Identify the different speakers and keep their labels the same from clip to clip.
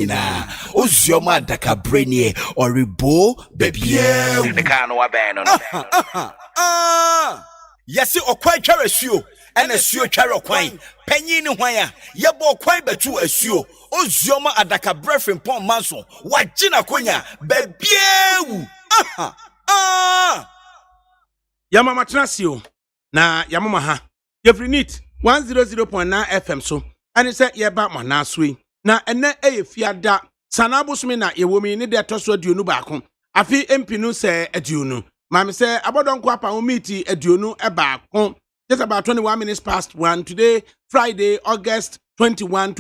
Speaker 1: na ozioma ADAKABRI ni oribo bebia
Speaker 2: the car no aben no
Speaker 1: yesi okwan tware suo ena suo tware okwan panyin ni hwan a yebo okwan betu asuo ozioma ADAKABRI FRIMPONG MANSO wagina konya bebia wu
Speaker 3: Yamama Trasio na yamama ha Yefrinit 100.9 FM so and say yeba manaswe na ene fiada sanabusumi na yewomi ni de toso aduonu baako afi empinu se aduonu mama say abodonko apa omiti aduonu baako just about 21 minutes past 1 today Friday August 21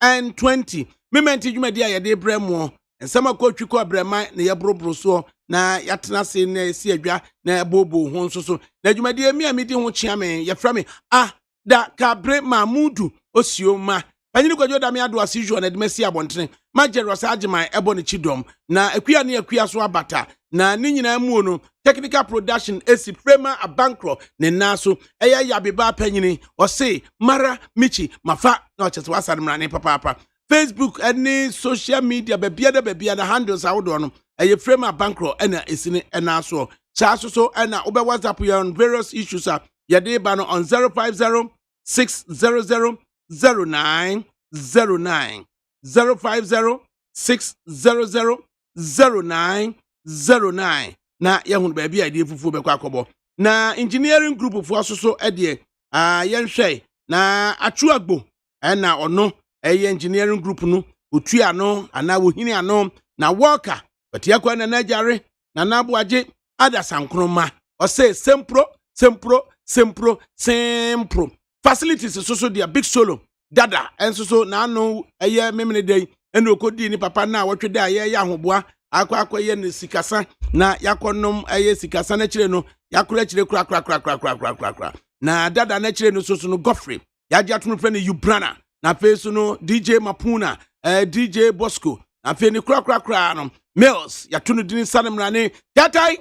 Speaker 3: 2020 mementi dwumadi a yede bremo ensama kotwiko brema na yebrobro so na yatena se na si adwa na bobo ho nso na dwumadi emi amidi ho chiame yefra me ADAKABRI Mamudu osioma panyi kwadwo da me ado asijo na demasi abontene majeros agiman ebone chidom na akua ne akua so abata na ni nyina mu no technical production esi prema abankro ne naso eya yabeba panyini ose mara michi mafa na ochete wasadmra ne papa Facebook any social media bebia na handles awodo no eye prema abankro na esini naso chaso so na obe WhatsApp you on various issues yade ba no on 050 600 0909 050 600 0909 na yehun baby idea fufu be kwa akobo na engineering group fu asoso ede yenhwe na atuagbo na ono engineering group no otua no ana wohini ano na worker batiakwa na najare na nabuaje adasankroma o say sempro facilities so dia big solo dada enso so na no eye memene dey ene okodi ni papa na wotwe da ye ahoboa akwa ye ne sikasa na yakonom eye sikasa na kire no yakora kire kura na dada na kire no so no Godfrey yaje atunu fe ne Ubrana na face no DJ Mapuna DJ Bosco na fe ni kura no Mills yatunu dini sanemra ne datai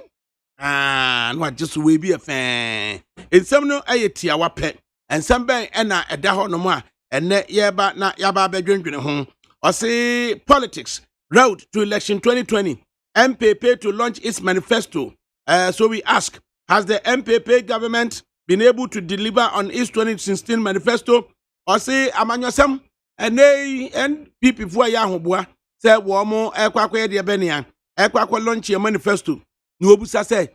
Speaker 3: no just we be a fan ensem no eye tia wape ensem ben na eda ho no mo a ene yeba na yaba bedwendwene ho o say politics road to election 2020 MPP to launch its manifesto. So we ask, has the MPP government been able to deliver on its 2016 manifesto? Or say amanyosem and people for yahobua say womo ekwakwe de benia ekwakwe launch your manifesto. No obusa say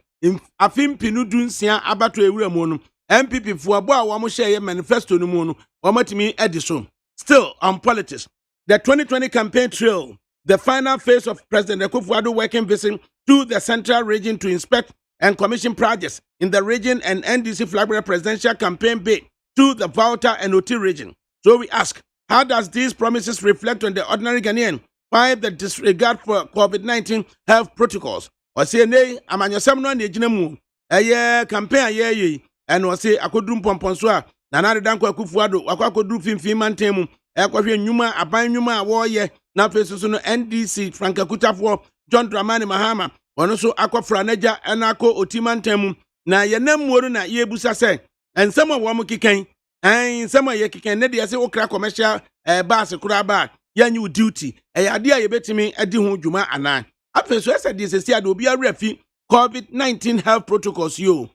Speaker 3: afim pinu dunsia abato ewura mu no MPP for abo a womo share manifesto no mu no womatimi ediso. Still on politics, the 2020 campaign trail, the final phase of President Akufo-Addo working visit to the central region to inspect and commission projects in the region and NDC flag presidential campaign bid to the Volta and Oti region. So we ask, how does these promises reflect on the ordinary Ghanaian? Why the disregard for COVID-19 health protocols? Or say, nay, amanyosem no ne ginemu, campaign aye, and or say, akodrum pomponswa, nanade danko Akufo-Addo, akwakodru fimfim mantemu, ekwahwe nyuma aban nyuma awoye na fesu so no NDC Franka Kutafo John Dramani Mahama ono so akofra naja enako otimantamu na yenamuoru na yebusa se ensem wo mo kikan ensem ye kikan ne de se okra commercial bus kura ba yanyu duty ade a yebetimi adi ho dwuma anan afesu ese de se ade obi arafi COVID-19 health protocols yo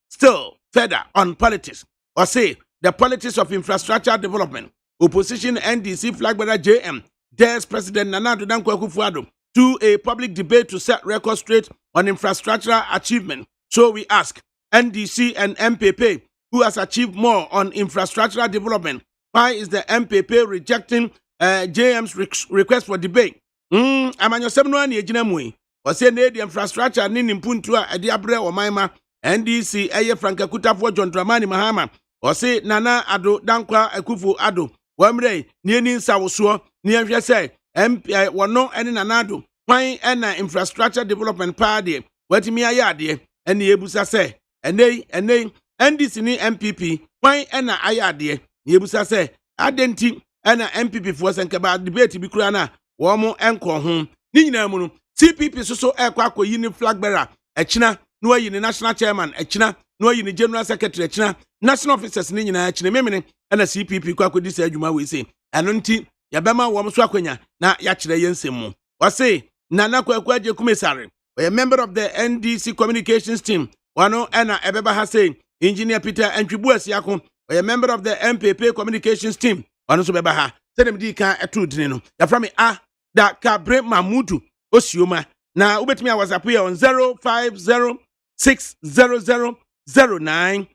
Speaker 3: still further on politics or say the politics of infrastructure development. Opposition NDC flag bearer JM dares President Nana Addo Dankwa Akufo-Addo to a public debate to set record straight on infrastructural achievement. So we ask NDC and MPP, who has achieved more on infrastructural development, why is the MPP rejecting JM's request for debate? Amanyosem no ani ejina mu o say na the infrastructure ni nimpuntu a ade abre o manma NDC eye Franka Kutafo John Dramani Mahama o say Nana Addo Dankwa Akufo-Addo wamre ni eni nsawoso ni ahwe say wono ene Nanado kwan ena infrastructure development party watimi ayade ene ebusa say ene NDC ni MPP kwan ena ayade ni ebusa say adenti ena MPP fo senka ba debate bi kura na wo mo enko ho ni nyina mu no CPP so ekwa akoyi ni flag bearer echina no ayi ni national chairman echina no ayi ni general secretary echina national officers ni nyina echina memene ena CPP kwa kodi se adwuma we say eno nti yɛbɛma wɔn so akwanya na yɛakyerɛ yɛn nsɛm mu wɔse Nana Kwaku Kumesare a member of the NDC communications team wano ɛna ɛbɛba ha say engineer Peter Antwibu Asiako a member of the MPP communications team wano so bɛba ha sɛdem di kan ɛto dine no yɛfrɛ me ADAKABRI Mamudu Osioma na wobɛtumi a WhatsApp yɛ on 0506000909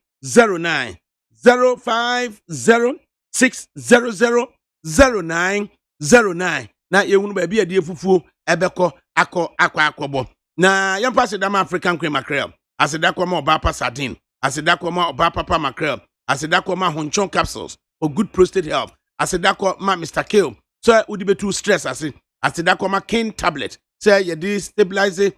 Speaker 3: 0506000909 na yɛhunu baabi a die fufuo ɛbɛkɔ akɔbɔ na yɛmpa asedama African cream mackerel asedakɔ ma ɔba sardine asedakɔ ma ɔba papa mackerel asedakɔ ma honchon capsules for good prostate health asedakɔ ma Mr. KO so wodi betu stress asedakɔ ma King tablet say yɛde stabilize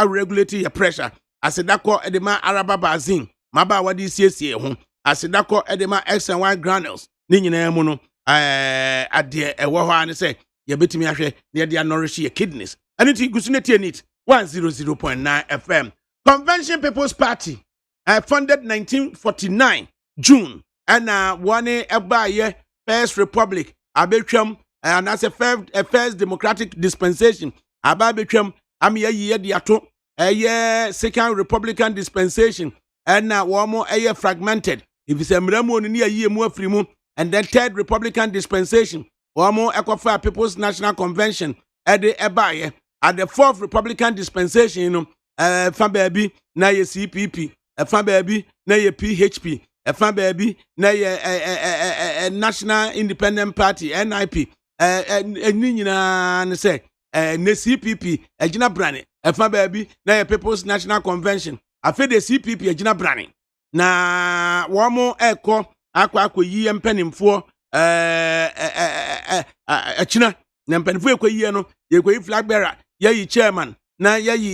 Speaker 3: regulate your pressure asedakɔ edema araba bazin maba wadi siesie ho asedakɔ edema X and Y granules ne nyinaa mu no ade ɛwɔ hɔ ane sɛ yɛbɛtumi ahwɛ na yɛde nourish your kidneys and it gusuneti need 100.9 FM Convention People's Party founded 1949 June and one ɛbaayɛ First Republic abetwam and as a first democratic dispensation ababetwam amye de ato second republican dispensation and one more fragmented if it's a mramu ni ayi mu afrimu and then third republican dispensation one more ekofa people's national convention at the ebaye at the fourth republican dispensation you know fa baby na ye CPP fa baby na ye PHP fa baby na ye national independent party NIP ni nyina ne say ne CPP agina brane fa baby na ye people's national convention afi de CPP agina brane na wo mo ekọ akwakoyi mpanimfo achina na mpanimfo ekoyi no ye koyi flag bearer ye chairman na ye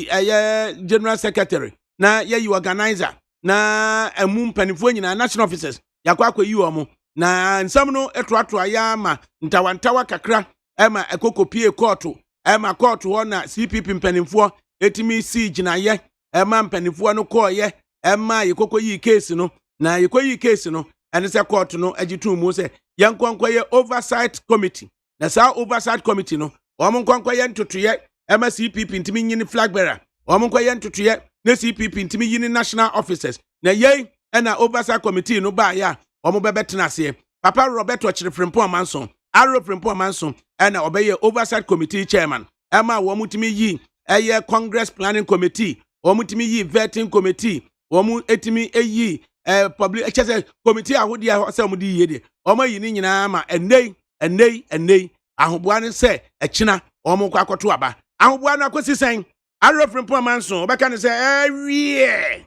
Speaker 3: general secretary na ye organizer na emu mpanimfo nyina national officers yakwakoyi wo na nsam no etoato aya ma ntawantawa kakra ema ekokopie court ema court ho na CPP mpanimfo etimi si ginaye ema mpanimfo no koye ema yekokoyi case no na yekoyi case no ene se court no agitu mu se yankonkwaye oversight committee na sa oversight committee no omonkwaye ntotoye ema CPP ntimi nyini flag bearer omonkwaye ntotoye na CPP ntimi yini national officers na ye ena oversight committee no ba ya omo bebetena se Papa Roberto Chiri Frimpong Manso Aro Frimpong Manso ena obeye oversight committee chairman ema wo mutimi yi eye congress planning committee wo mutimi yi vetting committee wo mu etimi eyi public chese committee ahodi se omudi yede omo yi ni nyina ma enei ahoboa ne se ekina omo kwa akoto aba ahoboa na akosi sen Aro Frimpong Manso obeka ne se awie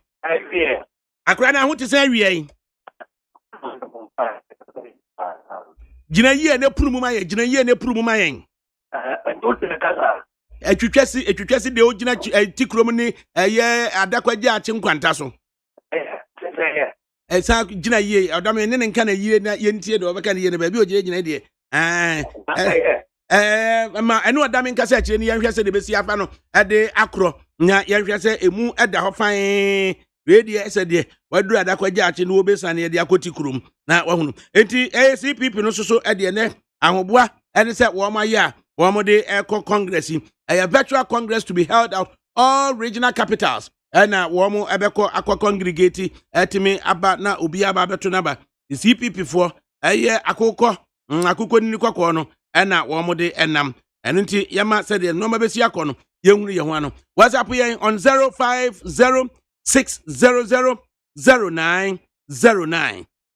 Speaker 3: akra na ahoti se awie Jina ye ne puru mu mayen etwetwesi de ogina tikrom ni eye adakwaje ache nkwanta so sa jina ye odam ne nka na ye na ye ntie de obeka ne ye ne ba bi ogina jina de ma eno odam nka se akire ni ye hwese de besi afa no ede akro nya ye hwese emu eda ho fan wedi ese de waduru adakwaje ache no obesa ne de akoti krom na wahunu enti ACPP no soso ede ne ahoboa ene se wo ma ya wo mo de eco congress a virtual congress to be held out all regional capitals na wo mo ebeko akwa congregate etimi aba na obi aba beto na ba CPP for akoko ni kwakọ no na wo mo de enam eno nti yama se de no ma besi akọ no yehunu ye ho ano WhatsApp yen on 0506000909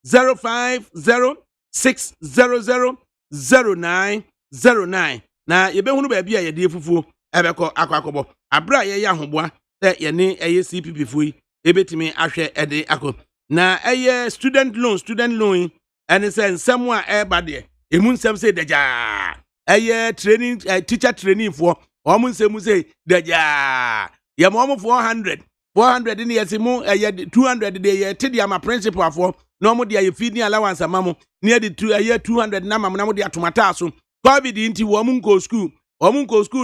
Speaker 3: 0506000909 na yebehunu ba bia ye de fufuo ebekọ akwakobo abra ye ahoboa ye ne eye CPP fui ebetimi ahwe ede akọ na eye student loan ene se nsem a eba de emu nsem se deja eye training teacher training for omu nsem se deja ye mo 400 ne yesimu eye 200 de ye tedi ama principal for no mo de ye feeding allowance amamo ne de 200 na amamo na mo de atomata so covid inti wo mu nko school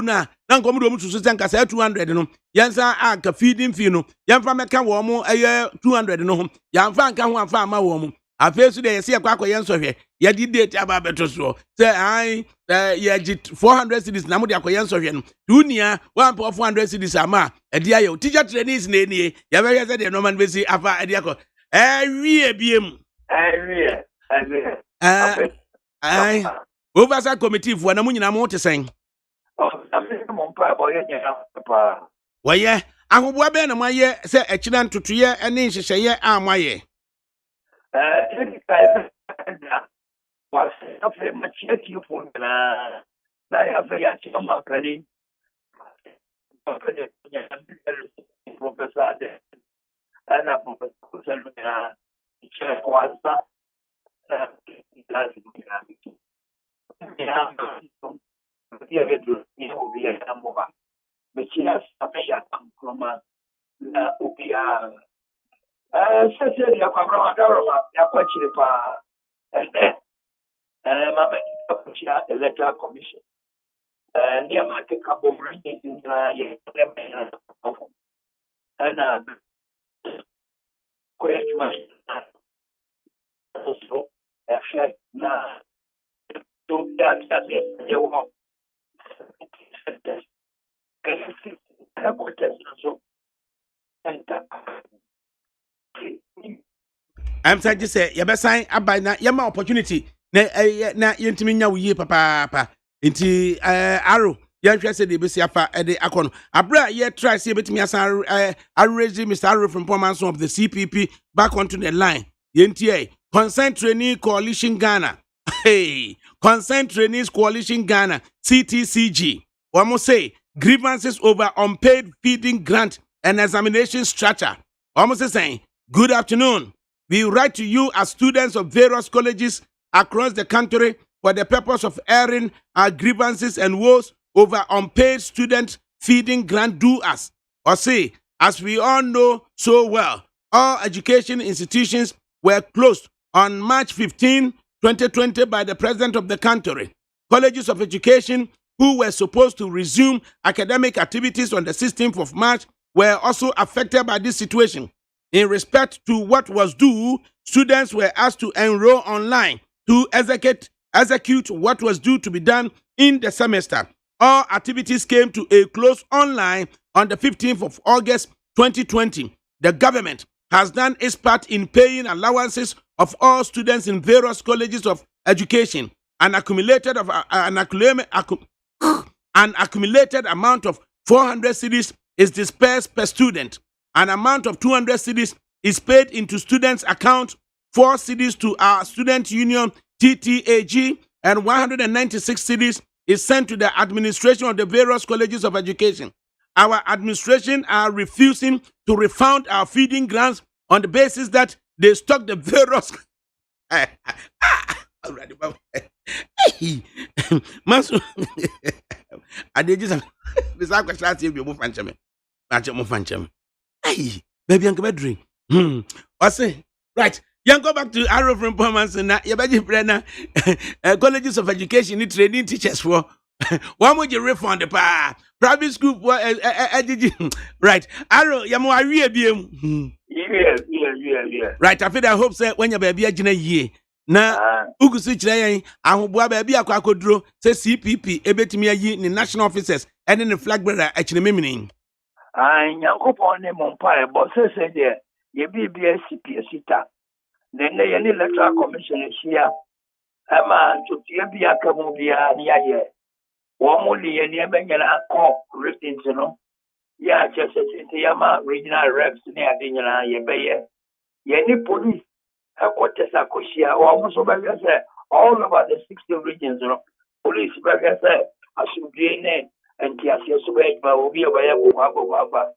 Speaker 3: na nko mo do mu susu senka sa 200 no yensa aka feeding fee no yemfa meka wo mu eye 200 no ho yamfa nka ho amfa ama wo mu afesu de yesi akwa yenso hwe ya di date aba beto so say ai ya ji 400 cedis na mo de akoye nsohwe no dunia 1.400 cedis ama e de ayo teacher trainees na enie ya be hwese de no man be si afa e de akọ wie biem ai oversight committee fo na mo nyina mo te sen waye ahoboa be na mo aye se ekina ntotoye ene nhyehyeye amaye
Speaker 2: was after much yet you for na have a yachi on my penny. Professor and a professor was electoral commission. Near my couple of readings in and also now to that you want
Speaker 3: I'm saying just say you be sign abai na yema opportunity na yentimi nya wo yie papa nti arrow yɛhwɛ sɛ de besi afa de akɔ no abra ye try say betimi asan raise Mr. Arrow from Manso of the CPP back onto the line yenti Concerned Trainee Coalition Ghana Concerned Trainees Coalition Ghana CTCG almost say grievances over unpaid feeding grant and examination structure almost saying good afternoon. We write to you as students of various colleges across the country for the purpose of airing our grievances and woes over unpaid student feeding grant due us. Or say, as we all know so well, all education institutions were closed on March 15, 2020 by the President of the country. Colleges of education who were supposed to resume academic activities on the 16th of March were also affected by this situation. In respect to what was due, students were asked to enroll online to execute what was due to be done in the semester. All activities came to a close online on the 15th of August 2020. The government has done its part in paying allowances of all students in various colleges of education. An accumulated amount of 400 cedis is dispersed per student. An amount of 200 cedis is paid into students' account, 4 cedis to our student union TTAG, and 196 cedis is sent to the administration of the various colleges of education. Our administration are refusing to refund our feeding grants on the basis that they stock the various. Manso, I did just this hey, baby, I'm going to drink. I say, right. You go back to Arrow from Manso now. You better brother. Colleges of education need training teachers for. Why would you refund the private school? Right, Arrow, you more
Speaker 2: yeah.
Speaker 3: Right, I feel I hope say when your baby a jina ye. Na ugusu chire ahoboa baby akwakodro say CPP ebetimi ayi ni national officers and the flag bearer achine memini.
Speaker 2: Nyankopon ne mompa e bo se de ye bibia CPP sita. Then the electoral commission here. Ama to be a camubia near one only and Yamana call written to know. Ya just a Yama regional reps near Dina Yabaya. Yenny police, a quarter Sakosia, or almost over all about the 60 regions. Police, like I said, I should be in it and Tiasia Subay, but will be a Baba.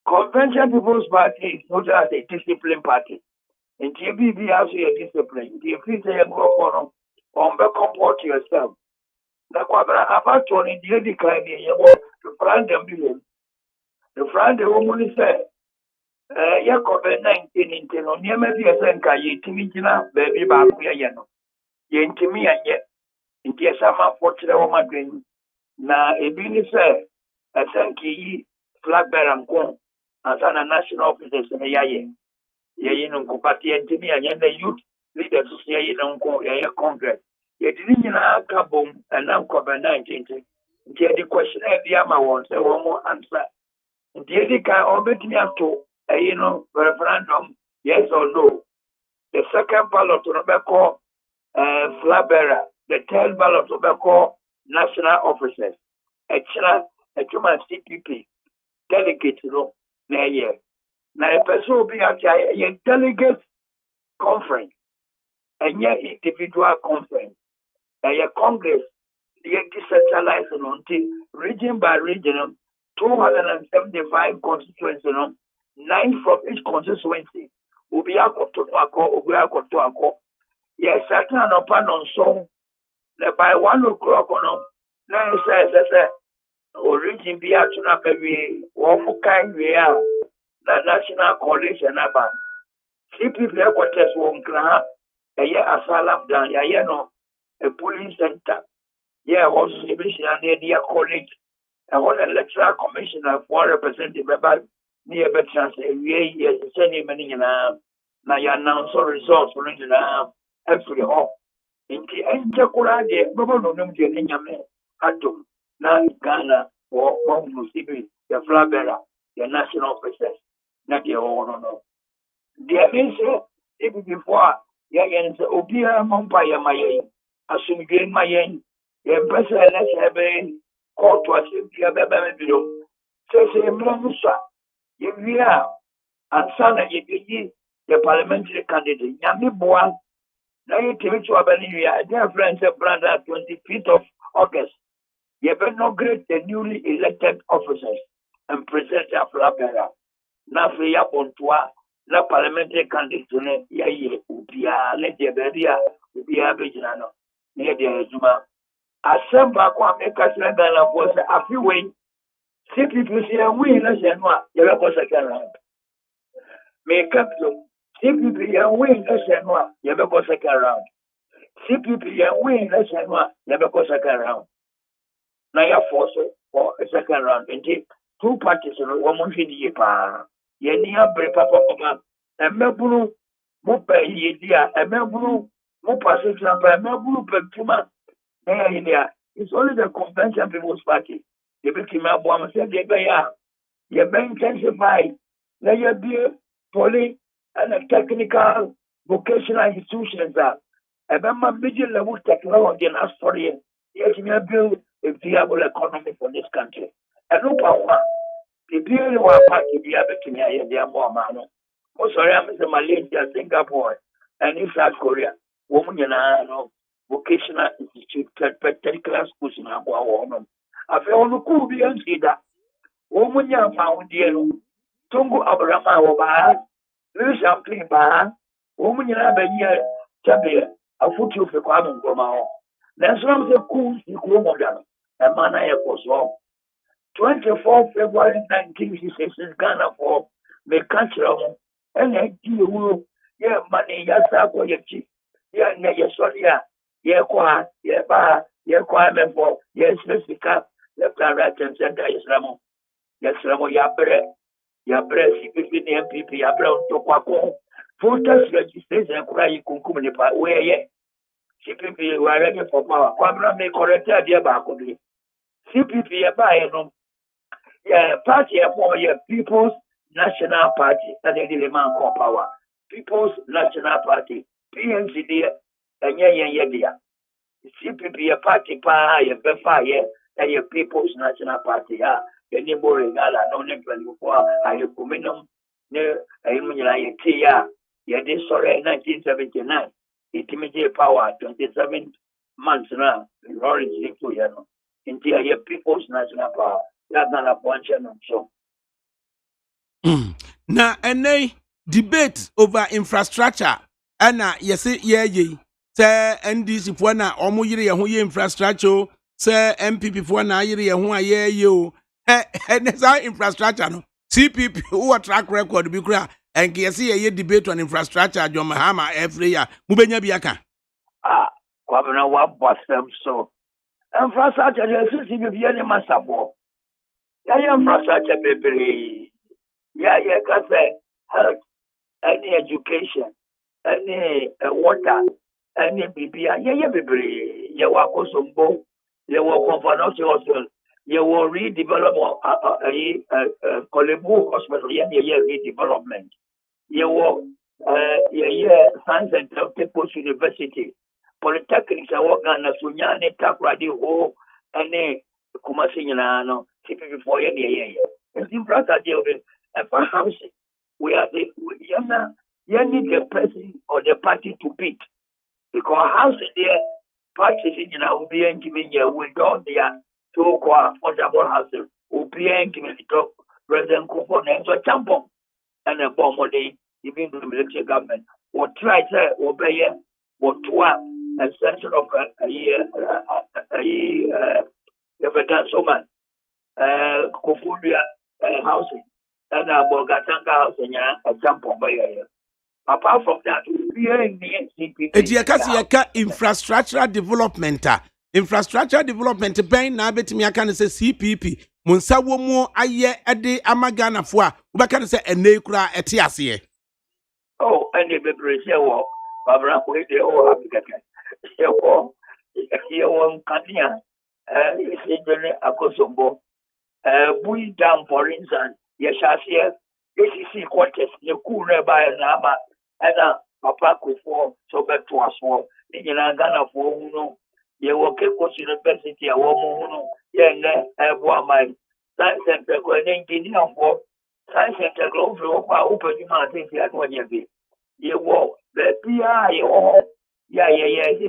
Speaker 2: Convention People's Party is not as a discipline party. In TBB, also a discipline. If you say a go on the comport yourself. The Quabra about 20 years decline to front them billion. The front the woman said, Yakob 19 in Teno, near maybe a senka, ye Timina, baby Babuya Yano. Ye Timia yet. In Tiasama, fortunate woman green. Na a bini say, a senki flag bearer and corn, as a national officers in a yaye. Ye no Kupati and Timia, and the youth. leaders who say you don't go your Congress. You didn't know boom and now cover 19. The question every ama wants a one more answer. The can obey me to referendum, yes or no. The second ballot to call flag bearer. The third ballot to call national officers. A human CPP delegate no na year. Now a person will be at a delegate conference and yet individual conference. A Congress, the decentralized region by region, 275 constituencies, 9 from each constituency will be out to Ako. Yes, certain upon on song by 1 o'clock on. Now says, origin be out to Nakabi, one kind we are the National Coalition about. CPP headquarters won't grant a year asylum down, a polling center. Yeah, also near college. I want a electoral commissioner for representative about near veterans. Yes, sending many now. Now you announce results for every hall. In the Enjakura, the government of the Atom, now Ghana or Mongo Civil, the flag bearer, the national officers, not the own. Dear Mister, even before, Yagan Obia Mompire Mayen, assume game Mayen, the empressor let's have a court to assume the Ababilo. Says a Mlamusa, you are, and son of the parliamentary candidate, Yami Boan. Now you tell me to Abania, dear friends of brother 25th of August. You have inaugurate the newly elected officers and present a flabera. Now free up on tour. La parliamentary candidate ya ubia let the beria ubia bejano near the Zuma. Assemble kwa make us let the force a few way. CPP say we na senwa ya ko second round. Make up CPP ya we na senwa ya ko second round. CPP ya we na senwa ya ko second round. Na ya force for a second round. And two parties no one di pa. Yeni abre papa papa emeburu mo pa yedia emeburu mo pass example emeburu petuma na yedia. It's only the Convention People's Party they became a bomb say they be ya ye be intensify na ye be poly and technical vocational institutions that ebema middle level technology and as for ye me build a viable economy for this country and no power. The beauty of party be able to hear their more man. Most of them is Malaysia, Singapore, and in South Korea. Women in vocational institute, particular schools in Agua woman. I feel no cool be and see that. Women young found dear. Tungu Abrama Oba, Louis Ampli Ba, woman in Abaya, Tabia, a foot of the Quam Gomao. That's one of the cool you go modern, and man I was wrong. 24 February 1966 Ghana for the country of NITU. Yeah, money, yes, I go your chief. Yeah, yes, sorry, yeah, qua, yeah, bar, yeah, quamen for, yes, Mexica, left and right and center, yes, Ramo. Yes, Ramo, ya bre, CPP, MPP, ya brown to Quaco. Voters registration, cry, Kunkumanipa, where ye. CPP, were ready for power. Quabra may correct idea back of me. CPP, ya buy no. Yeah, party for your People's National Party, and they did man call power. People's National Party, PNCD, and yeah. CPP, a party pa, your Befa, and your People's National Party, the neighboring gala, no never before, I communum, near a Tia, yeah, this sorry, 1979, immediate power, 27 months now, Rory Ziku, into your People's National Power.
Speaker 3: Na ene debate over infrastructure ana yesi ye se NDC fo na omo yire ye ho ye infrastructure se MPP fo na yire ye ho aye o ene sa infrastructure no CPP who track record bi kura enke yesi ye debate on infrastructure John Mahama every year mubenya bi aka
Speaker 2: kwabena wa bosem so infrastructure yesi CPP ye ne masabo ya infrastructure bebre ya ka say health and education any water, any bibia, yeah, baby, you walk some boat, you walk on for hospital, you will redevelop a Kolebu hospital, yeah, redevelopment. You walk, science and People's University, polytechnics, I work on a Sunyani, Takradi, Ho, and Kumasignano, CP4 year. And in Brasa deal with a housing. We are the you need the person or the party to beat. Because housing there, parties in will be giving you with all their two affordable houses, will be giving the President Kufuor and so tampon and a bomb day, even the military government. Or try to obey or to a sense of a year, so man, Kufuor housing. And a Bogatanga house in a tampon by apart from that, we are in the
Speaker 3: NCP. Infrastructural development. Infrastructural development ben na betimi aka ne se CPP munsa wo mu aye ede amagana fo a wo beka ne se ene kura ete ase.
Speaker 2: Oh, and the bebrese wo babra ko de o abigaka. Ye wo kania ise jene akosombo. Bui dam for instance, ye shase ACC quarters ye kure ba na ba ana papa Kufuor so back to us for ni na Ghana for no ye wo ke ko university a wo mu no ye ne ebo amai science center ko ne engineer for science center go for kwa open ma tin ti anu ye bi ye wo be bia ye ho ya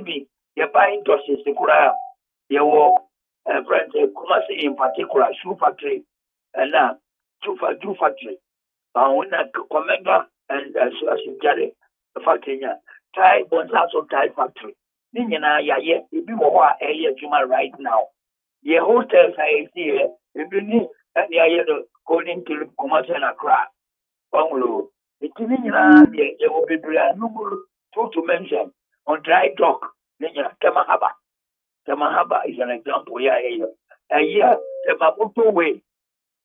Speaker 2: bi ye ba industries kura ye wo friends Kumasi in particular shoe factory and shoe factory when I commander and as you get it factory Thai Bonsaso Thai factory Nina ya it be more human right now ye hotels I see if you need and the going to Kumasi and Accra Bungalow it will be to mention on dry dock Nina Tamahaba is an example a year the Maputo way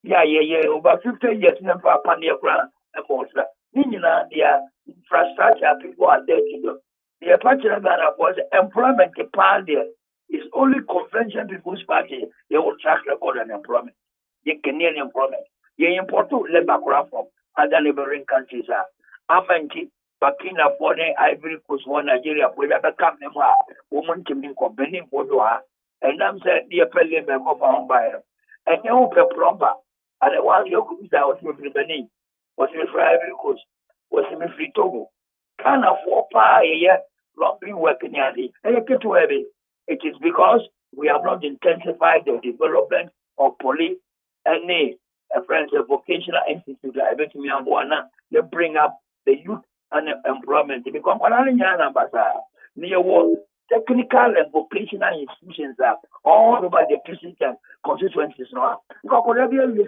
Speaker 2: over 50 years never upon the ground and most their infrastructure people are there to do. The party that was employment party is only convention people's party. They will track record on employment. The Kenyan employment. They import to labor from other neighboring countries are Amanti, Burkina Faso, Ivory Coast, Nigeria, where the company woman to be company for and I'm saying the appellee member found by and you open proper. And the one you could out with Benin, was in Ivory Coast, was in Free Togo. Can't afford long working at it. It is because we have not intensified the development of police and a friends of vocational institute. I bet me on one. They bring up the youth and employment. They become one near world. Technical and vocational institutions are all over the Christian constituencies now. Because building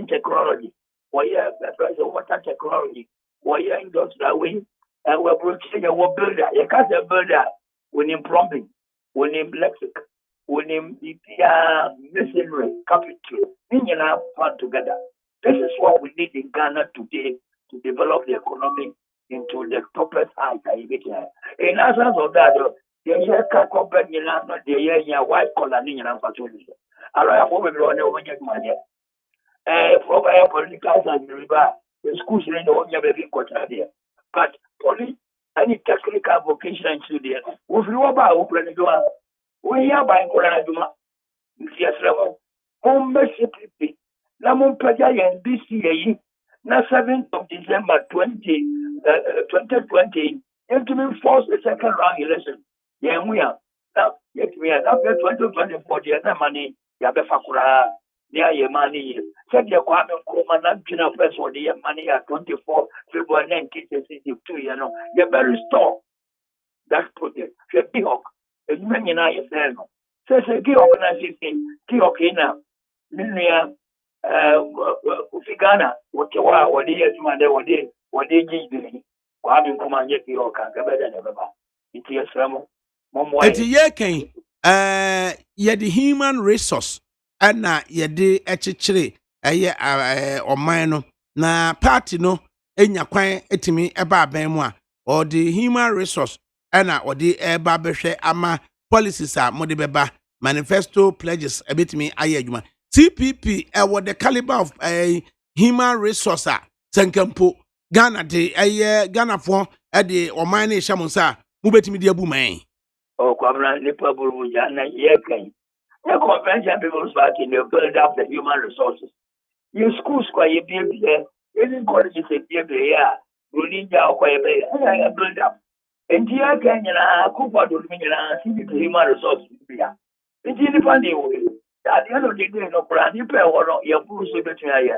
Speaker 2: technology, water technology, industrial way, and we're producing a builder. You can't say builder we need plumbing, we need electric, we need masonry, carpentry. We have fun together. This is what we need in Ghana today to develop the economy into the topest height. In essence of that, the year company the year white collar in opportunity. I have over the money. From a political and river, the schools in the only baby quarter there. But police, any technical vocation to there. If you are by Ukraine, we are by Koranaduma. Yes, home Mississippi. Namun Pajay and BCA. Na 7th of December 2020, Gentlemen forced the second round election. Yeah, we are. After 2024, the other money, Yabefakura, near your money. Said your Kwame Nkrumah, General Press for the money at 24 February 1962, the very store. That's put it. Gihok, as many in I said, says a Gihok organization, Gihok in a Ufigana, what you are, what they did, what in command yet you can't get better than ever. It is Ramo.
Speaker 3: Eti yeken ye the human resource ana ye de echichire eye oman no na party no enya kwan etimi eba aban mu a or the human resource ena or the eba behwe ama policies a mode beba manifesto pledges ebetimi aye adwuma TPP what the caliber of a human resource a senkampo Ghana de Ghana for the omane shamonsa mubetimi de abu man
Speaker 2: o kwabra nipa buru ya na ye kan the convention people's party they build up the human resources your schools kwa ye be any colleges e be ya runinja kwa ye be build up entia Kenya na kupa do nyina see the human resources bia entia ni fund wo at the end of the day no plan ni pe wo no ye buru so betua ye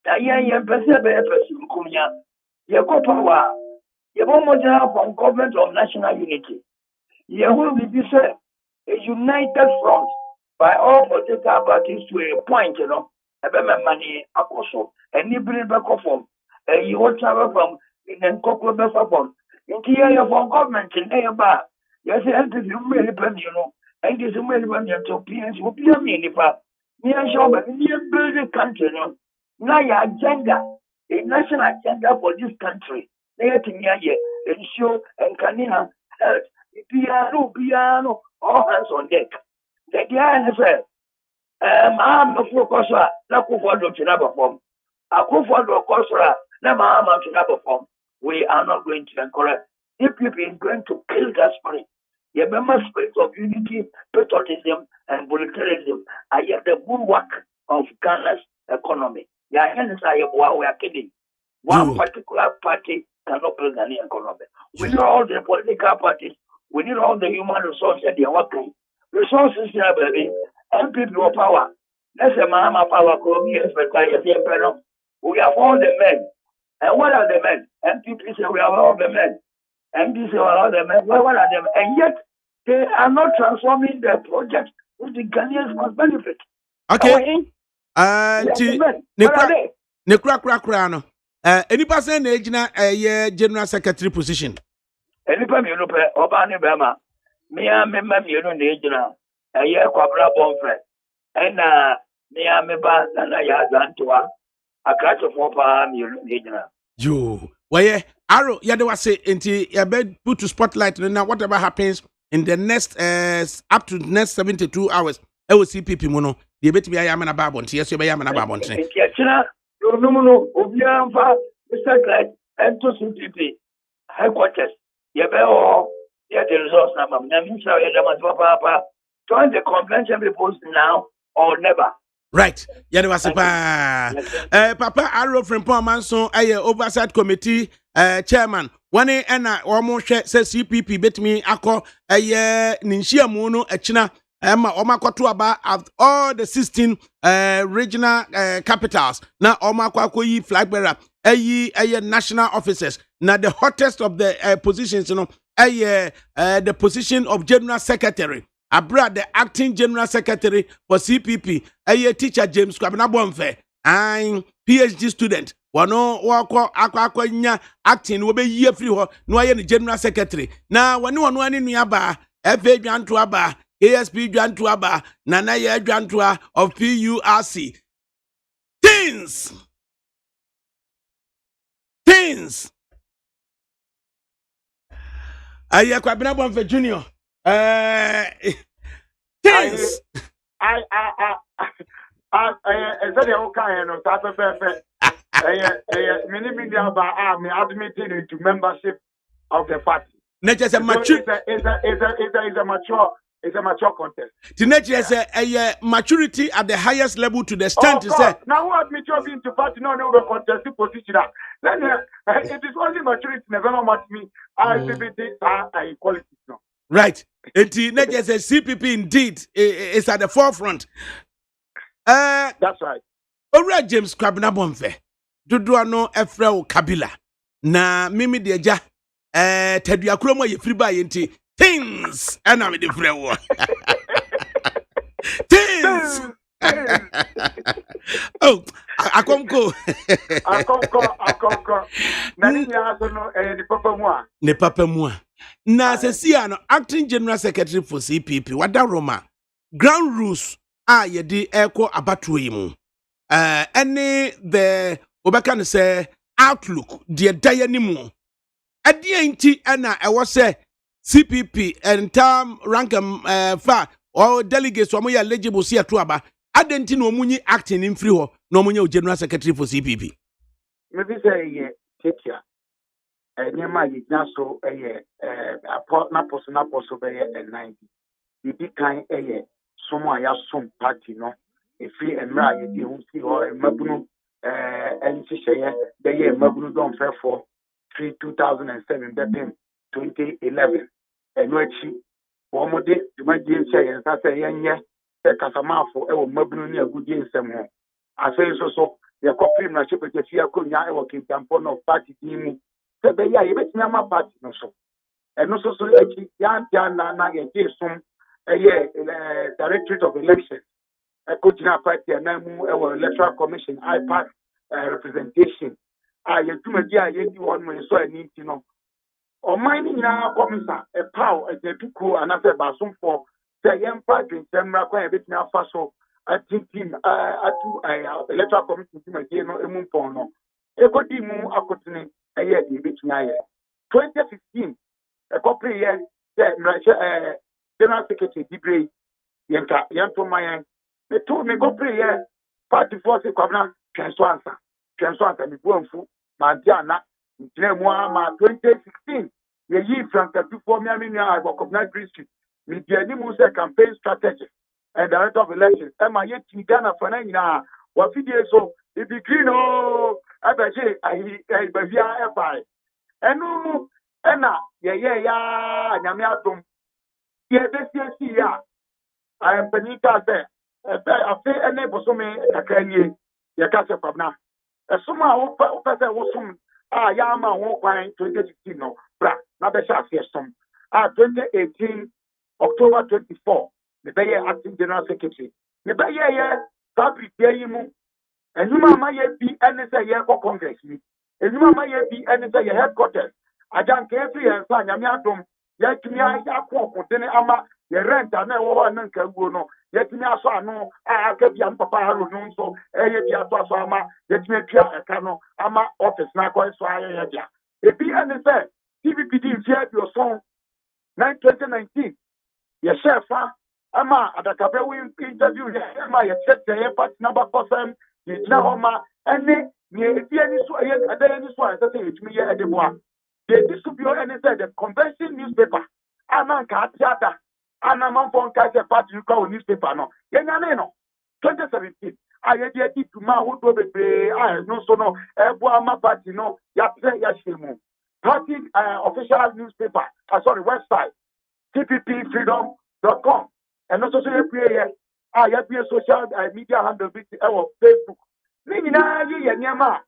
Speaker 2: na ye pese be pese kumnya ye ko power ye bo mo from government of national unity ye will be said a united front by all political parties to a point, you know. Ebeme money akoso any bring back from you want travel from in the cocoa from into here from government in Eba. Yes, and this is really you know, and this is really to PNs will be a minifa. Near show, but near build a country, no. Now your agenda, a national agenda for this country. They are to ensure and canina piano, all hands on deck. The guy said, I'm a full course, not for the Chinaba form. I go for the course, never am to Chinaba form. We are not going to encourage. If people is going to kill that spirit, the member spirit of unity, patriotism, and voluntarism are yet the bulwark of Ghana's economy. Yeah, hence we are kidding. One particular party cannot build any economy. We need all the political parties. We need all the human resources that they are working. Resources here, baby. And people power. Let's say Mahama power. We have all the men. And what are the men? And people say we have all the men. And these are all the men. Well, what are them? And yet they are not transforming the project which the Ghanaians must benefit.
Speaker 3: Okay. Nekra no. Any person na general secretary position.
Speaker 2: Enipa mi no pe oba ni bema me a me ma mi no na ejina eye kwabra bonfre ena me a me ba na ya zantoa akacho fo pa mi no na ejina
Speaker 3: yo waye arrow ya de wase enti ya be put to spotlight now whatever happens in the next up to next 72 hours e will see people mu no de betimi ya na ba bonte yeso be ya na ba bonte
Speaker 2: enti achina no no obi anfa Mr. Clyde and to CPP headquarters Yabel, the results number. Join the convention people now or never.
Speaker 3: Right. Yada was Papa Arrow Frimpong Manso, oversight committee chairman. One and almost says CPP bet me ako Ninshia Mono China. Omakotuaba of all the 16 regional capitals. Now Omakwakoyi flag bearer. National officers. Now the hottest of the positions, you know, the position of general secretary. Abroad the acting general secretary for CPP. Teacher James Kwabena I'm PhD student. Wano wako akwa acting we be year free ho no aye the general secretary. Now wanu ani nuaba FA dwanto aba ASP dwanto aba nana ye dwanto of PURC. Things. Aye Kwabena Bonfe Junior. Things.
Speaker 4: I said you can no type of many media about me admitted into membership of the party.
Speaker 3: Nature is a mature.
Speaker 4: It's a mature contest.
Speaker 3: The nature is a maturity at the highest level to the extent to say.
Speaker 4: Now what me to into party no contesting position. Then it is only maturity never much me. I equality no.
Speaker 3: Right. The nature is a CPP indeed is at the forefront.
Speaker 4: That's right.
Speaker 3: Alright, James Kwabena Bonfe. Dudua no Efreo Kabila. Na mimi deja tedua kromo ye free buy enti things and I'm the free things. Oh, akomko.
Speaker 4: Nani ya no ni papa mua.
Speaker 3: Ne papa mua. Na sesia no acting general secretary for CPP wada Roma. Ground rules yedi eko abatuo yi mu. Any the obeka ne say outlook the daya ni mu adie nti na ewo se CPP and term rank fa or delegates omo ya eligible si ato aba adenti na omunyi acting in free ho na omunye general secretary for CPP
Speaker 4: maybe say ye teacher nyema ye so na poso be 90 bibi kan somo ya som party no efi emra ye di hu si ho mabunu nhihye be ye mabunu don fefo 2007 bepem 2011 eno achi wo mo de dwumadie nche ye nsa se yenye se kasamafo wo mabunu ne agudie nsem ho asey so ye koprim na chepete fia konya wo kintampo no party dimu se be ya ye betimi ama party no so eno so achi ya na ye jesum Directorate of Elections Kojina Party na mu Electoral Commission IPAC representation ye tumadi ye di won mo so ani ti no o mine na commission power ejetuko anafe basumfo say yempa twemra kwa ebetimi afa so team atu Electoral Commission tumadi no emumpon no ekodi mu akotene ye di ebetimi aye 2015 ekopre ye General Secretary Dibre Yanto Mayan. Me told me go pray party force kwabna twenso ansa me buanfu ma diana ma 2016 ye yi franka before me amina Abokobna district me diani mu say campaign strategy and director of elections e ma ye ti Ghana for na nyina wa fidie so e be green o abaje ai bavia e bai enu ena ye ya nyame adom ye besi ya I am Benita there. I say any bosome kakanye ye ka se kwabna. Esuma wo pese wo sum ya ma wo kwan 2016 no bra na be sha se sum. 2018 October 24 the be acting general secretary. The be ye fabric ye mu. Enuma ma ye bi ene se ye ko congress ni. Enuma ma ye bi ene se ye headquarters. Ajan ke free en sa nyame adom. Ya tumi ya ko kodene ama ye rent na wo na nka guo no yetimi aso ano aka bia mpapa haro no nso eye bia to aso ama yetimi atwa eka no ama office na ko so aye bia ebi ene se TVPD mfia bi oson 2019 ye chefa ama adakabra we interview ye ama ye check ye part number person ye na homa ene ye ebi ani so ye adani so ase se yetimi ye edeboa ye distribute ene se the convention newspaper amanka atiada Anamon Kaiser Party call newspaper no. Yenano 2017. I had the Tuma who do be no so no Ebuama Party no Yapse Yashimu. Party official newspaper, sorry, website, tppfreedom.com. And also say prayer. I have a social media handle Facebook. Nina ye nyama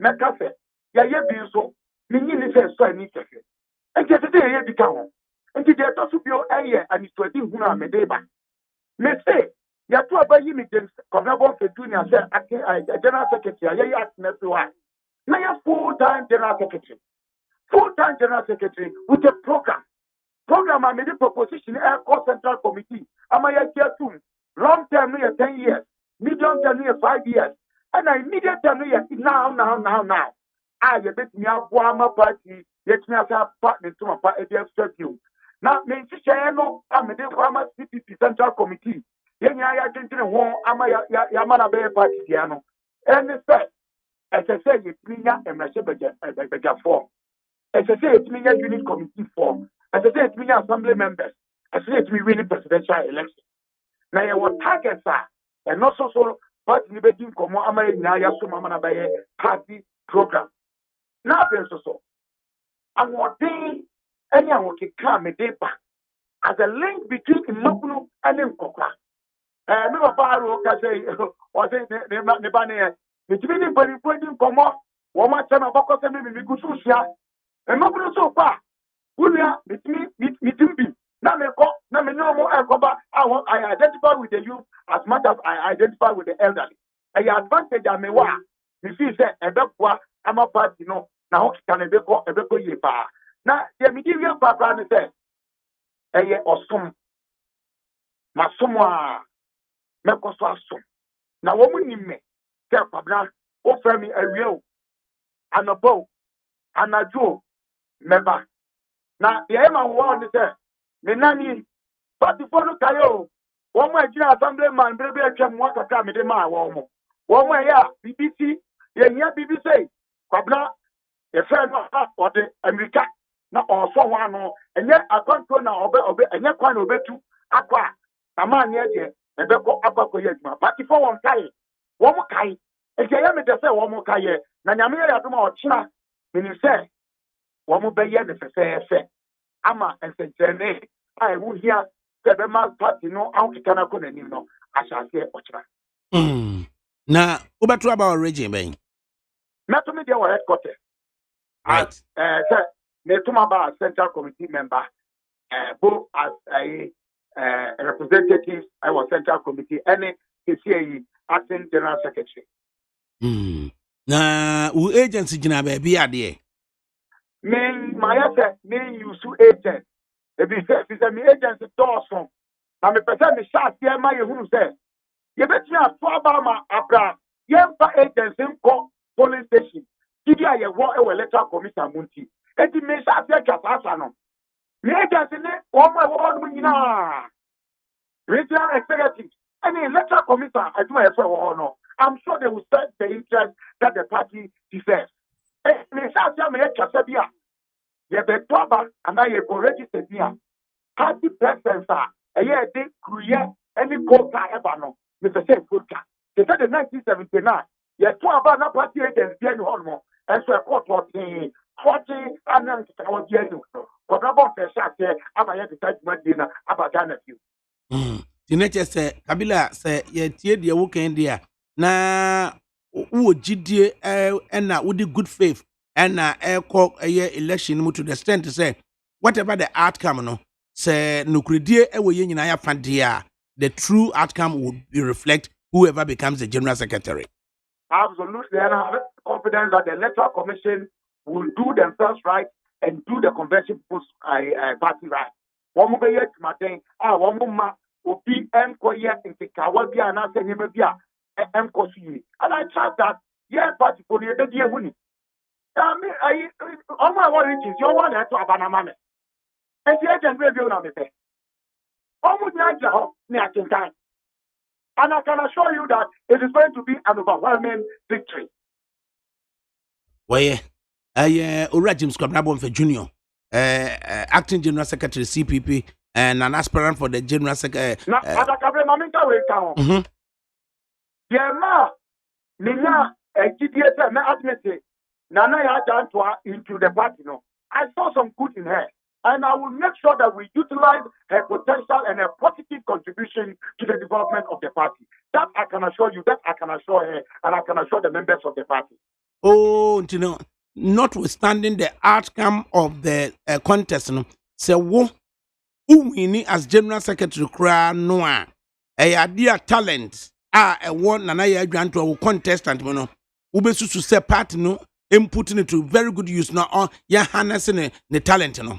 Speaker 4: Mekafe. Ya ye bi so. Nini ni se so ni tefe. And just today ye become. And the to be and it's 20 huna medeba. Me say, ya to abayi me James Conabo Junior said, General Secretary, I asked everyone. Now you full-time General Secretary. Full-time General Secretary with a program. Program I made a proposition Air Corps Central Committee. Am I here soon? Long term near 10 years. Medium term near 5 years. And I immediate term near now. I bet me a Guama party, yet me as a partner to my party you. Now, me share no, I'm a CPP Central Committee. Yen ya gentleman won ama ya mana be party diano. And say, as I said, it's me and my shepherd form. As I said, it's me unit committee form. As I said, it's me assembly members. As I said, it's me winning presidential election. Now, your targets are, and also so party debating como ama ya so mama be party program. Now, so. And what day, anyone can come a day back as a link between Imabunu and Nkokra. Me papa ro ka say o say ne ba ne me timi ni bari podi nkomo wo ma che na bako se me gusu sia Imabunu so pa wunia me timi na me ko na me no mo ekoba I identify with the youth as much as I identify with the elderly. I advantage am me wa me feel say ebekwa ama party no na ho kita na ebeko ye pa na ye me give you papa ne say eye osom masomo a mekoso asom na wo mu nimme ke kwabra o fra mi awie o anabo anajo meba na ye ma wo ni se me nani party for no kayo wo mo agina assemblyman brebe atwa mo akaka me de ma wo mo ya BBC ye nya BBC kwabla ye fe no o de America na ọsọ wa no enye akwanto na obe enye kwan na obetu akwa ama ne de ebekọ akwakọ ye adwuma party for won kai wo mo kai eje me de se wo mo kai na nyame ya doma ọchina mini se wo mo be ye ne fefe ama ensenchene ai wu hia se be ma party no ankeka na ko nanim no asase ọchina
Speaker 3: na ubetu about region ben
Speaker 4: meto me de wo headquarters
Speaker 3: right
Speaker 4: sir Netumaba Central Committee member, both as a representative, I was Central Committee, and PCAE acting General Secretary.
Speaker 3: Na u agency jina baby ade.
Speaker 4: Me use agent. If you say me agency Dawson, na me person me shot here my who say. You bet me a 4 ma abra. Yempa agency ko police station. Kidia ye wo e electoral commission munti. Eti me sa afia twasa no. Me agency ne o mo wo nyina. Regional executive and electoral commission aduma e for no. I'm sure they will serve the interest that the party deserves. Me sa afia me twasa bia. Ye be toba and I go register bia. Party presence a ye de kruye any quota ever no. Me say quota. They said in 1979 ye to about na party agents bia no no. And so a court 40 and then I was yelling. But about the shot here, I'm a decide my dinner about Ghana.
Speaker 3: The nature say, Kabila say, ye tear the weekend there. Na who GD and now with the good faith and air cock a year election to the extent to say, whatever the outcome, no, say, no credit, a way in I fandia, the true outcome would be reflect whoever becomes the general secretary.
Speaker 4: Absolutely, and I have confidence that the electoral commission will do themselves right and do the convention post party right. One more year to my thing, one more ma obi enkoye into Kawabia and I say Nebia and I trust that yes, party for the dear winning. I on my origins, you want to have an amendment. And the agent will be on the pay. Almost not time. And I can assure you that it is going to be an overwhelming victory.
Speaker 3: Well, Ura James Kwabnabon for Junior, acting General Secretary CPP, and an aspirant for the General Secretary.
Speaker 4: Now, ADAKABRI Maminta will count. Yeah, Nina, GDS, me admit Nana Yadantwa into the party. No, I saw some good in her. And I will make sure that we utilize her potential and her positive contribution to the development of the party. That I can assure you, that I can assure her, and I can assure the members of the party.
Speaker 3: Oh, you know, notwithstanding the outcome of the contest, no, say wo wini as General Secretary kra noa a dear talent a one nana ya adwan to a contestant no ubesusu say party no inputting it to very good use now on ya harnessing the talent no.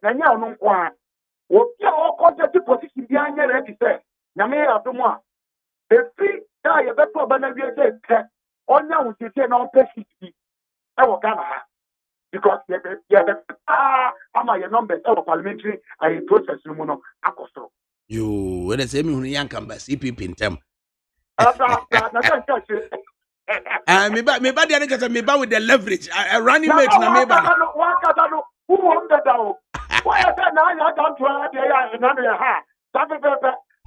Speaker 4: Nanya no kwa wo pia o contest position bi anya ready say nyame adomo a efi da ye beto ba na bi say onya wo tete na on pesi bi e wo Ghana ha because ye ama your numbers e parliamentary process no no akosoro
Speaker 3: you when say me hunu yanka ba CPP intem me ba dey get me ba with the leverage running mate na me ba
Speaker 4: who won that down? Why is that now? I don't try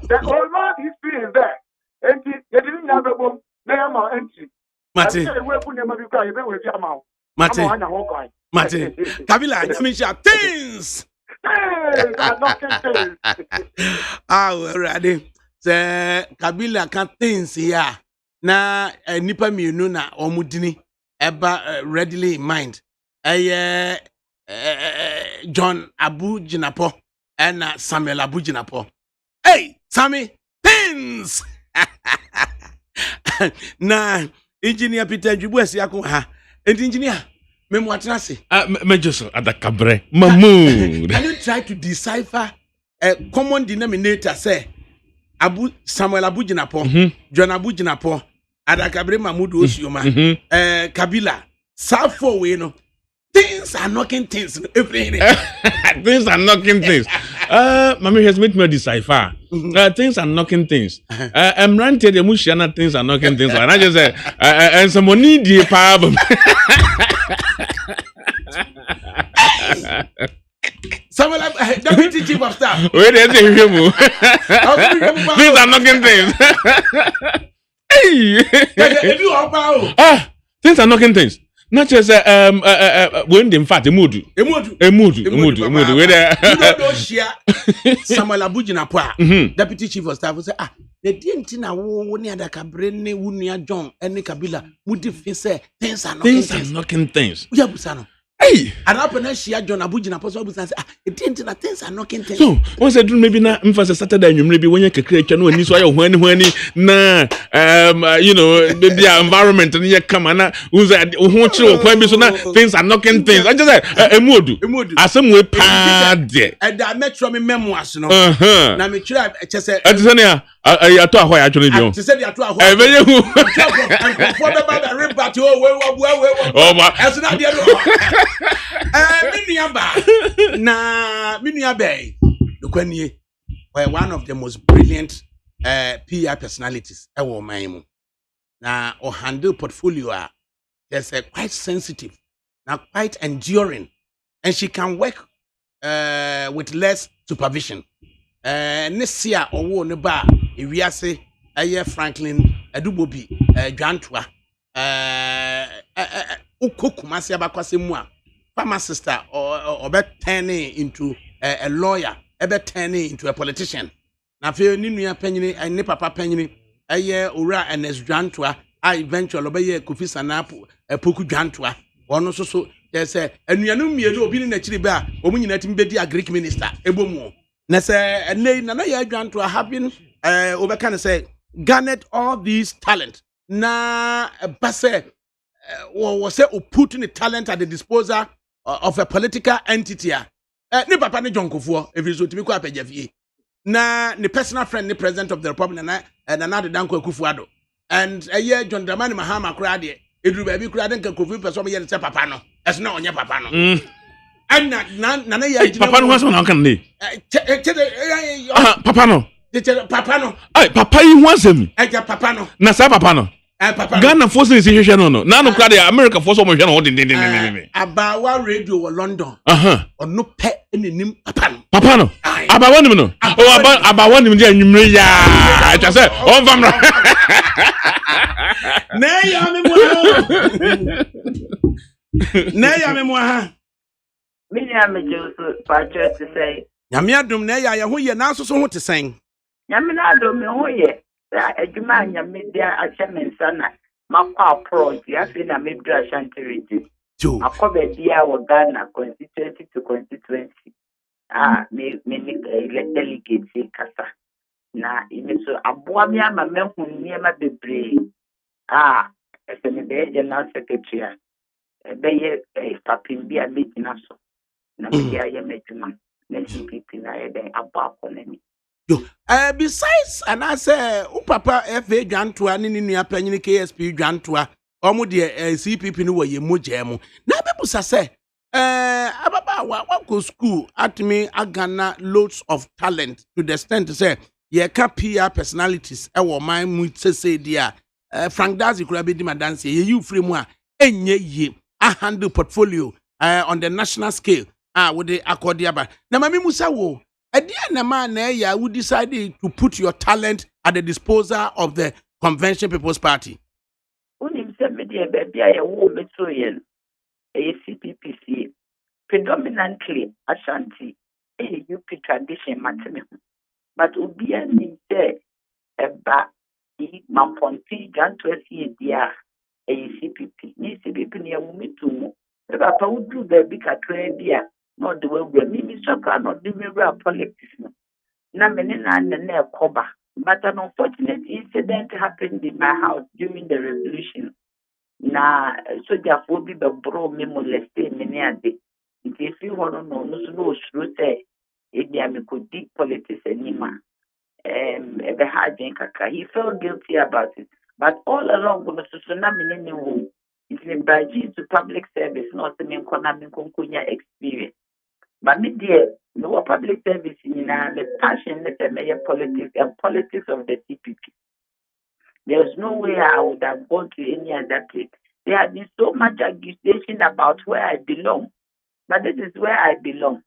Speaker 4: the old man history is there. And you didn't have a boom, name or entry.
Speaker 3: Mate, Kabila, Yamisha, things. Already, the Kabila can things here. Na nipa mienu na omudini eba readily in mind. John Abu Jinapo and Samuel Abu Jinapo. Hey, Sammy, things. Na engineer Peter Jubuesi yako ha. Engineer, memo atrasi.
Speaker 5: Mejoso ADAKABRI. Mahmoud.
Speaker 3: Can you try to decipher a common denominator say Samuel Abu Jinapo, John Abu Jinapo, Adakabri Mahmoud Osioma, Kabila, Safo we no. Things are knocking things.
Speaker 5: Things are knocking things. Mommy has made me decipher. Things are knocking things. I'm ranted the Mushiana things are knocking things. And I just say, and some money the problem.
Speaker 3: Someone like Deputy Chief of Staff.
Speaker 5: Wait, things are knocking things. Hey, things are knocking things. Not just when in fact a mood. Where
Speaker 3: Samuel Abujina Pa, Deputy Chief of Staff, say the didn't know when Adakabri ne Wunia John and Kabila would say things are
Speaker 5: knocking things.
Speaker 3: Yeah, Busano.
Speaker 5: Hey,
Speaker 3: and up and Shia John Abujina Poso say it didn't know things are knocking things.
Speaker 5: So once I do maybe not emphasis Saturday you maybe when you can create channel and this why when na you know the environment and you come and who's things are knocking things. I just say a mood. As some way pad
Speaker 3: and I met from memoirs no. Na me try just say
Speaker 5: I thought why actually do.
Speaker 3: To say the ato ahwa.
Speaker 5: Very who.
Speaker 3: And for the bad report oh
Speaker 5: but
Speaker 3: as na dey Miniaba Lukwani one of the most brilliant PR personalities ewo man mu na or handle portfolio there's a quite sensitive now quite enduring and she can work with less supervision nesia owo ne ba ewiase eye Franklin Adubobi Dwantoa Ukokumasi abakwasemu a pharmacist or be turning into a lawyer, be turning into a politician. Na fe ni nua panyini ne papa panyini eye owura Ernest Dwantoa a eventually obeye Kofi Sanapo Poku Dwantoa ono so there's a anuanu mienu obi ni na chiri ba omu nyina tim bedi a Greek minister ebomu na se ene na ya Dwantoa having obeka say garnered all these talent na base was say putting the talent at the disposal of a political entity ni papa ni John Kofuor if you to be kwa pejafie na ni personal friend ni president of the republic na the Danko Kufuado and John Dramani Mahama kura de eduru ba bi kura de nka Kofuor person me ye say papa no es na onye papa no and na ya
Speaker 5: papa no was on kan dey papa no
Speaker 3: papa no
Speaker 5: ai papa yi ho asem
Speaker 3: papa no
Speaker 5: na sa papa no Ghana force is situation no na no crowd America force mo hwe no din
Speaker 3: abawa radio wo London ono pe enenim papa no abawa nim no abawa nim dia nwumre ya twa say on famra na ya me mo ha
Speaker 2: Minya me Joseph Patrick to say
Speaker 3: nyame adom na ya ho ye na so ho te sen
Speaker 2: nyame na adom me ho ye adwuma nyame dia achemensa na makwa approach ya fi na me dra shantirity akobe dia wo Ghana constituency to constituency me delegate kasa na imeso aboa me ama mehu niema bebre ese me be general secretary be ye papimbi a meeting so na me dia ye metuma na CPP na ye den abba konani
Speaker 3: besides and I say papa FA Dwantoa ni nua panyini KSP Dwantoa omo de CPP no waye mogemu na people say ababa wa go school at me agana loads of talent to the extent to say ye ka PR personalities e wo man mu say dia Frank Dazi kura be di madanse ye you free mu a enye ye a handle portfolio on the national scale with the accordiaba na mami musa wo na man ya who decided to put your talent at the disposal of the Convention People's Party.
Speaker 2: Unim se media baby I wo metroyen CPPC predominantly Ashanti UP tradition mateme but ubia ni se eba mamponti janto esi dia CPP ni CPP ni ya mumetu eba pa udu baby kakra bia not the way we me so can not the way politics na mene na koba but an unfortunate incident happened in my house during the revolution na so therefore be bro me moleste mene ade if you want to know no shuru say e dia me could deep politics anima ebe ha den kaka he felt guilty about it
Speaker 6: But all along, when the tsunami womb, it's in Brazil to public service, not the main economic experience. But me dear, no public service in the passion that the politics and politics of the CPP. There's no way I would have gone to any other place. There has been so much accusation about where I belong, but this is where I belong.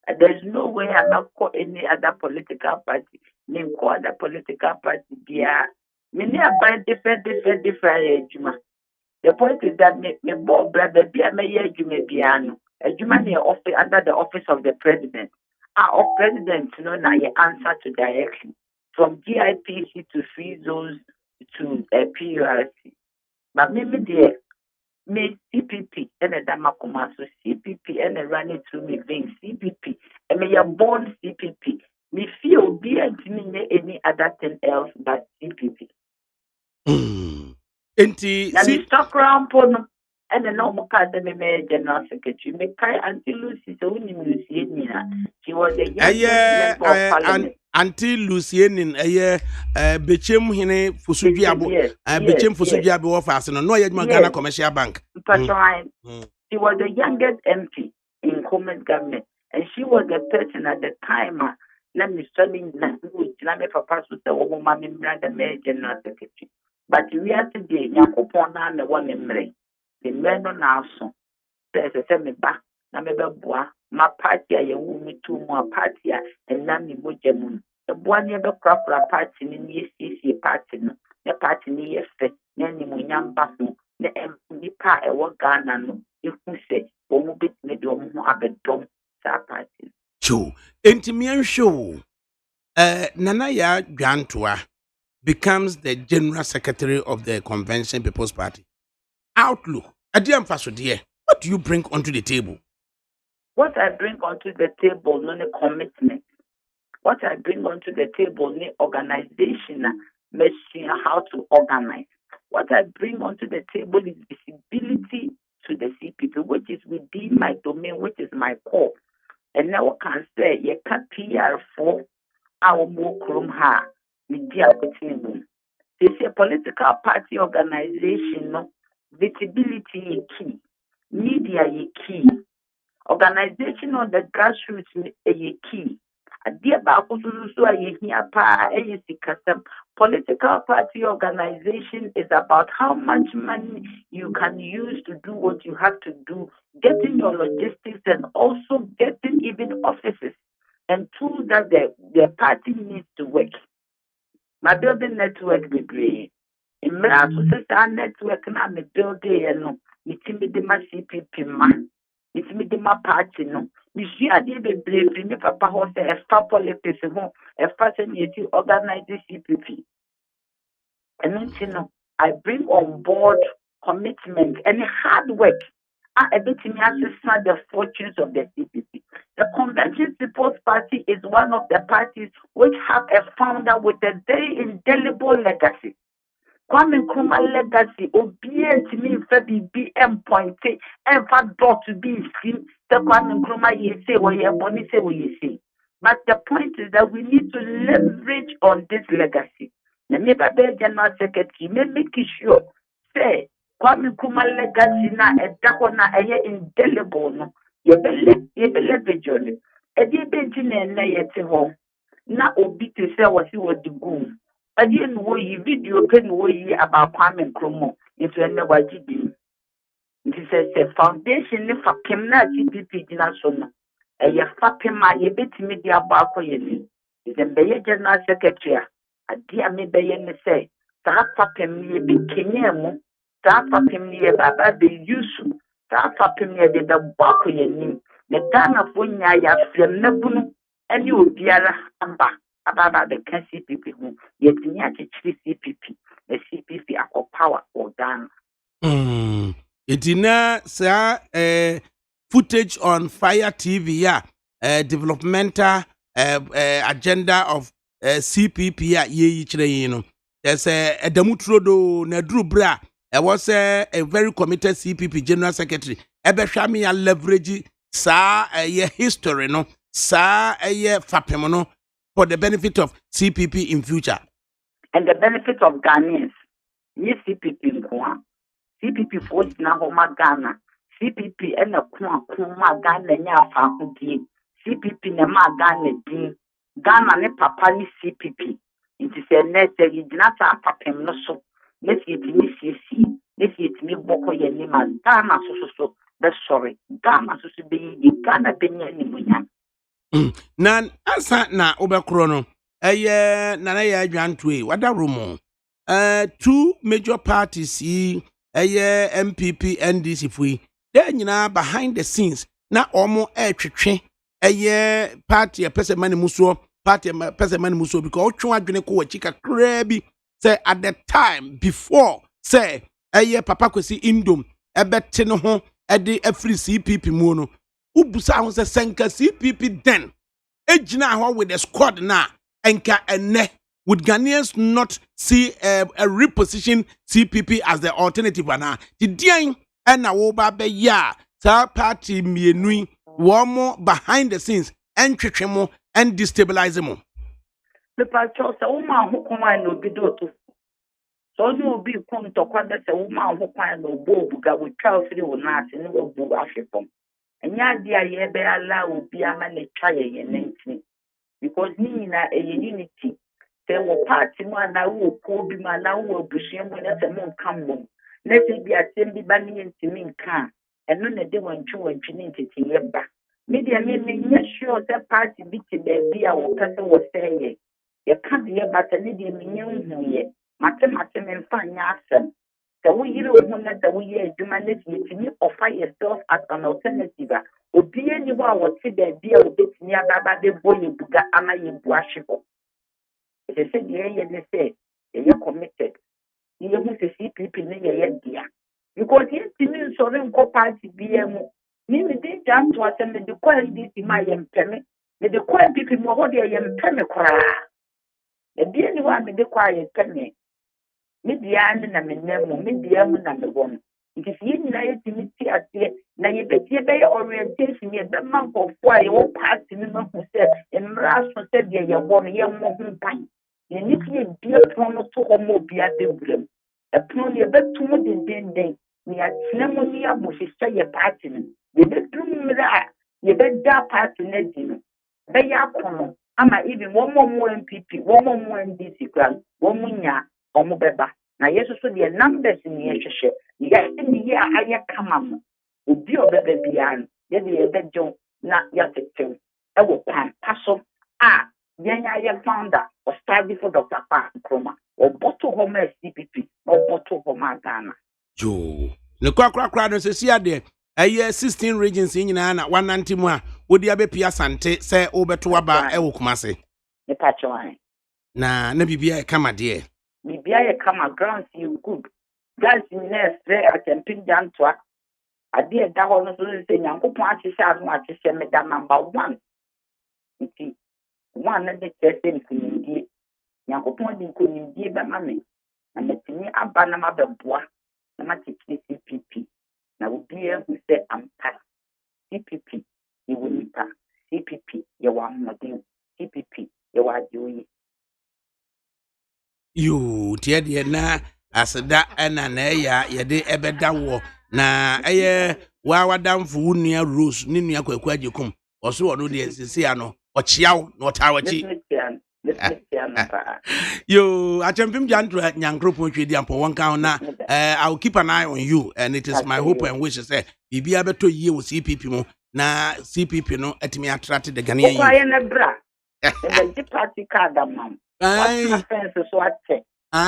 Speaker 6: And there's no way I'm not call any other political party. Name call other political party. Yeah, many are by different. The point is that me both brother be a mayor Jumebiano, a Jumani office under the office of the president. Our president, you know, now you answer to direction from GIPC to free zones to PURC. But maybe there, me CPP and a Damakuma, so CPP and a run it through me being CPP, and me a born CPP. Me feel be any other thing else but CPP.
Speaker 3: Enti
Speaker 6: Na me stock round pono and the normal card the me general secretary. Me kai Auntie Lucy so we Lucy Nina. She was the youngest member of parliament.
Speaker 3: Auntie Lucien Bechem Hine Fusugiabo, Bechem Fusugiabo office, no Ghana Commercial Bank.
Speaker 6: She was the youngest MP in Common government, and she was the person at the time. Let me study language. Let me papa to the woman the general secretary. But we are today, Yakupona and the one memory. The men on our son. There's a semi back, Nameba, my party, I will me two more party, and Nami Mujamun. The one never proper party in the CC party, the party near Fed, Nanny Munyam Bafu, the empty part, a work Ghana, if we say, or bit medium, have a dome, party.
Speaker 3: Show, Intimian show. Nanaya Gantua becomes the General Secretary of the Convention People's Party. Outlook. Adiam Faso dear, what do you bring onto the table?
Speaker 6: What I bring onto the table, no commitment. What I bring onto the table, no organization, machine how to organize. What I bring onto the table is visibility to the CPP, which is within my domain, which is my core. And now I can say, you can PR4, our more chrome ha. Media opportunity. This is a political party organization, no visibility is key, media is key, organization on the grassroots is key. Dear political party organization is about how much money you can use to do what you have to do, getting your logistics and also getting even offices and tools that the party needs to work. My building network be great. In my network now me building no. Me timi de ma CPP man. Me timi de ma party no. Me see ade be brave. Me papa ho say extra politics ho. Extra say me to organize the CPP. And no, I bring on board commitment and hard work. I bet me assess the fortunes of the CPP. The Convention People's Party is one of the parties which have a founder with a very indelible legacy. Kwame Nkrumah legacy, obedient to me, be pointed, and for dot to be seen. The Kwame Nkrumah, you say what you want, say what you say. But the point is that we need to leverage on this legacy. The Meba General Secretary may make sure, say, Kwame Nkrumah legacy na edakona eye indelible no. Leverage on it. A dear Benjamin yet home. Na obi to say what he was the goon. I didn't know you video pen way about Kwame Nkrumah into a never did. It says a foundation if a Kemna CPP national. A Yafapima, ye bit media barco ye. Is a Bayer General Secretary. A dear me Bayer say, Tapapim ye be Kenyamo, Tapapim ye Baba be useful. Tapapim ye the barco ye name. The Ghana Funya ya Nebunu, and you will be about the CPP who yet near CPP, the CPP are power or Ghana.
Speaker 3: It is footage on Fire TV, developmental agenda of CPP ye there's a Demutrodo Nedru Bra. I was a very committed CPP General Secretary. Ebeshami a leverage sa history no sa fapemono for the benefit of CPP in future
Speaker 6: and the benefit of Ghanaians. Ni CPP nkoa. CPP for na ho magana. CPP ena ko magana nya afa hodie. CPP na magana din. Ghana ne papa ni CPP. Nti se net yi dina ta papem no so. Let it ni CC. Let it ni boko ye ni ma Ghana so. That's sorry. Ghana so be Ghana be ni munya.
Speaker 3: Na asa na obekro no na ya adwantoe wada room two major parties yi MPP NDC fui they nyina behind the scenes na omo twetwe party pese mani muso party pese mani muso because otwe adwene ko wachi kakra bi say at the time before say papa kwesi indom ebete no ho de afri CPP mu no ubusa ho say senka CPP then ejina ho with the squad na enka ene would Ghanaians not see a reposition CPP as the alternative na the dian na wo ba be ya sa party mienui wo mo behind the scenes entwetwe mo and destabilize mo
Speaker 6: the patrol say o ma ho kon no bi do to so no bi kon to kwada say o ma ho kwan no bo buga wo twa ofiri wo na ase ne wo bu afepom enya dia ye be ala obi ama ne twa ye nenti because ni na unity say wo party no na wo ko bi ma na wo abusuam na say mo kam mo na say bi asem bi ba ni ntimi nka eno na de wantwi ni ntete ye ba media me sure that party bi ti be a wo pese wo say ye ka de ye ba tani de me nhu ye mate me mfa nya asem so we yire wo na da wo ye adwuma na ti timi offer yourself as an alternative obi ani wo a wo ti be a wo betini ababa de boye buga ama ye bu ahweko they said ye say ye committed ye who say CPP ne ye dia because ye timi so re nko party bi emu ni me dey jam to attend the quality my empeme me the quality people what dey empeme kra e bi ni wa me dey quiet empeme me dia na me nemu me dia mu na me won it is yin na ye timi ti ate na ye be orientation ye be man for a ye wo party ni ma hu se emra so se dia ye won ye mo hu pan ye ni ti bi prono to homo bi ade burem e prono ye be tumo den ni atena mo ni abosisa ye party ni ye be tumra ye be da party na dino be ya kono ama even one more MPP one more NDC kran one munya omo beba na yeso so de numbers ni ye hwehwe ye ni ye aye kama obi obebe bia ye de ye bejo na ya tetem e wo pan paso yenya ye founder or study for Dr. Kroma or bottle home CPP or bottle home Ghana
Speaker 3: jo le kwakra no se sia de 16 regions nyina na 190 mu a wodi abepia sante se obeto aba e wo kumase
Speaker 6: ne patchwan
Speaker 3: na bibia e kama de
Speaker 6: bibia e kama grounds you good guys next say attempting jantwa ade da ho no so se nyankopon ahihye anu ahihye me da number 1 nti one na de tese nkunimdie nyankopon de nkunimdie ba ma me na metini aba na mabeboa na matiki CPP na obi hu se ampa CPP ye wonipa CPP ye wa modern CPP ye wa joyi
Speaker 3: yo tie de na aseda na ya ye de ebeda wo na wa wadamfo wunua Rose ni nua kwakwa ajekum oso wono de sisi ano ochiaw no tawachi yo achempim jantro nyankropon twedi ampo wonka na I will keep an eye on you and it is my hope and wish say bibia beto yie wo CPP mu na CPP no atimi attract the Ghanaian
Speaker 6: youth kwa na bra the party card am ai so ate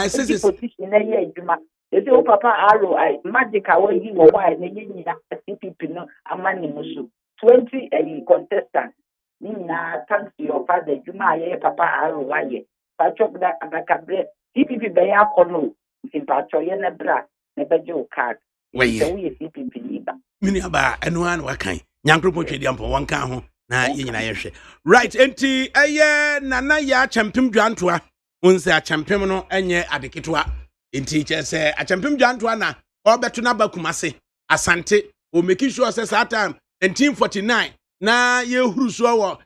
Speaker 6: sisi position na ye adwuma ese o papa aro ai magic awo yi wo wa na ye nyina CPP no amani musu 20 contestants na thanks to your father adwuma ye papa aro wa ye patchok da ADAKABRI CPP be ya kono simpatcho ye na bra na beje o card
Speaker 3: we
Speaker 6: ye CPP ni ba
Speaker 3: mini aba eno an wakan nyankropon twedi ampo wonka ho na ye nyina ye hwe right enti nana ya champim dwantoa unse achampim no enye adeketoa enti che se achampim dwantoa na obeto na bakumase asante o make sure say that time 1949 na ye huru so wo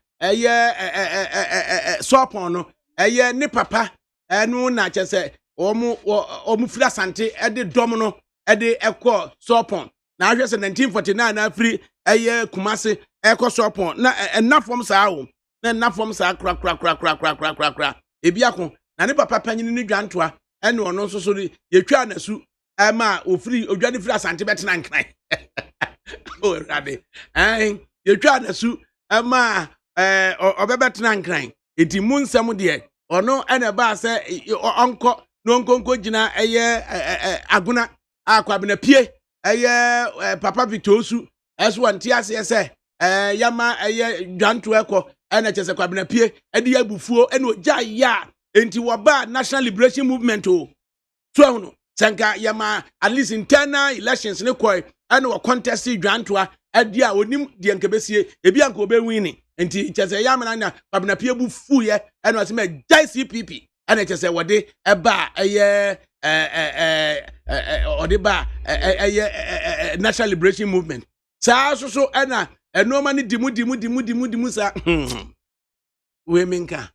Speaker 3: sopon no ne papa enu na che se omu fira sante ede dom no ede ekọ sopon na ahwe se 1949 na free eye kumase ekọ sopon na enafom saa wo na enafom saa kra ebi akon na ne papa panyin ni dwantoa ene ono nso so yetwa na su ama ofiri odwane fira sante betena nkran o rade yetwa na su ama obebetena nkran enti mu nsem de ono ene ba se onko nonkonko gina eye aguna akwabena pie eye papa Victor Osu eso antiase ese yama eye dwanto eko ene chese kwabena pie ede yabufuo ene ogya ya enti woba National Liberation Movement o so no sanka yama at least internal elections ne koy ene wo contest dwanto ade a onim de nkebesie ebi anka obewini enti chese yama na kwabena pie bufu ye ene o se me jai CPP ene chese wode eba eye odiba National Liberation Movement sa so ena enoma ni dimu sa we menka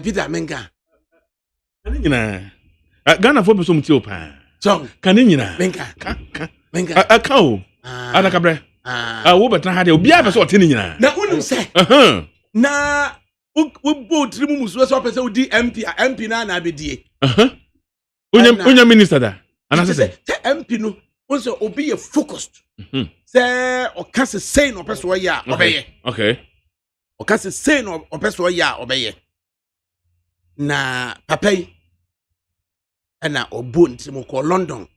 Speaker 3: Peter menka
Speaker 5: nyina Ghana for so mti opa
Speaker 3: so
Speaker 5: kan nyina
Speaker 3: menka
Speaker 5: akao adakabre wo betra ha de obi a be so otene nyina
Speaker 3: na unim se na wo trimu muso so pese odi MP na abedie
Speaker 5: Unya minister da. Anase say
Speaker 3: MP no also obi ye focused. Say o ka say no person ya obeye.
Speaker 5: Okay.
Speaker 3: O ka say no person ya obeye. Na papai ana obu ntimo ko London.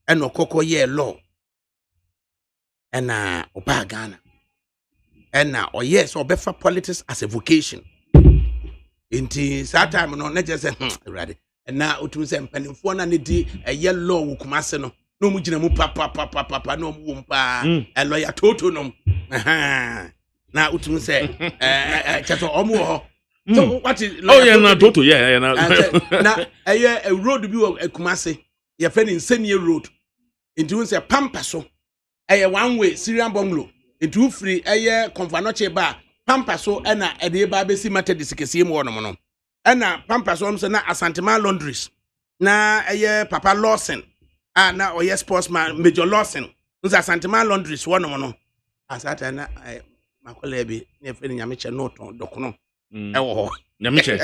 Speaker 3: Ana okoko ye law. Ana oba Ghana. Ana o yes obefa politics as a vocation. Inti that time no na just say ready. Na otum se mpanimfo na ne di eye law wo kumase no no mu gina mu papa no mu mpa lawyer toto no na otum se chato omu ho so what is
Speaker 5: oh yeah na toto yeah
Speaker 3: na eye a road bi wo kumase ye fe ni nsenie road nti se pampa so eye one way Syrian bungalow nti free eye konfanoche ba pampa so na ede ba besi mate disikesi mu wono no ena pampas on se na Asantema Laundries na eye Papa Lawson na oye sportsman Major Lawson nza Asantema Laundries wono no asata na makola bi ne fe nyameche no ton dokono ewo ho
Speaker 5: nyameche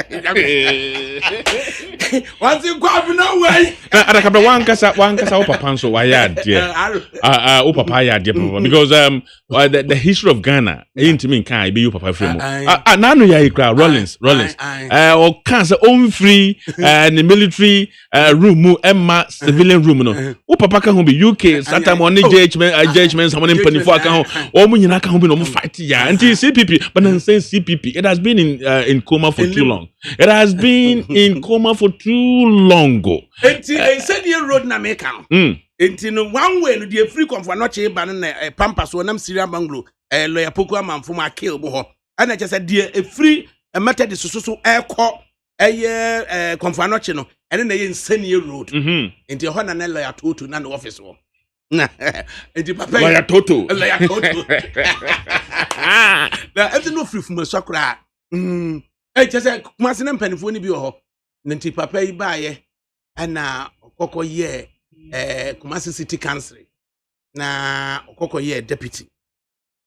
Speaker 3: wanzi kwa no way
Speaker 5: adakabra wankasa wo papa nso wa ya de o papa ya de because the history of Ghana intimi kan be you papa frame na no ya ikra Rollins o kan say on free the military room mu emma civilian room no o papa kan ho be UK satam on judgment someone in panifo kan ho o mu nyina kan ho be no fight ya until CPP but then say CPP it has been in coma for too long. It has been in coma for too long ago.
Speaker 3: Enti said you road na make am. Enti no one way no the free comfort no che ba na pampas so nam Syrian bungalow lawyer poku amamfo ma kill bo ho. Ana che said the free method so ekọ comfort no che no ene na ye insane road. Enti ho na lawyer toto na no office wo. Na enti papa
Speaker 5: lawyer toto.
Speaker 3: Na enti no free from sakura. Chese kumase na mpanifo ni bi ho nti papa yi baaye ana okoko ye Kumasi City Council na okoko ye deputy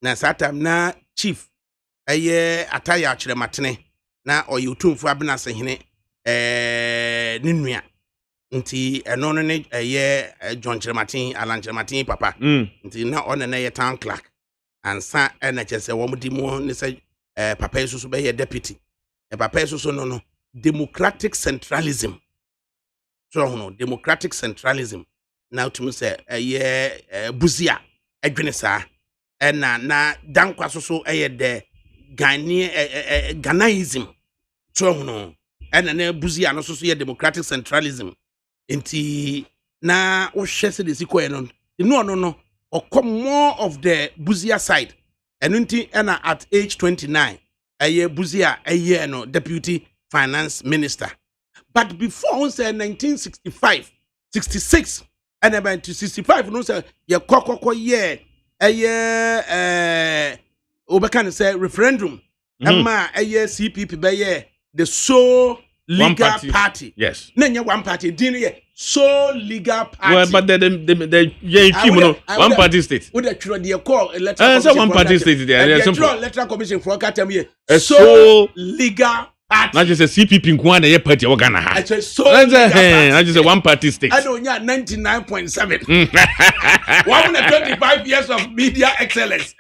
Speaker 3: na satam na chief ataya akyerematene na oyotumfo abenase hene ninua nti eno no ne John Kyerematen Alan Kyerematen papa nti na ona na ye town clerk ansa na chese wo mudi mu ne se papa yi so be ye deputy papa so no democratic centralism so no democratic centralism now to me say buzia adwene saa na dankwa so de Ghanaism so no na buzia no so ye democratic centralism enti na wo hwese de sikoe no or more of the buzia side enti na at age 29 buzia no deputy finance minister. But before say 1965, 66, and about 65, no say ye kokoko ye Obakan say referendum. Ama CPP be the sole legal
Speaker 5: party.
Speaker 3: party.
Speaker 5: Yes.
Speaker 3: Nenya one party. Dini so legal party.
Speaker 5: Well, but the one party state.
Speaker 3: Would the call electoral
Speaker 5: commission? One party state there.
Speaker 3: Electoral commission for Katamie.
Speaker 5: So
Speaker 3: legal party.
Speaker 5: Not just a CPP in Kwana party or Ghana.
Speaker 3: I said so. I
Speaker 5: just a one party state.
Speaker 3: I don't know 99.7. 125 years of media excellence.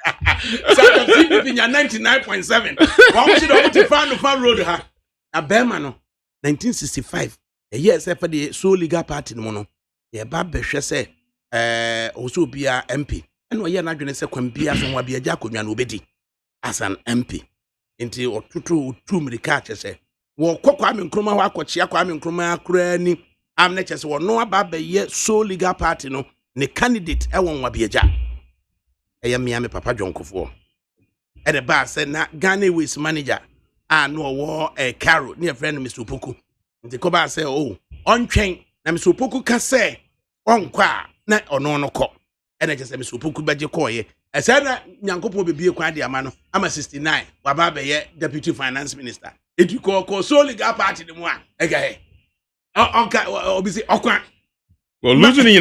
Speaker 3: So CPP in 99.7. One should have to find road. A Bermano 1965. A year for the so legal party mono. The Babbe say also be a MP. And we are not going to say Quambia from Wabia Jacobian Obedi as an MP. Into or two miricatches say. Wo Kwame Nkrumah wa Kwachia Kwame Nkrumah akura ni amnechese wo no ababa ye so legal party no ne candidate e won wabiaja e ya mia me papa Jonkofo e de ba say na Ghana Waste manager no wo Caro ne friend Mr. Opoku nti ko ba say oh ontwen na Mr. Opoku ka say onkwa na ono no ko e na chese Mr. Opoku baje ko ye e say na Nyankopon bebie kwa de ama no ama 69 wababa ye deputy finance minister. It you call so legal party the one. Okay. Okay, obviously, okay.
Speaker 5: Well, losing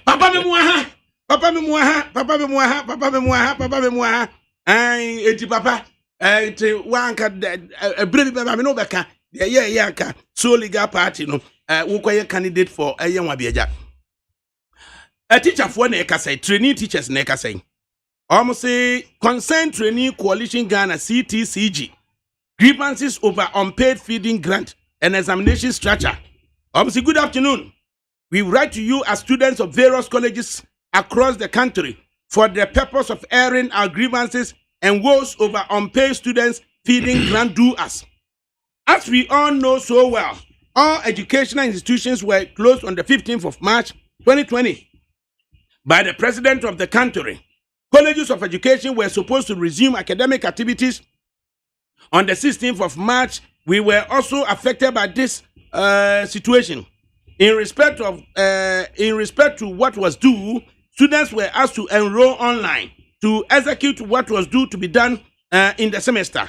Speaker 3: Papa me moi, Papa me moi, Papa me moi, Papa me moi, Papa me moi. Eti papa, eti wanka a brave baby no beka. Yeah, ka. So legal party no. Wo kwaye candidate for ayen wabiaja. A teacher for na eka say, trainee teachers na eka say. Almost say concerned trainee coalition Ghana CTCG. Grievances over unpaid feeding grant and examination structure. Obviously, good afternoon. We write to you as students of various colleges across the country for the purpose of airing our grievances and woes over unpaid students feeding grant due us. As we all know so well, all educational institutions were closed on the 15th of March 2020 by the President of the country. Colleges of education were supposed to resume academic activities on the 16th of March. We were also affected by this situation. In respect to what was due, students were asked to enroll online to execute what was due to be done in the semester.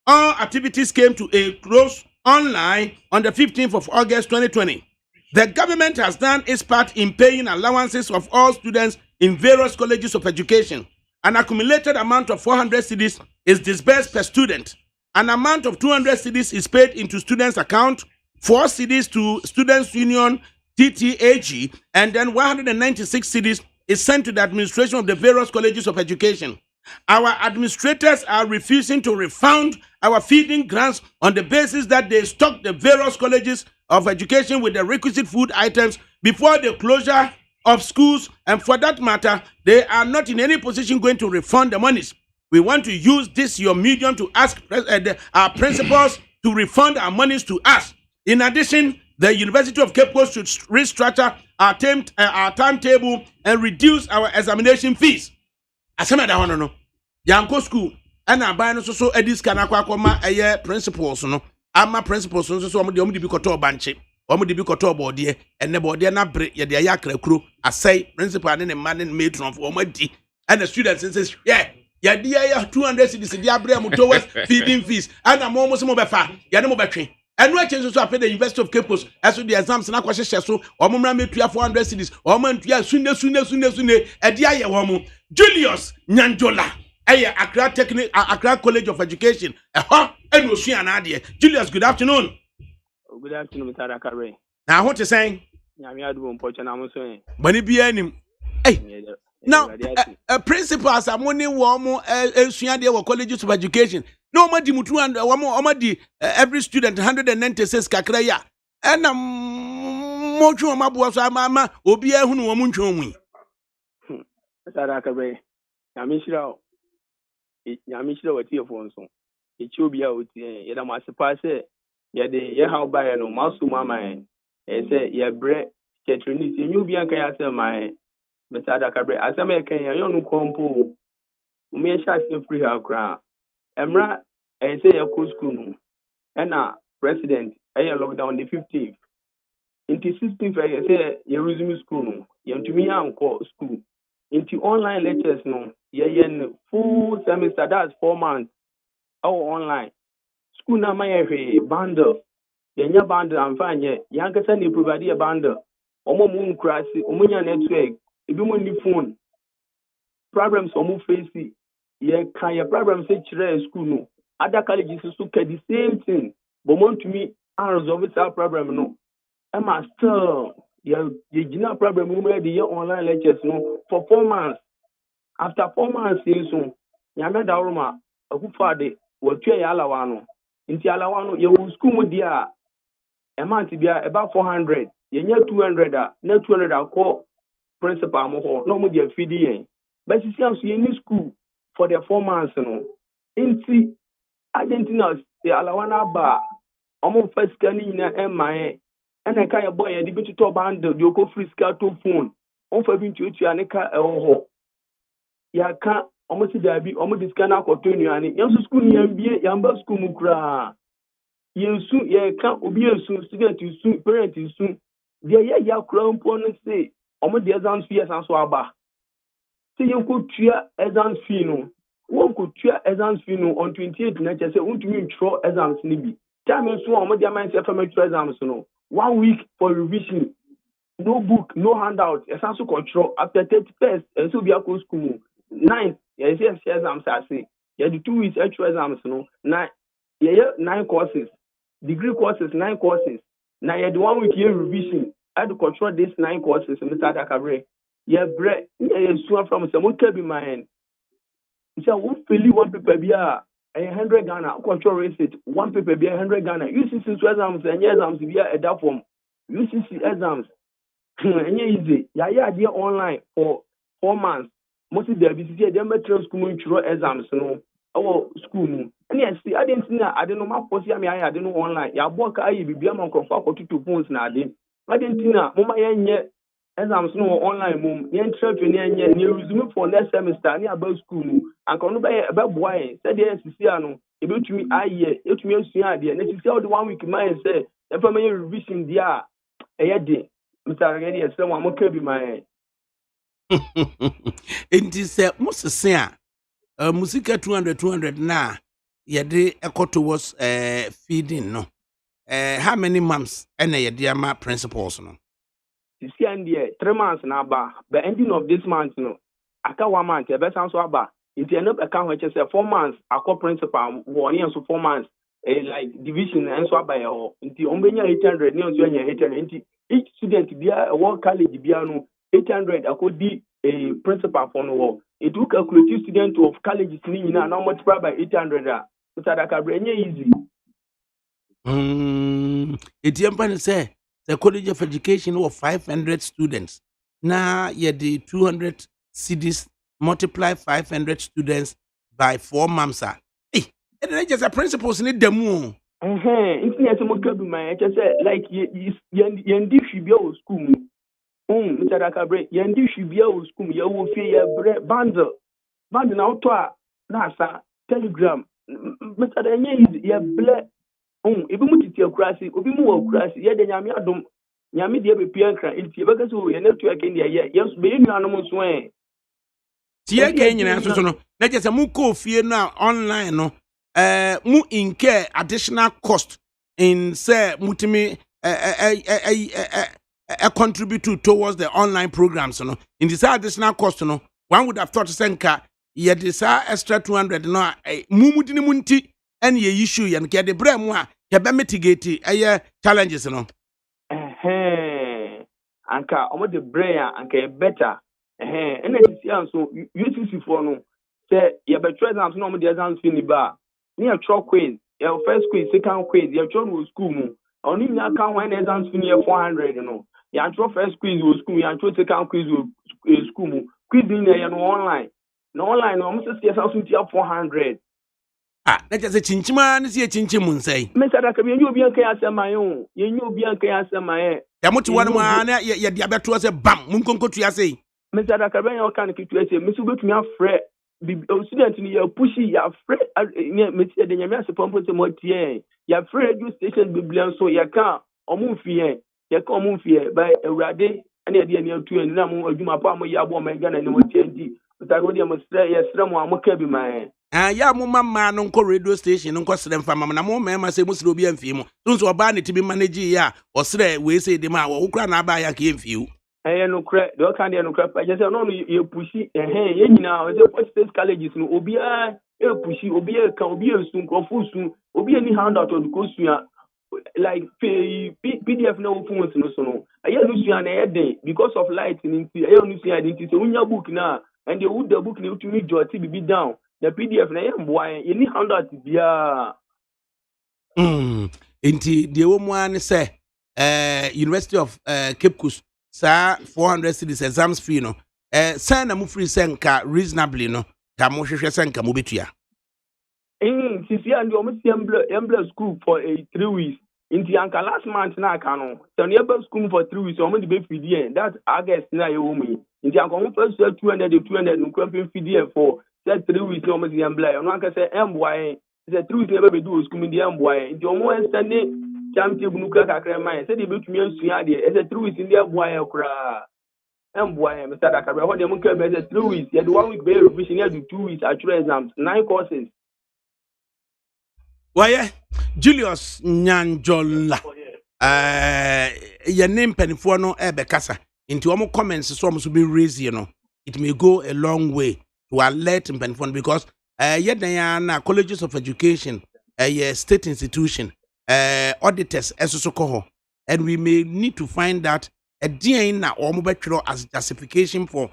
Speaker 3: All activities came to a close online on the 15th of August 2020. The government has done its part in paying allowances of all students in various colleges of education. An accumulated amount of 400 cedis is disbursed per student. An amount of 200 cedis is paid into students' account, 4 cedis to Students' Union, TTAG, and then 196 cedis is sent to the administration of the various colleges of education. Our administrators are refusing to refund our feeding grants on the basis that they stocked the various colleges of education with the requisite food items before the closure of schools, and for that matter, they are not in any position going to refund the monies. We want to use this your medium to ask our principals to refund our monies to us. In addition, the University of Cape Coast should restructure our timetable and reduce our examination fees. Asema da hono no. Yanko school and aban no so edis kana kwakoma eye principals no. Ama principals no so omo de bi koto banche. Omo de bi koto bode enne bode na bre ye de ayakra kuro asai principal ne man ne matron for omo di and the students says yeah. Ya 200 cedis di abre mo towards feeding fees and am almost mo befa ya ne mo betwe enu achen so after the University of Cape Coast as the exams na kwahye so omomra metua 400 cedis omantua sune e dia ye wo mo Julius Nyanjola eye Accra College of Education ho enu osua na ade Julius, good afternoon.
Speaker 7: Good afternoon, Mr. ADAKABRI.
Speaker 3: Now what you saying?
Speaker 7: Nyame adu mpocha na mo so en
Speaker 3: bani bia nim now principals are money womo esua de wo colleges of education no ma di mutu and womo di every student 196 kakra ya na mo twa ma bo so ama obi ehunu wo ntwa mu
Speaker 7: Mr. ADAKABRI nyame shira wati efo nso echi obi a oti ye da masepa se ye de ye how buy no maso mama say ye bre ketronisi nyu bi anka ya se mai Mr. ADAKABRI asema Kenya yonu kompo umesha se free akra emra say ya ko school no na president lockdown the 15th into 16th say ya resume school no yentumi anko school into online lectures no ye full semester, that's 4 months online school na my bundle yenya bundle am fanye yanka say ni provide a bundle omo mu nkrasi omo nya network ebi mo ni phone problems omo face ye kan ye problems say chire school no other colleges so the same thing but want to me resolve that problem no am still ye gina problem we ready your online lectures no for 4 months after 4 months so nyame da roma akufade watwe ya alawa no nti alawa no ye wo school mu dia a month bia about 400 ye nya 200 na 200 akọ principal mo ho no mo dia fidi yen but see am so ye ni school for the 4 months no nti Argentina the alawa na ba omo first scan nyina emae ena ka ye boy ye di bitu to bundle di ko free scan to phone on fa bi ntu ne ka ho ya ka omo si da bi omo discan akoto nuane yanso school ni ambie yamba school mu kura yensu ye ka obi yensu student yensu parent yensu dia ye ya kura mpo no say omo de exam fee asanso aba say yenko tua exam fee no won ko tua exam fee no on 28 na che say untumi ntro exams ni bi time so omo de mind say for exams no 1 week for revision no book no handout asanso control after 31st and so be akọ school 9 ye say exams are say ye do 2 weeks actual exams no na ye 9 courses degree courses 9 courses na ye the 1 week year revision I do control these 9 courses Mr. ADAKABRI ye bre ye so from some can be mine so we feel one paper be a 100 Ghana control receipt one paper be 100 Ghana UCC exams and exams be a that form UCC exams and easy ya dey online for 4 months most of the BCC dem metro school intro exams no our school no and yes I didn't know I don't know my post ya me I don't know online ya book ayi bibia man konfa ko tutu phones na ade I didn't know mama yenye exams no online mum yen trip ni yenye ni resume for next semester ni about school no and kono be boy say dey sisi ano e betumi aye etumi asua ade na sisi all the 1 week man say e fa me revision dia e de Mr. Agadi yes one mo ka bi man
Speaker 3: Enti se musese a musika 200 na yede ekoto was feeding no how many months and yede ama principals no
Speaker 7: sisi and there 3 months na ba by ending of this month no aka 1 month e be san so aba nti eno be ka ho che say 4 months akọ principal wo ni so 4 months like division and so aba ye ho nti on benya 800 ni on so nya 800 nti each student bia one college bia no 800 akodi a principal for no it will calculate student of colleges ni na now multiply by 800 Mr. ADAKABRI nya easy
Speaker 3: it yampan say the college of education of 500 students na yede 200 cedis multiply 500 students by 4 months and just a principals ni demu
Speaker 7: it's near some good man just say like yendi shibia o school Mr. ADAKABRI yendi shibia o school ye wo fie ye bre bundle na auto na sa telegram Mr. Anya ye ble ebi mu titi akurasi obi mu akurasi ye de nyame adom nyame de be pia nkra nti be ka so ye na tu ake ne ye yes be enu anom so
Speaker 3: tie ke nyina so no na je se mu ko fie na online no mu incur additional cost in say mutimi contribute towards the online programs no in this additional cost no one would have thought senka ye this extra 200 no mumudini munti and ye issue yan ke de brem a ke be mitigate challenges no
Speaker 7: anka omo de brain anka better ena sisi so UCC for no say ye be try exams no omo de exams fee ni ba ni a tro quiz your first quiz second quiz your tro no school mu oni na kan when exams fee ni 400 no ya tro first quiz wo school ya tro second quiz wo school mu quiz ni na no online no omo say yes so 400
Speaker 3: na just chinchima ni se chinchim nsai
Speaker 7: Mr. ADAKABRI yenyu obi anka asema yo yenyu obi anka asema
Speaker 3: ya muti wanu ma na ye dia beto se bam munkonkotu ya sei
Speaker 7: Mr. ADAKABRI yo kan kitu ese mesu betumi afre student ni ya pushi ya afre meti de nyame asepompo se motie ya afre radio station biblian so ya kan omufie by Ewurade ene de ne atu ani na mo adwuma pa mo ya bo ma Ghana ni motie ndi Mr. ADAKABRI mo stre ya stre mo amoka bi man
Speaker 3: ya mo mama no nko radio station nko sere mfa mama na mo mema se mo sere obi amfi mu so oba ne tibi manage ya o sere we say de ma wo kura na aba ya ka amfi u
Speaker 7: no kra do kan de no kra pa just no you pushi ye nyina o say first stage colleges no obi pushi obi kan obi sun krofo sun obi ni handout on go sun like PDF na open no so no no sun na dey because of light in no sun identity so unya book na and they would the book to me jot be down the PDF na yemboa you need handout bia
Speaker 3: inti de wo mu an say University of Cape Coast sa 400 cedis exams fee no say na mu free senka reasonably no ka mo hwehwe senka mo betua
Speaker 7: sisi and you almost emblem school for 3 weeks inti anka last month na aka no so na ebe school for 3 weeks almost be free that August na ye wo mu inti anka mo first 200 no kwa free for that 3 weeks no almost emblem no anka say emboy the 3 weeks never be do school in the emboy inti almost standing champion bunuka kakra man say dey betumi ansua dey e say 3 weeks in there boy kra boy Mr. Adakabri ho dey mun ka be say 3 weeks you do 1 week be revision you do 2 weeks actual exams 9 courses
Speaker 3: why Julius Nyanjola your name penifo no e be kasa into omo comments so omo so be raise you know it may go a long way to alert penifo because yedan na colleges of education state institution auditors esoso and we may need to find that a DN na omobetro as justification for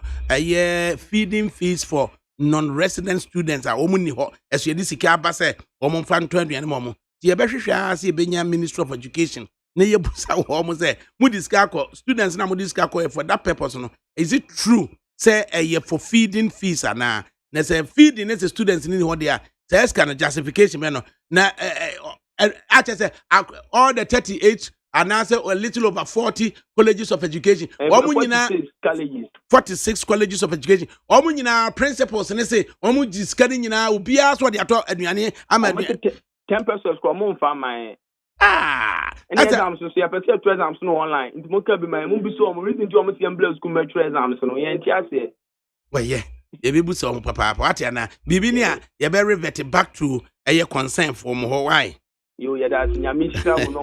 Speaker 3: feeding fees for non-resident students are omuni ho as you disika base omon fan 20 and momo ti e behwehwe as e benya Ministry of Education na ye busa wo mo say mu disika ko students na mu disika ko for that purpose no is it true say for feeding fees na say feeding is students ni ho there say as kind of justification me no na say all the 38 and now say a little over 40 colleges of education. 46 colleges of education. Principals and they say, discarding will be asked what they are talking. 10
Speaker 7: pesos come on for my exams. So you have 2 exams no online. It must be my mumbi so I'm reading to almost emblem school metro exams. No, yeah,
Speaker 3: well, yeah. You be so papa. What yana? Bibinia, you better revert back to a concern for Hawaii.
Speaker 7: You that's Yamisha no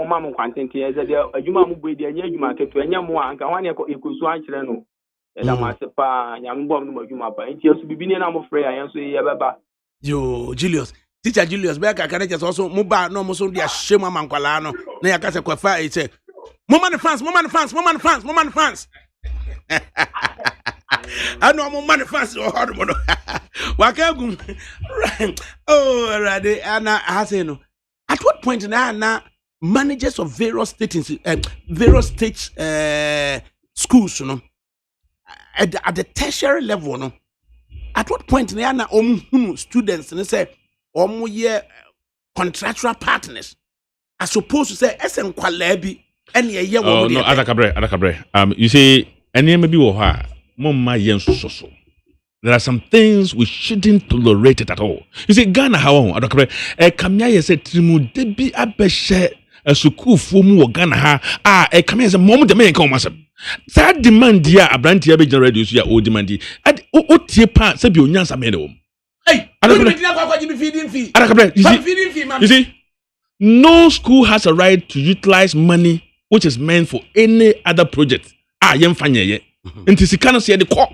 Speaker 7: mamma content here. A Juma Mubi, the Yama to a Yamu, and Kawania Ikusuan. And I must pa Yambom no Juma, and he also be being I'm afraid I answer Yababa. You, Julius, teacher Julius Becker, can I just also move back no more so dear Shema Manqualano, Nayakasa Quafa, he said, Moment France. I know more money fast or hard one. Oh, Rade, Anna Haseno. At what point now managers of various states, schools, you know, at the tertiary level, no? At what point now students and they say year contractual partners as opposed to say SN Kwalebi and year
Speaker 5: no Adakabri. You see, any maybe Mama yen so. There are some things we shouldn't tolerate it at all. You see, Ghana, how on? Kamya said, Trimu debi abeshe a suku fumu Ghana ha. Kamya is a moment the man come as that demand ya a brand here be generated ya old demand. At Otie part said you nyans a medal. Hey, I don't know feeding fee. You see, no school has a right to utilize money which is meant for any other project. Yem fanye. Until she cannot see the call.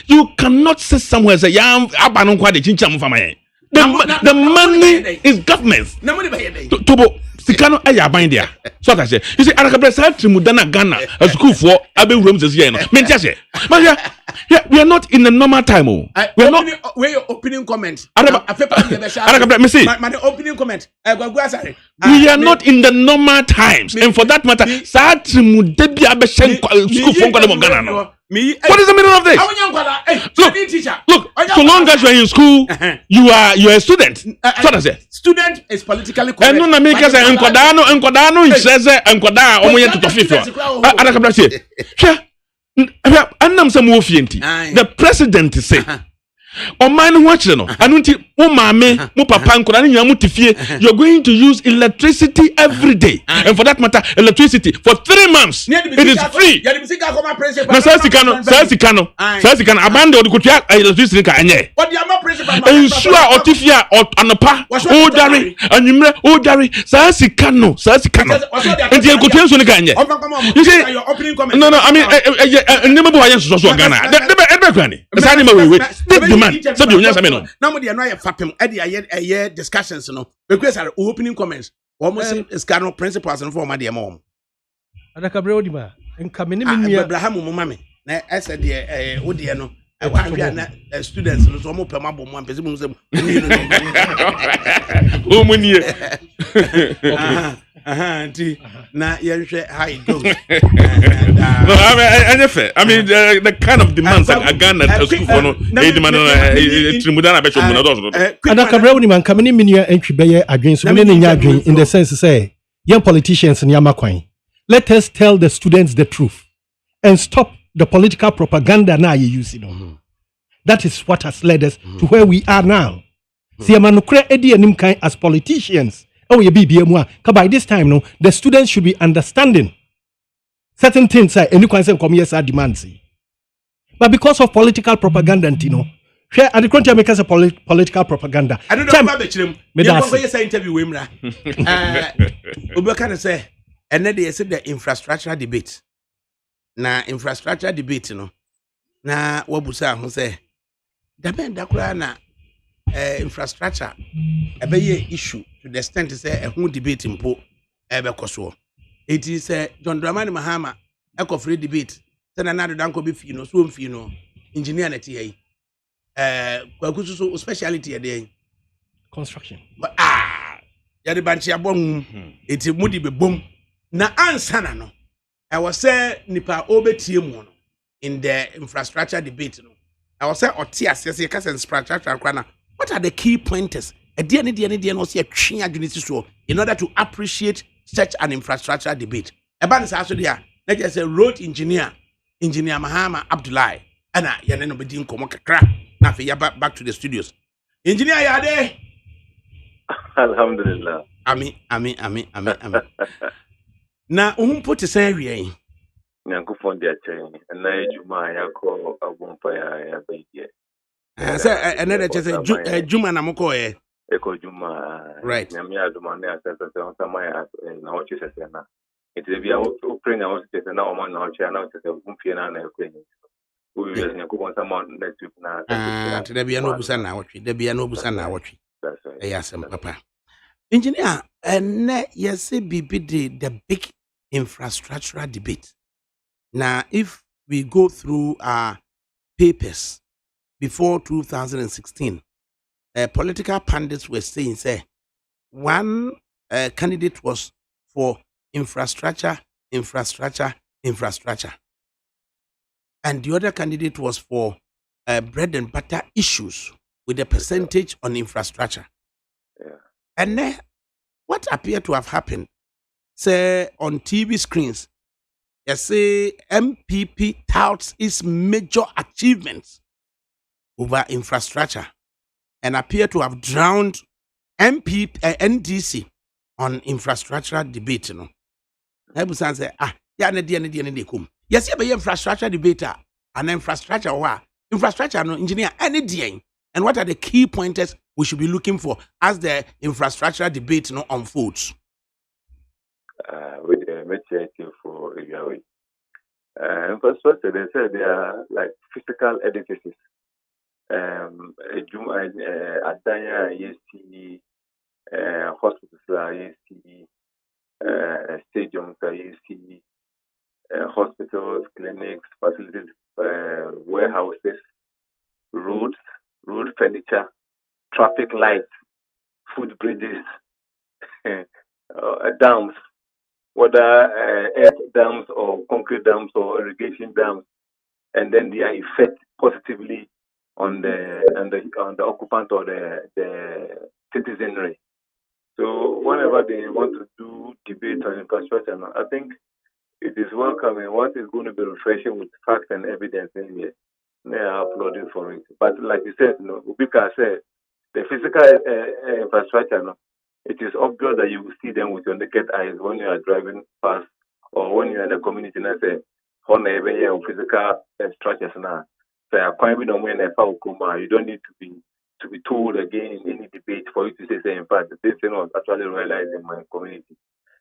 Speaker 5: You cannot say somewhere say the money is government's. Tobo Sikano aya bind there. So that say you see Adakabri said to Mudana Ghana a school for Abe rooms this year. We are not in the normal time. We are not.
Speaker 3: Where your opening comment?
Speaker 5: Adakabri, me see.
Speaker 3: My opening comment.
Speaker 5: We are not in the normal times, and for that matter, said to Mudebi Abe school for Ghana. What is the meaning of this? Look, so long as you are in school, you are a student. So that's it.
Speaker 3: Student is politically correct.
Speaker 5: And no na make say enkodano says enkoda omoye to FIFA. Adakabri say. Annam some ofienti. The president say Oman watch no. Anunti mo mame, mo papa nkora ne nyina mo tifie. You're going to use electricity every day. And for that matter, electricity for 3 months. It is free. Na sasika no. Abande odikutia electricity ka anye. Ensure otifia anopa. O dare, anwumre, o dare. Sasika no. Enti enkotia so ne ka anye. You see, no, I mean, never bo ayen so Ghana. Ebe kwani. Sa ni ma we. So do you know?
Speaker 3: No, they are not fapem. A discussions, no. Because our opening comments, almost is cardinal principles and form my mom.
Speaker 8: ADAKABRI odima. Enkamini
Speaker 3: Abraham mummy. I said, Odiano. I want students, no more per mabum, one person. Now, you share how it goes.
Speaker 5: No, I mean, the kind of demands that Ghana school for no demand
Speaker 8: ADAKABRI odima enkamini minia entry beye adwen so ne nya adwen in the sense say young politicians in Yamakwan. Let us tell the students the truth and stop the political propaganda now you use it. That is what has led us to where we are now. See, as politicians, by this time, no, the students should be understanding certain things. Any concern come here, demands. But because of political propaganda, share at the country make us a political propaganda.
Speaker 3: I don't know about the interview. Ubeka say, and then they said the infrastructure debate. Na infrastructure debate, na wabusa who say, Dakura na infrastructure a be issue to the extent to say a who debate in po ebe koso. It is John Dramani Mahama eco free debate. Then another danko be fino, swim fino, engineer na TA. Kwakusu speciality a
Speaker 8: construction.
Speaker 3: But yadi banchi abong it mudi be boom. Na ansana no. I was say nipa obetie mu in the infrastructure debate no. I was say otias yes yes infrastructure kwana. What are the key pointers? No see so in order to appreciate such an infrastructure debate. About this there, let's just say road engineer Mahama Abdullahi. And I no be din komo kakra. Na fe back to the studios. Engineer ya there?
Speaker 9: Alhamdulillah.
Speaker 3: Amen. Na put the same way.
Speaker 9: Nyankopon dia chen na ejuma ya ko abumpa ya beye.
Speaker 3: Say another just juma na moko
Speaker 9: Eko juma
Speaker 3: right.
Speaker 9: Nyame aduma na asese on sama ya na ochi sese na. Iti bia o pray na ochi sese na o ma na ochi na sese bumfie na ekwe ni. We will Nyankopon sama next week na.
Speaker 3: Today bia no busa na watch. There bia no busa na watch.
Speaker 9: That's right.
Speaker 3: Yes, papa. Engineer, and yes, the big infrastructural debate. Now, if we go through our papers before 2016, political pundits were saying, say, one candidate was for infrastructure, and the other candidate was for bread and butter issues with a percentage on infrastructure.
Speaker 9: Yeah.
Speaker 3: And then, what appeared to have happened, say, on TV screens, you say MPP touts its major achievements over infrastructure and appear to have drowned NDC on infrastructure debate. Ebusan say, ne kum. Yes, you be infrastructure debater and infrastructure infrastructure no engineer any day. And what are the key pointers we should be looking for as the infrastructure debate unfolds?
Speaker 9: With the material for Iyawi. Infrastructure, they say they are like physical edifices. Adanya, EST, hospitals, EST, stadiums, EST, hospitals, clinics, facilities, warehouses, roads, road furniture, traffic lights, food bridges, dams, whether earth dams or concrete dams or irrigation dams, and then their effect positively on the occupant or the citizenry. So whenever they want to do debate on infrastructure, I think it is welcome and what is going to be refreshing with facts and evidence in here. they are uploading for it. But like you said, because the physical infrastructure, it is obvious that you will see them with your naked eyes when you are driving past or when you are in the community and say, on even physical structures now. So you don't need to be told again in any debate for you to say in fact this thing was actually realized in my community.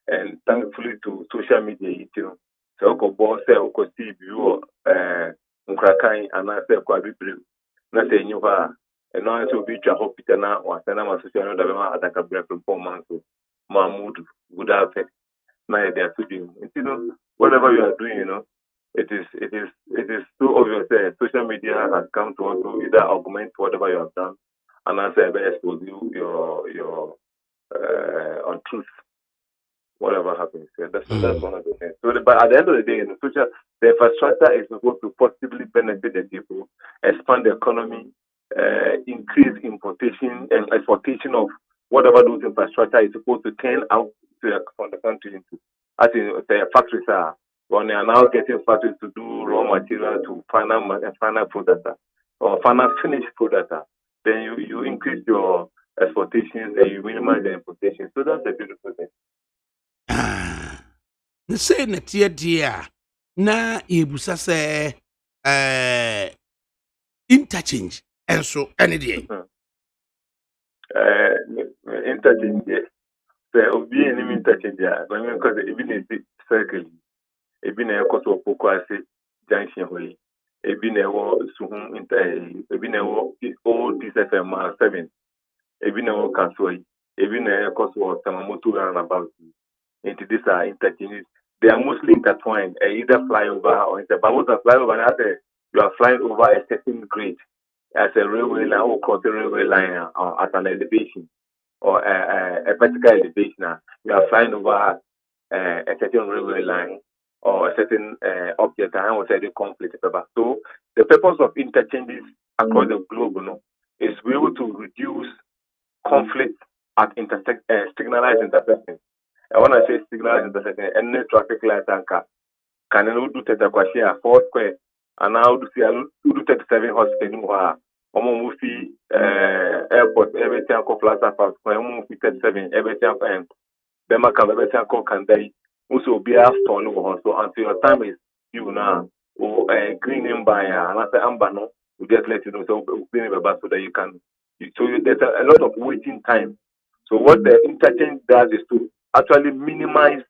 Speaker 9: And thankfully to social media, so boss say see you nkrakan and I say kwabibrim na say nyuha and now so be twa hospital na wasana ma social no da be ma ADAKABRI from MANSO Mahmoud good afternoon na they are doing whatever you are doing it is so obvious that social media has come to also either augment whatever you have done and I say expose your untruth whatever happens. Yeah, that's one of the things. So, but at the end of the day, the infrastructure is supposed to positively benefit the people, expand the economy, increase importation and exportation of whatever those infrastructure is supposed to turn out from the country into. As in, the factories are when they are now getting factories to do raw material to final product or final finished product, then you increase your exportation and you minimize the importation. So that's a beautiful thing.
Speaker 3: Ne say na tie dia na ebusa say interchange enso ene die
Speaker 9: Interchange so obi any interchange when because even a circle ebi na ekoso opoko ase junction hoyi ebi na ewo suhun ebi na ewo old DSFM 7 ebi na ewo kansoi ebi na ekoso tamamoto run about into these are interchanges. They are mostly intertwined, either flyover or but a flyover after you are flying over a certain grade as a railway line or cross the railway line at an elevation or a vertical elevation. You are flying over a certain railway line or a certain object and was a conflict. So the purpose of interchanges across the globe is to be able to reduce conflict at signalized intersections. I want to say signalized intersections and traffic light anchor can you do Tetakwashia 4 square and now do 37 hospital movie airport everything called Plaza South movie 37 everything Bema can everything called Kandai also be a stone so until your time is you now or green in by and after Ambano we just let you know so so that you can so there's a lot of waiting time. So what the interchange does is to actually minimize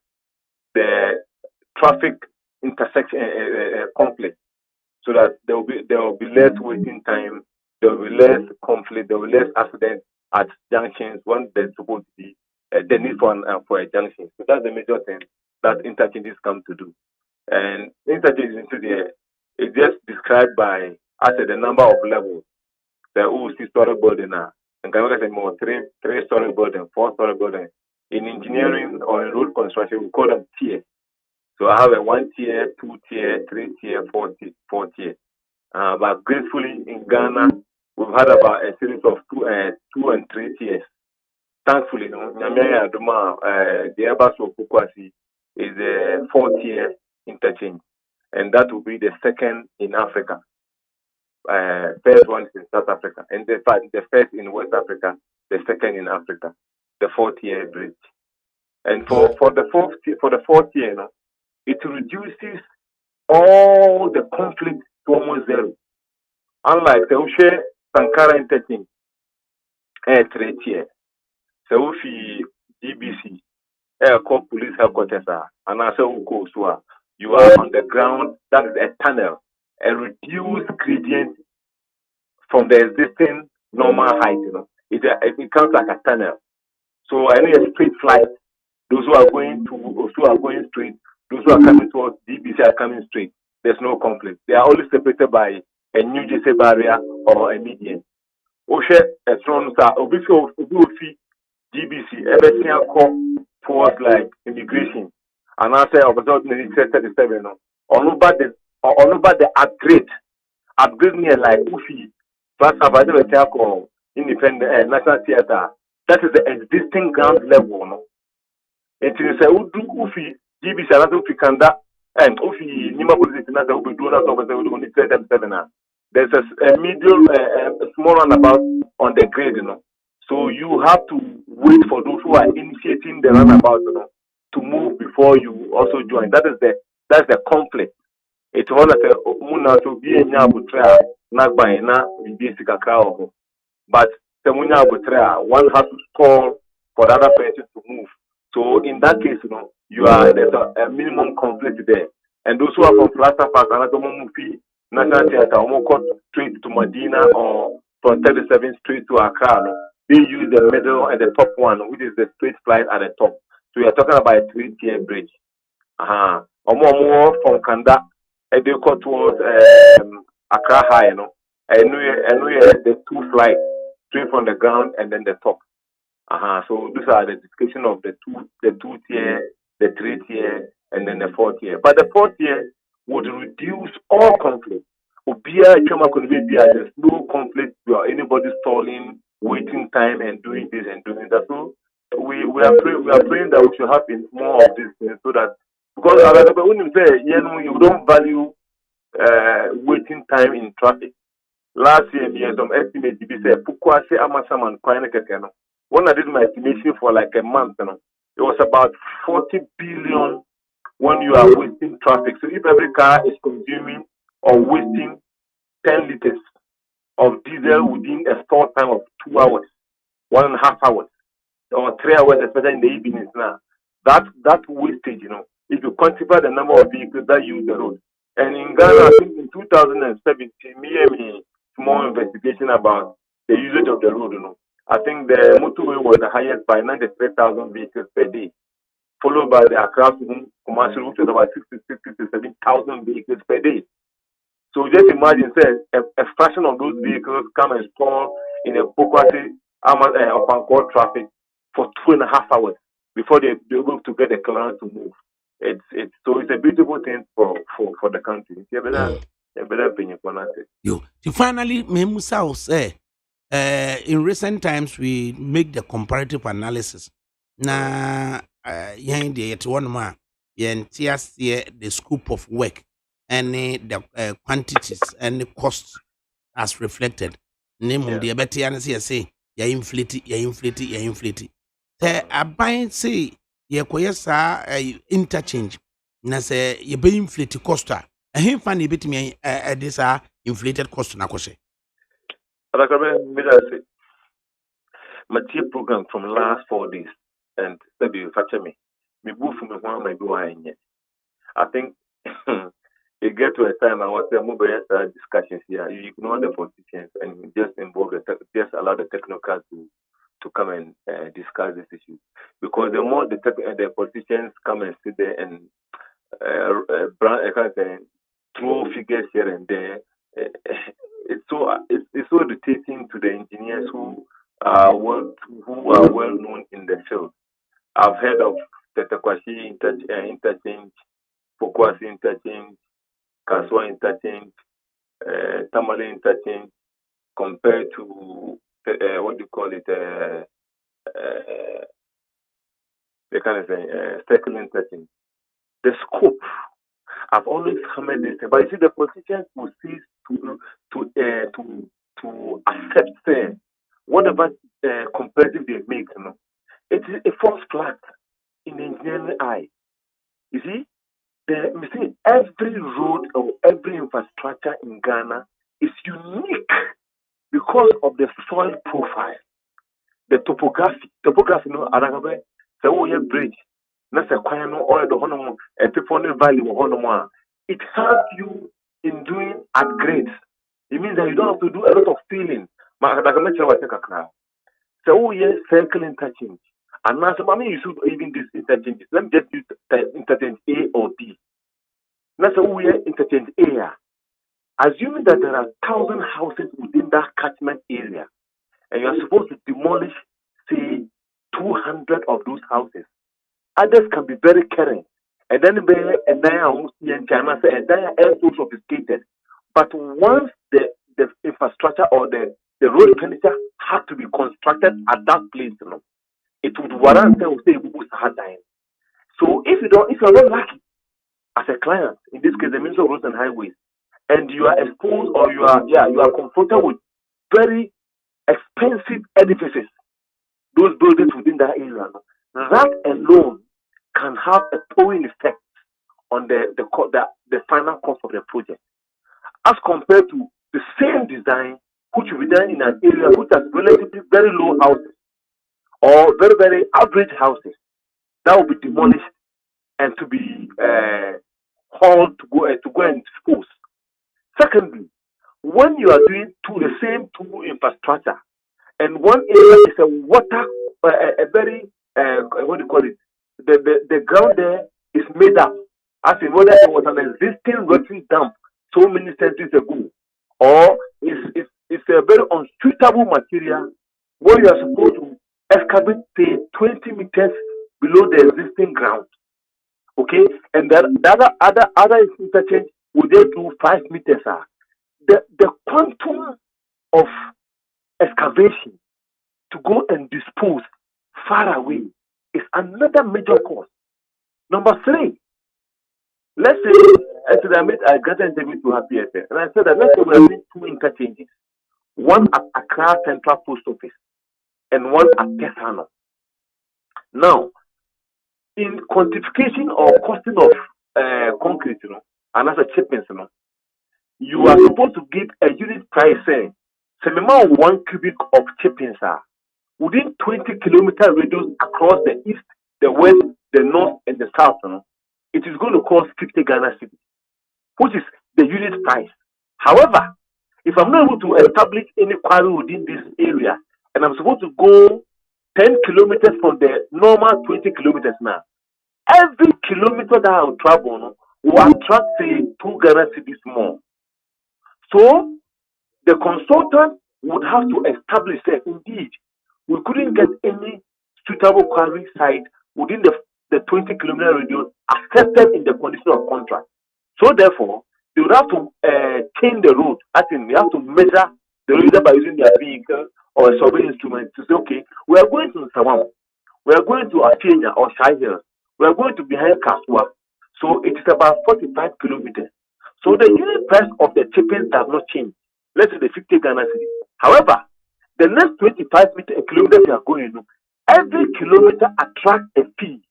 Speaker 9: the traffic intersection conflict, so that there will be less waiting time, there will be less conflict, there will be less accidents at junctions when there's supposed to be the need for a junction. So that's the major thing that interchanges come to do. And interchanges into it's just described by the number of levels. The 6-story building now. And can we get more 3-story building, 4-story building. In engineering or in road construction, we call them tiers. So I have a 1 tier, 2 tier, 3 tier, 4 tier. But gratefully in Ghana, we've had about a series of 2 and 3 tiers. Thankfully, Nyamia Duma, the Airbus of Pukwasi is a 4-tier interchange, and that will be the second in Africa. First one is in South Africa, and the first in West Africa, the second in Africa, the 4-tier bridge. And for the fourth year, it reduces all the conflict to almost zero. Unlike the Ushe Sankara interchange, 3 tier. So if GBC, called police headquarters, and I say you are on the ground, that is a tunnel, a reduced gradient from the existing normal height. It becomes like a tunnel. So I need a straight flight. Those who are going straight, those who are coming towards DBC are coming straight. There's no conflict. They are only separated by a New Jersey barrier or a median. Oshe Esron sa Obi GBC everything towards like immigration. And I say about 37 on about the upgrade near like Ufi plus about independent national theater. That is the existing ground level. It is a Ufi GBC and Ufi Kanda and Ufi Nima Police and Ufi Dona over the only 37. there's a medium, a small runabout on the grade, So you have to wait for those who are initiating the runabout, to move before you also join. That's the conflict. It's all like a muna to be a nyabutra, not by na basic crowd. But the munya butra, one has to call for the other person to move. So in that case, there's a minimum conflict there. And those who are from Plaza Park, National Theatre, straight to Medina or from 37th Street to Accra, they use the middle and the top one, which is the straight flight at the top. So we are talking about a 3-tier bridge. Or more from Kanda, and they go towards Accra High, and we the 2 flights, straight from the ground and then the top. So these are the description of the 2-tier, the 3-tier, and then the 4-tier. But the 4th-tier would reduce all conflict. There's no conflict where anybody stalling, waiting time, and doing this and doing that. So we are praying that we should have more of this thing, so that, because when you say you don't value waiting time in traffic. Last year, we had some estimate. We said Pukwase Amasaman Kwanekekeno. When I did my estimation for like a month, it was about 40 billion when you are wasting traffic. So if every car is consuming or wasting 10 liters of diesel within a store time of 2 hours, 1.5 hours, or 3 hours, especially in the evenings now, that wastage, if you quantify the number of vehicles that use the road. And in Ghana, I think in 2017, me small investigation about the usage of the road, I think the motorway was the highest by 93,000 vehicles per day, followed by the Accra commercial route, about 67,000 vehicles per day. So just imagine, a fraction of those vehicles come and stall in a Pokwase Opankor traffic for 2.5 hours before they're able to get the clearance to move. It's a beautiful thing for the country. You better opinion for that.
Speaker 3: Finally, Memusa will say, in recent times we make the comparative analysis. Na the one more, the scope of work and the quantities and the costs as reflected. Name the better and say, you inflate. I buy say, interchange. Na say, you be inflate cost. I him funny bit me this inflated cost na koshe.
Speaker 9: My team program from last 4 days, and that be factor me. Me move from one my do I think it get to a time I was there mobile discussions here. You ignore the politicians and just just allow the technocrats to come and discuss this issue. Because the more the politicians come and sit there and throw figures here and there, it's so irritating to the engineers who are well known in the field. I've heard of Tetakwashi interchange, Pokwasi interchange, Kaswa interchange, Tamale interchange, compared to what do you call it? The kind of circle interchange. The scope. I've always hammered this, but you see, the politicians will cease to accept whatever comparative they make. It falls flat in the engineering eye. You see, every road or every infrastructure in Ghana is unique because of the soil profile, the topography. ADAKABRI, the bridge. That's a or the Honomo and people valley Honomo. It helps you in doing upgrades. It means that you don't have to do a lot of feeling. So circle interchange. And now you should even this interchange. Let me just use interchange A or B. That's interchange A. Assuming that there are 1,000 houses within that catchment area, and you are supposed to demolish, say, 200 of those houses. Others can be very caring. And then China say and so sophisticated. But once the infrastructure or the road furniture have to be constructed at that place, it would warrant so if you're not lucky as a client, in this case the Minister of Roads and Highways, and you are exposed or you are confronted with very expensive edifices, those buildings within that area, that alone can have a towing effect on the final cost of the project, as compared to the same design which will be done in an area which has relatively very low houses or very, very average houses that will be demolished and to be hauled to go and dispose. Secondly, when you are doing the same two infrastructure, and one area is a water, a very what do you call it? The ground there is made up as in whether it was an existing refuse dump so many centuries ago, or it's a very unsuitable material where you are supposed to excavate say 20 meters below the existing ground. Okay, and then the other interchange would they do 5 meters. The quantum of excavation to go and dispose far away is another major cost. Number 3, let's say I got an interview to Happy FM, and I said that let's say we are doing 2 interchanges, one at Accra Central Post Office and one at Tesano. Now, in quantification or costing of concrete, and as a shipment, you are supposed to give a unit price, say, minimum 1 cubic of chippings within 20 kilometer radius across the east, the west, the north, and the south. It is going to cost 50 Ghana cedis, which is the unit price. However, if I'm not able to establish any quarry within this area, and I'm supposed to go 10 kilometers from the normal 20 kilometers now, every kilometer that I will travel will attract, say, 2 Ghana cedis more. So, the consultant would have to establish that indeed we couldn't get any suitable quarry site within the 20 kilometer radius accepted in the condition of contract. So therefore, they would have to change the road. I think they have to measure the road either by using their vehicle or a survey instrument to say, okay, we are going to Sawam, we are going to Afenya or Shai Hills, we are going to behind Kaswa. So it is about 45 kilometers. So the unit price of the chipping does not change. Let's say the 50 Ghana cedis. However, the next 25 kilometers you are going, every kilometer attracts a fee.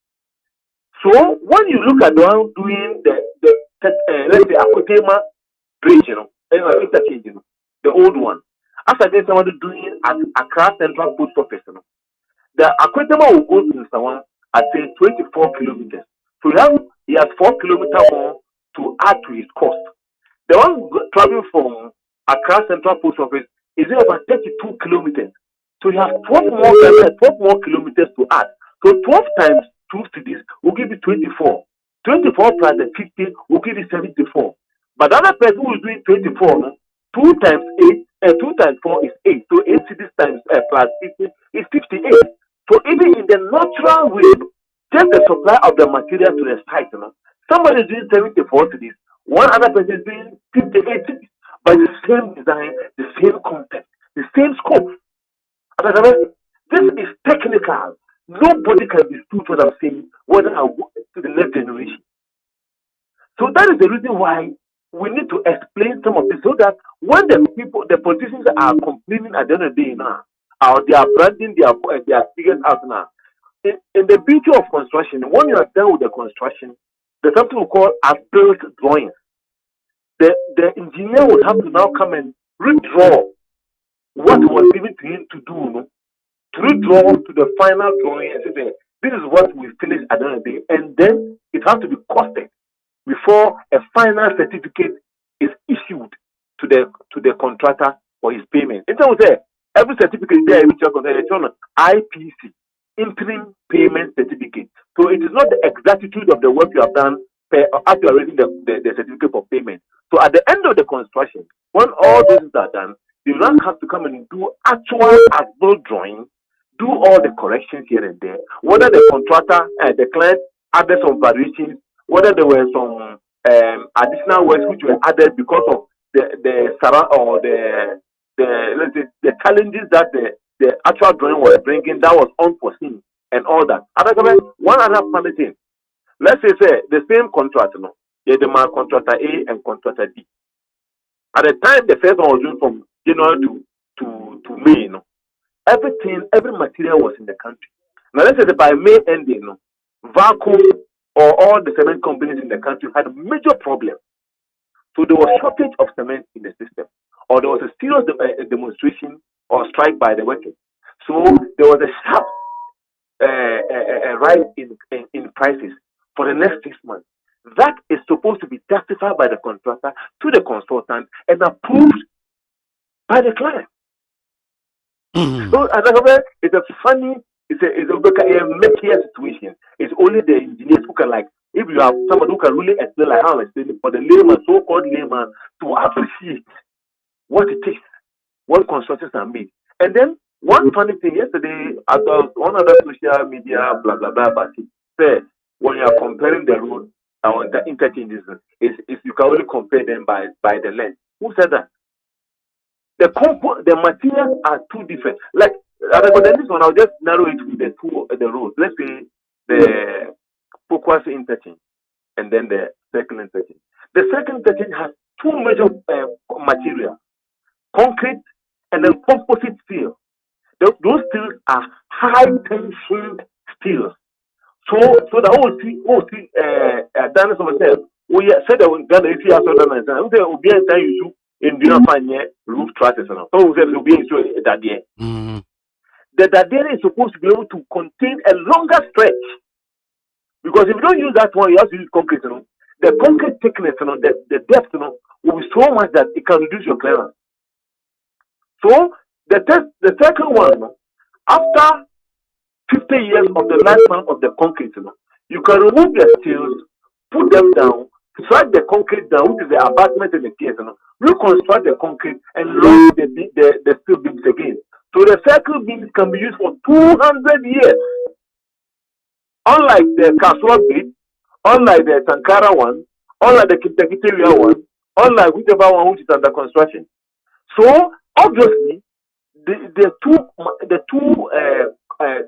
Speaker 9: So when you look at the one doing the let's say Akotema bridge, interchange, the old one, as against someone doing at Accra Central Post Office, the Akotema will go to someone at say 24 kilometers. So he has 4 kilometers more to add to his cost. The one traveling from Accra Central Post Office is about 32 kilometers. So you have 12 more kilometers to add. So 12 times 2 cities will give you 24. 24 plus the 50 will give you 74. But the other person who is doing 24, 2 times 8, 2 times 4 is 8. So 8 cities times plus 50 is 58. So even in the natural way, just the supply of the material to the site, somebody is doing 74 cities, one other person is doing 58 cities, but the same design, the same content, the same scope. This is technical. Nobody can dispute what I'm saying, whether I go to the next generation. So that is the reason why we need to explain some of this, so that when the politicians are complaining at the end of the day now, or they are branding their figures out now, in the beauty of construction, when you are done with the construction, there's something we call as-built drawings. The engineer would have to now come and redraw what was given to him to do, to redraw to the final drawing and say, this is what we finished at the end of the day, and then it has to be costed before a final certificate is issued to the contractor for his payment. In terms of every certificate there, which is on IPC, interim payment certificate. So it is not the exactitude of the work you have done after you are reading the certificate for payment. So at the end of the construction, when all those are done, you now have to come and do actual as-built drawing, do all the corrections here and there, whether the contractor and the client added some variations, whether there were some additional words which were added because of the challenges that the actual drawing was bringing that was unforeseen and all that. One other funny thing. Let's say the same contract, the contractor A and contractor D. At the time the first one was doing from January to May, every material was in the country. Now let's say that by May ending, vacuum or all the cement companies in the country had a major problem. So there was shortage of cement in the system, or there was a serious demonstration or strike by the workers. So there was a sharp rise in prices for the next 6 months. That is supposed to be justified by the contractor to the consultant and approved by the client. So it's a funny, it's a messier situation. It's only the engineers who can, like, if you have somebody who can really explain like how I'm explaining for the layman, so-called layman, to appreciate what it takes, what constructions are made. And then one funny thing yesterday, one other social media, blah blah blah, but it said when you are comparing the road or the interchanges, is you can only compare them by the length. Who said that? The materials are too different. Like this one, I'll just narrow it with the roads. Let's say the Focus interchange and then the second interchange. The second interchange has two major materials: concrete and then composite steel. Those steels are high tension steels. So the whole thing, Dennis myself, we said that when Ghana, if you have done it, we say, "Obi and you in the fine roof trusses." So we said, "Obi and you that day." The dadere is supposed to be able to contain a longer stretch, because if you don't use that one, you have to use concrete. The concrete thickness, the depth, will be so much that it can reduce your clearance. So the second one, after 50 years of the lifespan of the concrete, you can remove the steels, put them down, strike the concrete down, which is the abutment and the piers, reconstruct the concrete and launch the steel beams again. So the circle beams can be used for 200 years. Unlike the Kaswa beam, unlike the Sankara one, unlike the Kitakiteria one, unlike whichever one which is under construction. So obviously, the two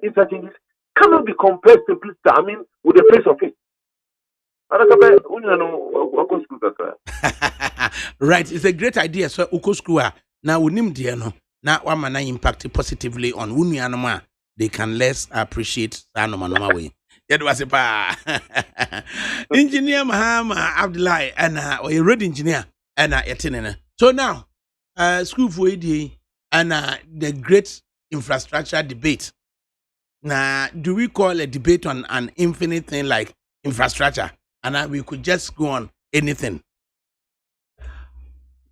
Speaker 9: interchanges cannot be compared simply, with the face of it.
Speaker 3: Right, it's a great idea. So Ukoskua now we name the now one man impact positively on Unyanoma. They can less appreciate Sanomanoma way. It was a pa engineer Mahama Abdullahi and a road engineer and a so now school for ADA and the great infrastructure debate. Now, do we call a debate on an infinite thing like infrastructure? And we could just go on anything.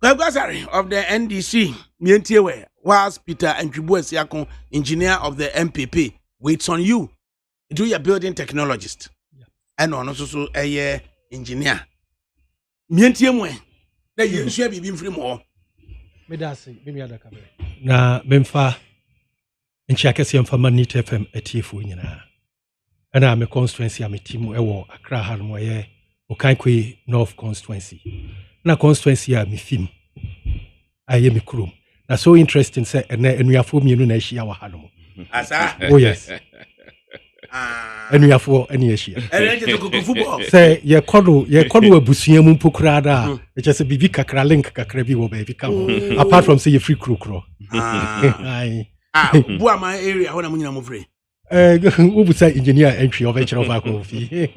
Speaker 3: Gagwasari of the NDC, Mientiewe, whilst Peter and Siakon, engineer of the MPP, waits on you. Do your building technologist. Yeah. And also a engineer. Mientiewe, that you should be free more.
Speaker 8: Medasi, maybe ADAKABRI. Na Memfa, and Chakasian for Manit FM at Tifu. And I'm a constituency, I'm a team, Accra Harmoye, Okankwe North constituency. Na constituency, I'm a film. I am a crew. That's so interesting, sir, and we are for me, and she our Hanomo. Oh, yes. And we are for any issue. Say, ye kodo a busium pukrada, which is a bibi kakra link kakrebi will be come. Apart from say a free crew.
Speaker 3: Boa my area, when I'm in free.
Speaker 8: Who would say engineer entry of HL of coffee?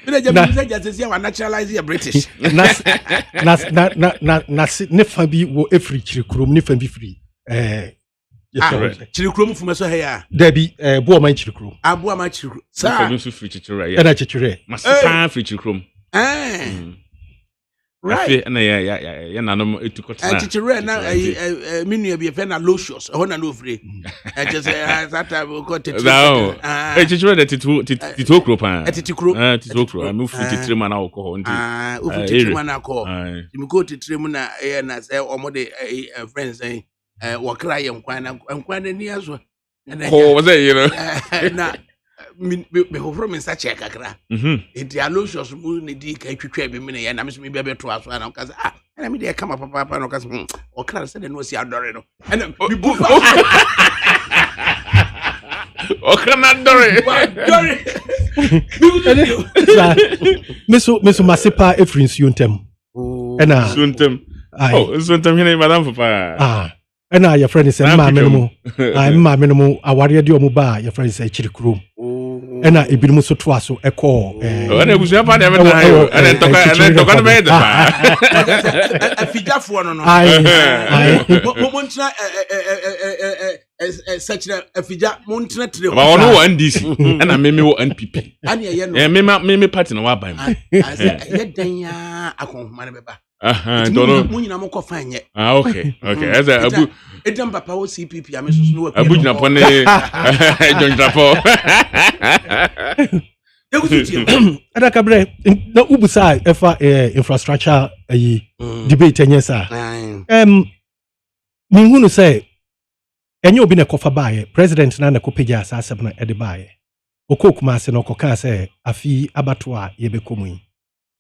Speaker 3: Naturalize your British.
Speaker 8: Nefabi will every chilcrum, Nifan be free.
Speaker 3: Chilcrum from us here.
Speaker 8: There be a boa my chilcrum.
Speaker 3: A boa my chilcrum. Sir,
Speaker 5: free chilcrum.
Speaker 8: And I chilcrum.
Speaker 5: Must have free chilcrum.
Speaker 3: Right.
Speaker 5: And yeah, no, it took a
Speaker 3: teacher now. I mean, you be a fan of low shows. I want to know free. I just that I will got it.
Speaker 5: No, I just read that it took rope. I moved to trim an alcohol.
Speaker 3: Man, alcohol. You go to Trimuna and I say, or more friends say, what cry and quite a near so.
Speaker 5: Oh, was it,
Speaker 3: Now, before from such a cacra. It the allusions moon the dick, I could trade me, and I miss me baby to us. And I mean, they come up, Papa, or class and no see our Dorino. And we both.
Speaker 5: Oh, cannot Dory.
Speaker 8: Miss Masipa, Efrin Suntem.
Speaker 5: And Suntem. Oh, so I'm here, Madam Papa.
Speaker 8: Ah, and now your friend is a mamma. I'm mamma. I worry your mobile. Your friend is a chiricroom. And I be muso twaso echo.
Speaker 5: And it was your father, and then talk on the bed.
Speaker 3: A figure for no. I won't try such a figure, won't try to
Speaker 5: no one this, and I may me NPP. And me party no by me.
Speaker 3: I said, Danya, I can't manage.
Speaker 5: Don't know. Okay. As a Abu,
Speaker 3: it done Papa CPP. I mean, no
Speaker 5: Abu Napone, John Drapo.
Speaker 8: Adakabre, no Ubusa, infrastructure debate, yes, sir. Mingunu say, and you've been a cofa buyer, President Nana Copeja, Sassabna Edibaye. Okok Masen Okoka say, a fee abattoir yebekumi.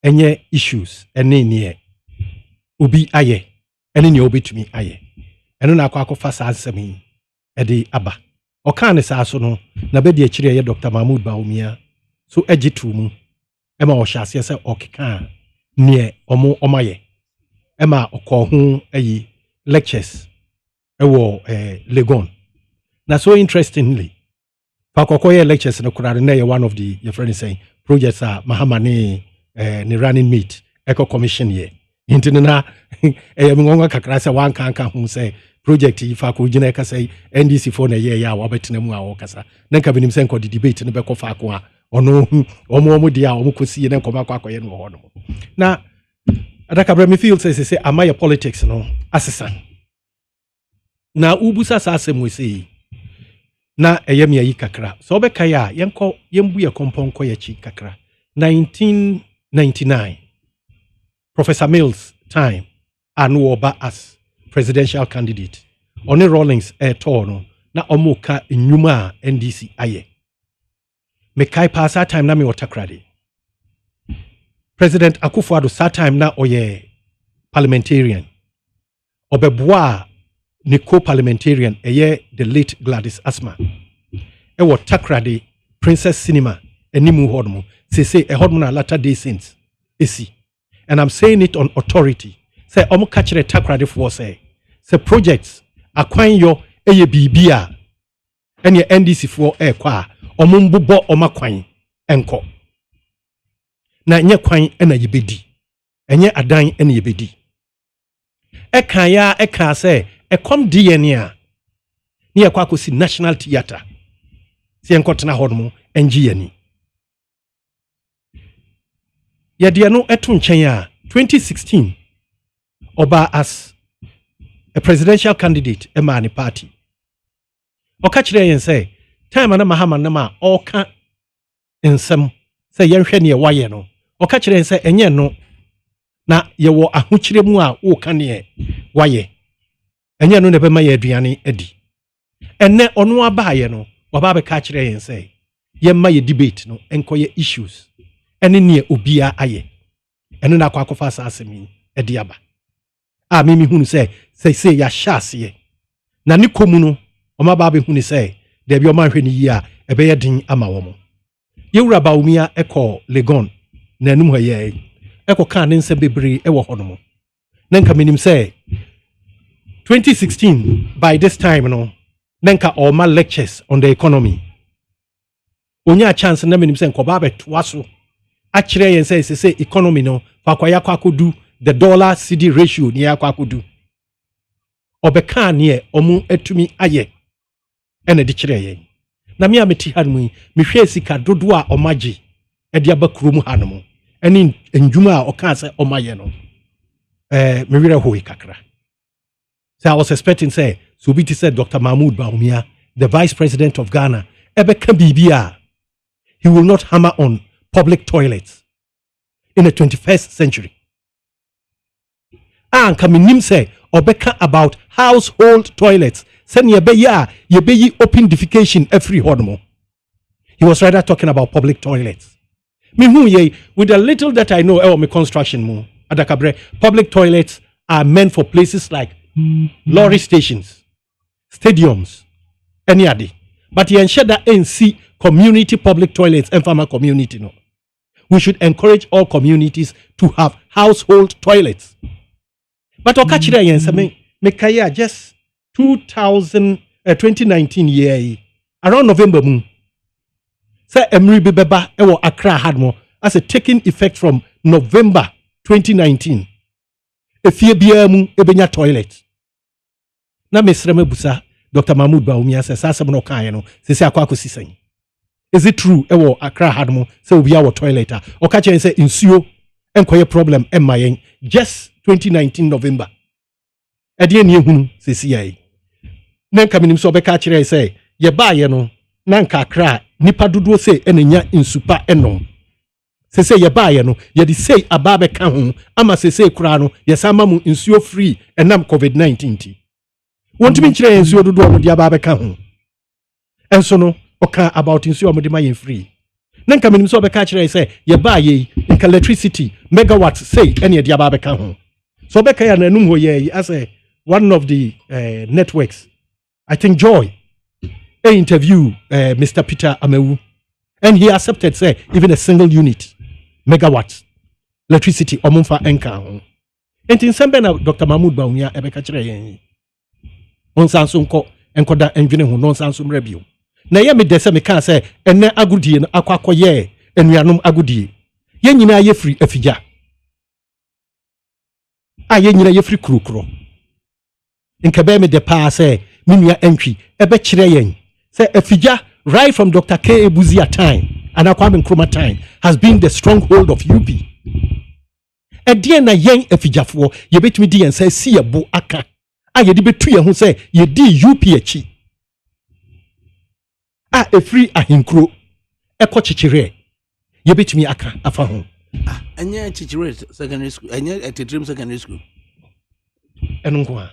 Speaker 8: And ye issues, and near. Ubi aye, and you obi to me aye. And no aqua fast answer me, Eddie Abba. Or can this asono, Nabedi Chile, Dr. Mahmoud Baumia, so edgitumu. Emma or Shas, or Kikan, near Omo Omaye. Emma or call whom a lectures, Legon. Now, so interestingly, Pakokoye lectures in Okurane, one of the your friends saying projects are Mahamane, ni running meet, Eco Commission ye. Intina Eyamunga Kakrasa one can't say project if I could Jineka say NDC for a year, Wabetinamua Okasa. Then Cabinim Senko the debate in the Beko Fakwa or no or more dia or Mukusi and then Komako and Mohono. Now Adakabremi Field says, say, am I a politics no assassin? Now Ubusa Sassem we say. Na Eyemia Kakra. So Bekaya, Yanko Yembuya Kompon Koyachi Kakra. 1999. Professor Mills' time, Anuoba as presidential candidate. Oni Rawlings Tono, na Omuka Nyuma NDC Aye. Mekai pa sa time na me otakrade. President Akufo-Addo sa time na oye parliamentarian. Obeboa ni co-parliamentarian eye the late Gladys Asma. Ewo takrade Princess Cinema enimu hodmo. Se hodmo na latter day saints. Esi. And I'm saying it on authority. Say, omo kachere takrade for say projects akwan yo eye bibia. Enye NDC for kwa omo mbubo oma kwan enko. Na nye kwan ena yebedi. Enye adan ena yebedi. Eka say ekom DNA. Ni akwa kosi National Theatre. Si enkotena hodmo NGN. Yadiano etu nchen 2016 oba as a presidential candidate emani party. Okachire yen say time na mahama na ma oka ensem say yenhwe ne waye no. Okachire yen say enye no na yewo ahokyire mu a wo ka ne waye. Enye no ne be ma ye aduane adi. Enne ono abaye no waba be ka kire yen say yemma ye debate no enkoye issues. Ene ne obia aye eno na kwa kofa asemi ediaba a mimi hunu say ya hyase na ne komu no omaba be hunu say de bi omanhwe ne yi a ebe ye din ama wo mo yewura baumia eko Legon na enum hoye eko kan ne nse bebre ewo hono mo nanka menim say 2016 by this time no nanka all my lectures on the economy onya chance na menim say nkoba be toaso actually yen say economy no fakwaya kwakodu the dollar cedi ratio ni akwakodu obeka ne omu etumi aye ene de kire yen na me ameti hanmu me hwe sika dodo a omaji e de abakuru hanom ene ndwuma a oka say omaye no me wire hoyi kakra. So I was expecting say so be said Dr. Mahmoud Baumia, the vice president of Ghana, ebeka bibia he will not hammer on public toilets in the 21st century. And kaminim say obeka about household toilets. Send ye be open defecation every hodmo. He was rather talking about public toilets. Me hu ye with the little that I know me construction mo Adakabre, public toilets are meant for places like lorry stations, stadiums, any other. But you ensure that NC community public toilets and farmer community no. We should encourage all communities to have household toilets. But okachire yen se me kaya just 2019 year around November mu. Say emri bi beba e wo Accra hadmo as a taking effect from November 2019. Efie bia mu ebenya toilet. Na mesre mebusa Dr. Mahmoud Baumia says asem no kan no se akwa akosisen. Is it true e wo Accra hadmo say obi a wo toilet a okachire say insuo enkoye problem emayen just 2019 November. Ade ni ehunu se sia na nka minim so beka kire say ye baaye no na nka Accra nipa dodo say enenya insupa enom se ye baaye no ye di say aba beka ho ama se kura no ye sama mu insuo free enam COVID-19 ti wontumi kire insuo dodo no di aba beka ho enso no oka about insuo mo di ma ye free na nka minim so beka kire say ye baaye nka electricity megawatts say ene di aba beka ho so beka ya na enum ho ye as one of the networks, I think Joy, interview Mr. Peter Amewu, and he accepted, say, even a single unit, megawatts, electricity, omunfa enka. And in December, Dr. Mahmoud Baumia, Ebeka Chere, on Sansunko, and Koda engineer who non Sansum review. Na ye me desa me can say, and ne agudi and aqua ye, and we are no agudi. Yen yina ye free efija. Yen yina ye free krukro. In Kabeme de Pa say, Minya entry, ebe chireyen. Say Efija, right from Dr. K. Ebuzia time and Akwame Nkrumah time, has been the stronghold of UP. Edie na yen Efija for, ye bet me di and say, see a bo aka. Ye di betu ye who say, ye di UP echi. E free a hinkro, eko chichire. Ye bet me aka, afa hon.
Speaker 3: Anya chichire secondary school, anya Tetrim secondary school.
Speaker 8: Enungwa.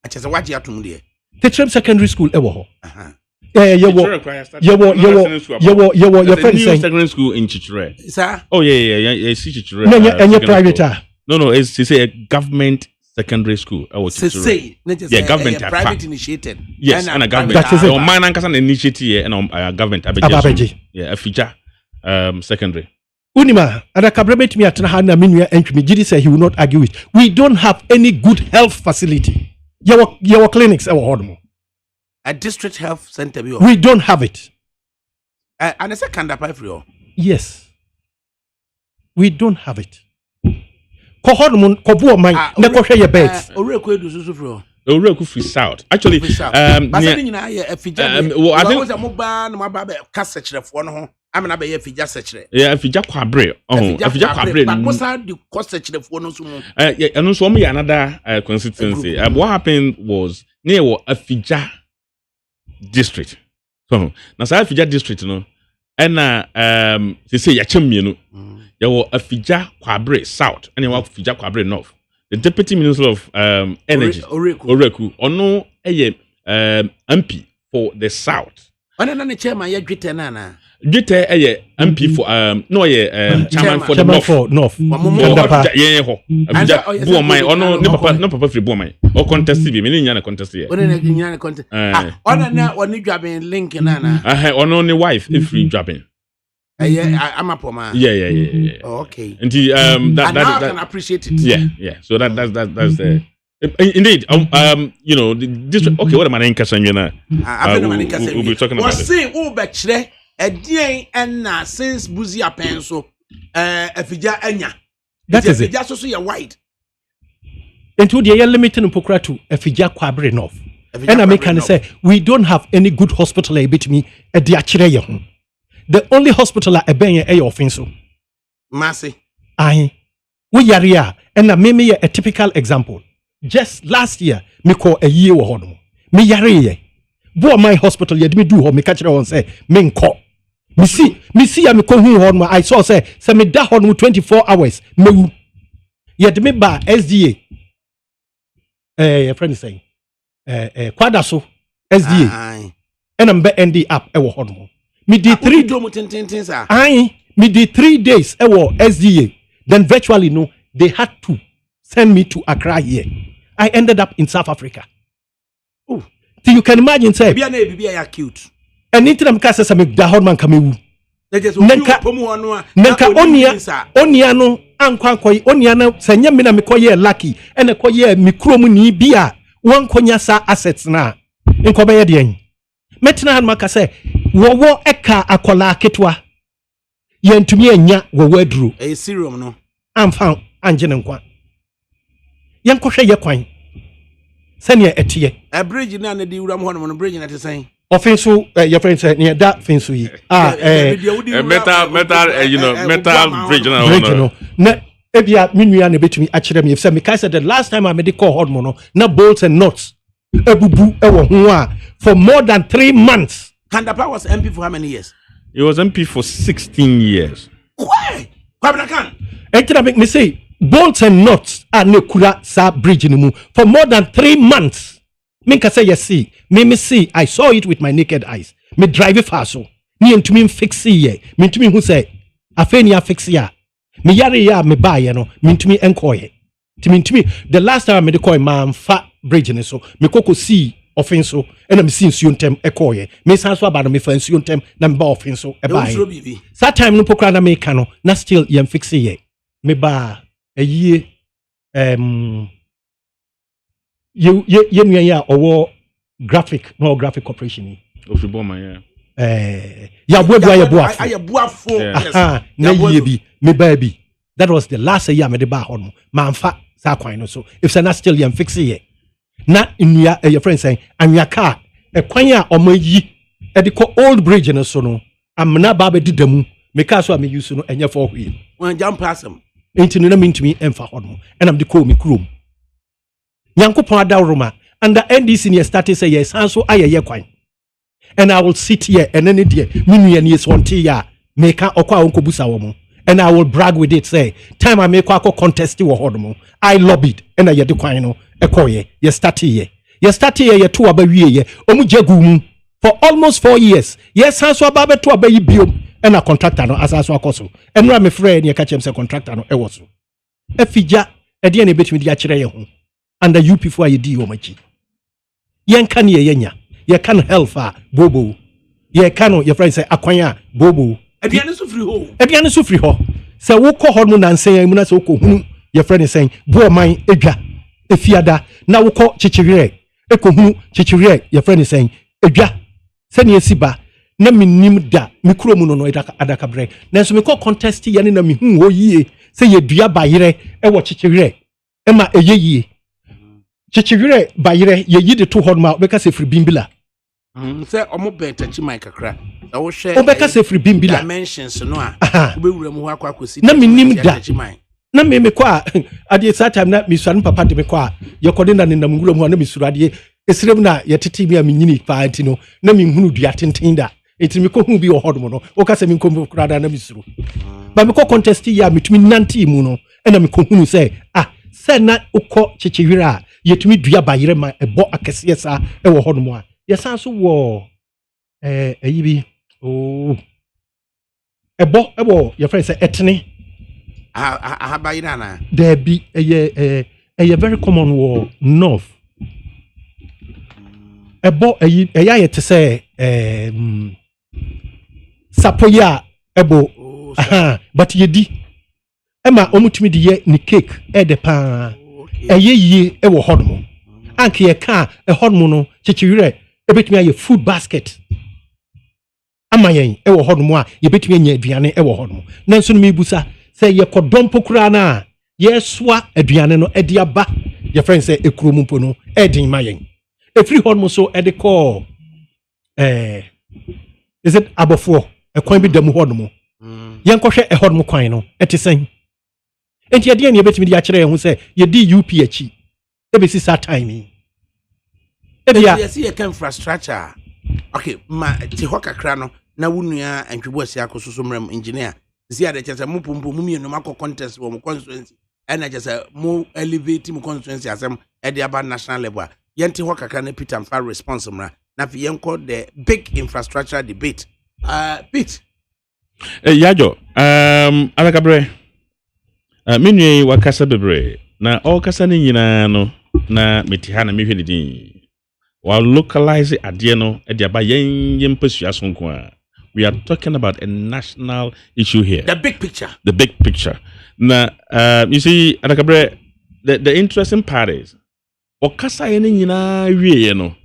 Speaker 3: Achese waji atum de.
Speaker 8: Tetrim secondary school ewo ho.
Speaker 5: Your
Speaker 8: friend saying
Speaker 5: secondary school in Chichire.
Speaker 3: Sir?
Speaker 5: Oh yeah, Chichire.
Speaker 8: No, and private.
Speaker 5: No, it's to say a government secondary school.
Speaker 3: Say,
Speaker 5: government
Speaker 3: private initiated.
Speaker 5: Yes, and a government. Man and an initiative and government. Yeah, a feature secondary.
Speaker 8: Unima, ADAKABRI met me at Nahana Minya and Jiri said he will not argue it. We don't have any good health facility. Your clinics are horrible.
Speaker 3: A district health center.
Speaker 8: We don't have it.
Speaker 3: And a second apply for you.
Speaker 8: Yes. We don't have it. Kohormon, Kobu, my Nekosha your beds.
Speaker 5: Oreku free south. Actually,
Speaker 3: I think I'm not be Fija search.
Speaker 5: Yeah, Fija Kwabre. Fija Kwabre.
Speaker 3: But most of the cost search the phone.
Speaker 5: Yeah, and also me another constituency. What happened was near a Fija district. So now say Fija district, you know, and they say Yachem, you know, there was a Fija Kwabre South, and you have Fija Kwabre North. The Deputy Minister of Energy, Oreku, no MP for the South.
Speaker 3: The chairman, you get nana.
Speaker 5: Get a MP for chairman for the North. Yeah, my no papa free boy or contest be meaning yana contest here.
Speaker 3: One new job in Lincoln nana.
Speaker 5: On only wife if free dropping.
Speaker 3: I'm a poor man.
Speaker 5: Yeah.
Speaker 3: Okay.
Speaker 5: And that
Speaker 3: can appreciate it.
Speaker 5: Yeah. So that's indeed. You know, this. Okay, what am I in Kasanyana? We'll be talking about it.
Speaker 3: Say, Bachelor, a day and since Buzia Penso, Fija Enya.
Speaker 8: That is it.
Speaker 3: Just so you're white.
Speaker 8: Into the limited in Pokratu, Fija Kwabre North. And I can say, we don't have any good hospital a bit me at the Achire. The only hospital I been a offensive.
Speaker 3: Massy.
Speaker 8: We are and I may a typical example. Just last year, me call a year or no. Me yare. Bo my hospital yet me do ho me catch her on say me call. Me see me call who on I saw say me da on 24 hours. Me yet me ba SDA. A friend is saying Kwadaso SDA. And I'm be ND up e wo ho. Me did 3 me did 3 days e wo SDA. Then virtually no they had to send me to Accra here. I ended up in South Africa. Oh, so you can imagine, say,
Speaker 3: be cute.
Speaker 8: And into them cases, I make the hard man come. Nenka oniano ankwankoi onia na sanya me na mekoye lucky ene koye mikromu ni bia wankonya sa assets na nkobe de en metina han maka se wowo eka akola ketwa yentumi anya wowo aduru
Speaker 3: serum no
Speaker 8: amfa angene nkwa yankohwe ye kwan sene etie
Speaker 3: a bridge na na di wuram ho no bridge na te san
Speaker 8: offenso your friend said near that finso yi
Speaker 5: metal you know metal bridge
Speaker 8: na ebia minua na betumi akire me if say me kai said the last time I made the call hard mono na bolts and nuts ebubu ewo ho a for more than 3 months.
Speaker 3: Kandapa was MP for how many years?
Speaker 5: He was MP for 16 years.
Speaker 3: Why can
Speaker 8: Etina make me say bolts and nuts are nekura sa bridge no mu for more than 3 months. Me can say yes see me see I saw it with my naked eyes. Me drive it fast so me ntumi fix ye me ntumi hu say afeni fix ya me yare ya me buy no me ntumi enkoye ntumi the last time me de koy man fa bridge ne so me koko see offenso and me see nsuo ntem ekoye me san so aba no me fa nsuo ntem na me ba offenso e buy that time no pokra na me ka no na still yem fix ye me ba ye ye nua ya owo graphic corporation ni
Speaker 5: Ofiboma ya
Speaker 8: ya boa
Speaker 3: fo
Speaker 8: na ye bi me ba bi that was the last year me de ba ho no manfa sa kwan no so if say na still yam fix ye na nua your friend saying anwa car e kwan a omayi e de ko old bridge no so no amna ba be didamu me ka so am use no enye for hwe
Speaker 3: one jump pass him
Speaker 8: enti no na mintumi emfa ho no and am de ko me krom Yankopon adawroma and the NDC near started say yes and so aye kwan and I will sit here and then dear minu ni is one ya make okwa onkobusa wo mo and I will brag with it say time I make kwa contest wo hodomo I lobbied and I de kwan no ekoye ye start here ye to abawie ye omu jagu mu for almost 4 years yes and so aba to abayi biom and a contractor no asaso akoso and ra me friend ye ka chem say contractor no e wo so afija e de na betimi de a kire ye ho and you before you di omachi yen kan ye yenya ye kan helfa bobo ye kan your friend say akwanya bobo
Speaker 3: aduane
Speaker 8: so free ho say wo ko ho no nansen mu na say wo ko hunu your friend saying bo man edwa efiada na wo ko chichire e ko hunu chichire your friend saying edwa se ne esiba na minim da me kuromu no adakabre nanso me ko contest ye ne na me hu ho yie say ye dua bayire e wo chichire e ma eyeyie chichire bayire ye yide to hodma obeka se free bimbila
Speaker 3: say omo betachi mic kakra da wo hwe
Speaker 8: obeka se free bimbila
Speaker 3: dimensions no a obewura mu ho akwakosi
Speaker 8: na minim da na me kwa ade sa time na miswan papa de me kwa ye kode na nenam ngura mu na misuru ade esirem na ye tete mi amenyini pa anti no na me hunu dua tenten da enti me ko hu bi wo hodmo no o ka se me nkom kura da na misuru ba me ko contest ya metumi nanti mu no na me ko hunu say se na ukọ chichiwira a yetumi dua bayire ma ebo akese sa e wo hono a yesan so wo ayibi ebo your friend say etene
Speaker 3: bayire na
Speaker 8: there be a very common wo north ebo eya yete say sapoya ebo but yedi ema omutumi de ye ni cake e de pa eyeye e wo hodmo anke ye ka e hodmo no chichiwire e betumi aye food basket amayen e wo hodmo a ye betumi anya aduane e wo hodmo nanso no mebusa say ye kodom pokura na ye soa aduane no e de aba ye friend say ekuro mpo no e din mayen e free hodmo so e de call is it abofo e kwan bi dam hodmo yen kohwe e hodmo kwan no e te sen enti ade ne betimi di akire hu se ye di UP achi e be sisa time e bia
Speaker 3: ye see e infrastructure okay ma ti ho kakra no na wunua antwebo asi akososo mram engineer si ade chese mu pompo mu mienu makọ contest wo mu constituency na chese mu elevate mu constituency asem e de aba national level ye nti ho kakra na Peter Mfa response mra na fi yenko the big infrastructure debate Pete
Speaker 5: yajo Adakabre minwe wakasa bebre na all kasa ni nyina no na metiha na mehwe din wa localize ade no e de aba yen pasua sonko a We are talking about a national issue here.
Speaker 3: The big picture.
Speaker 5: The big picture. Now, you see, ADAKABRI, the interesting part is, Okasa yene nyina wie no.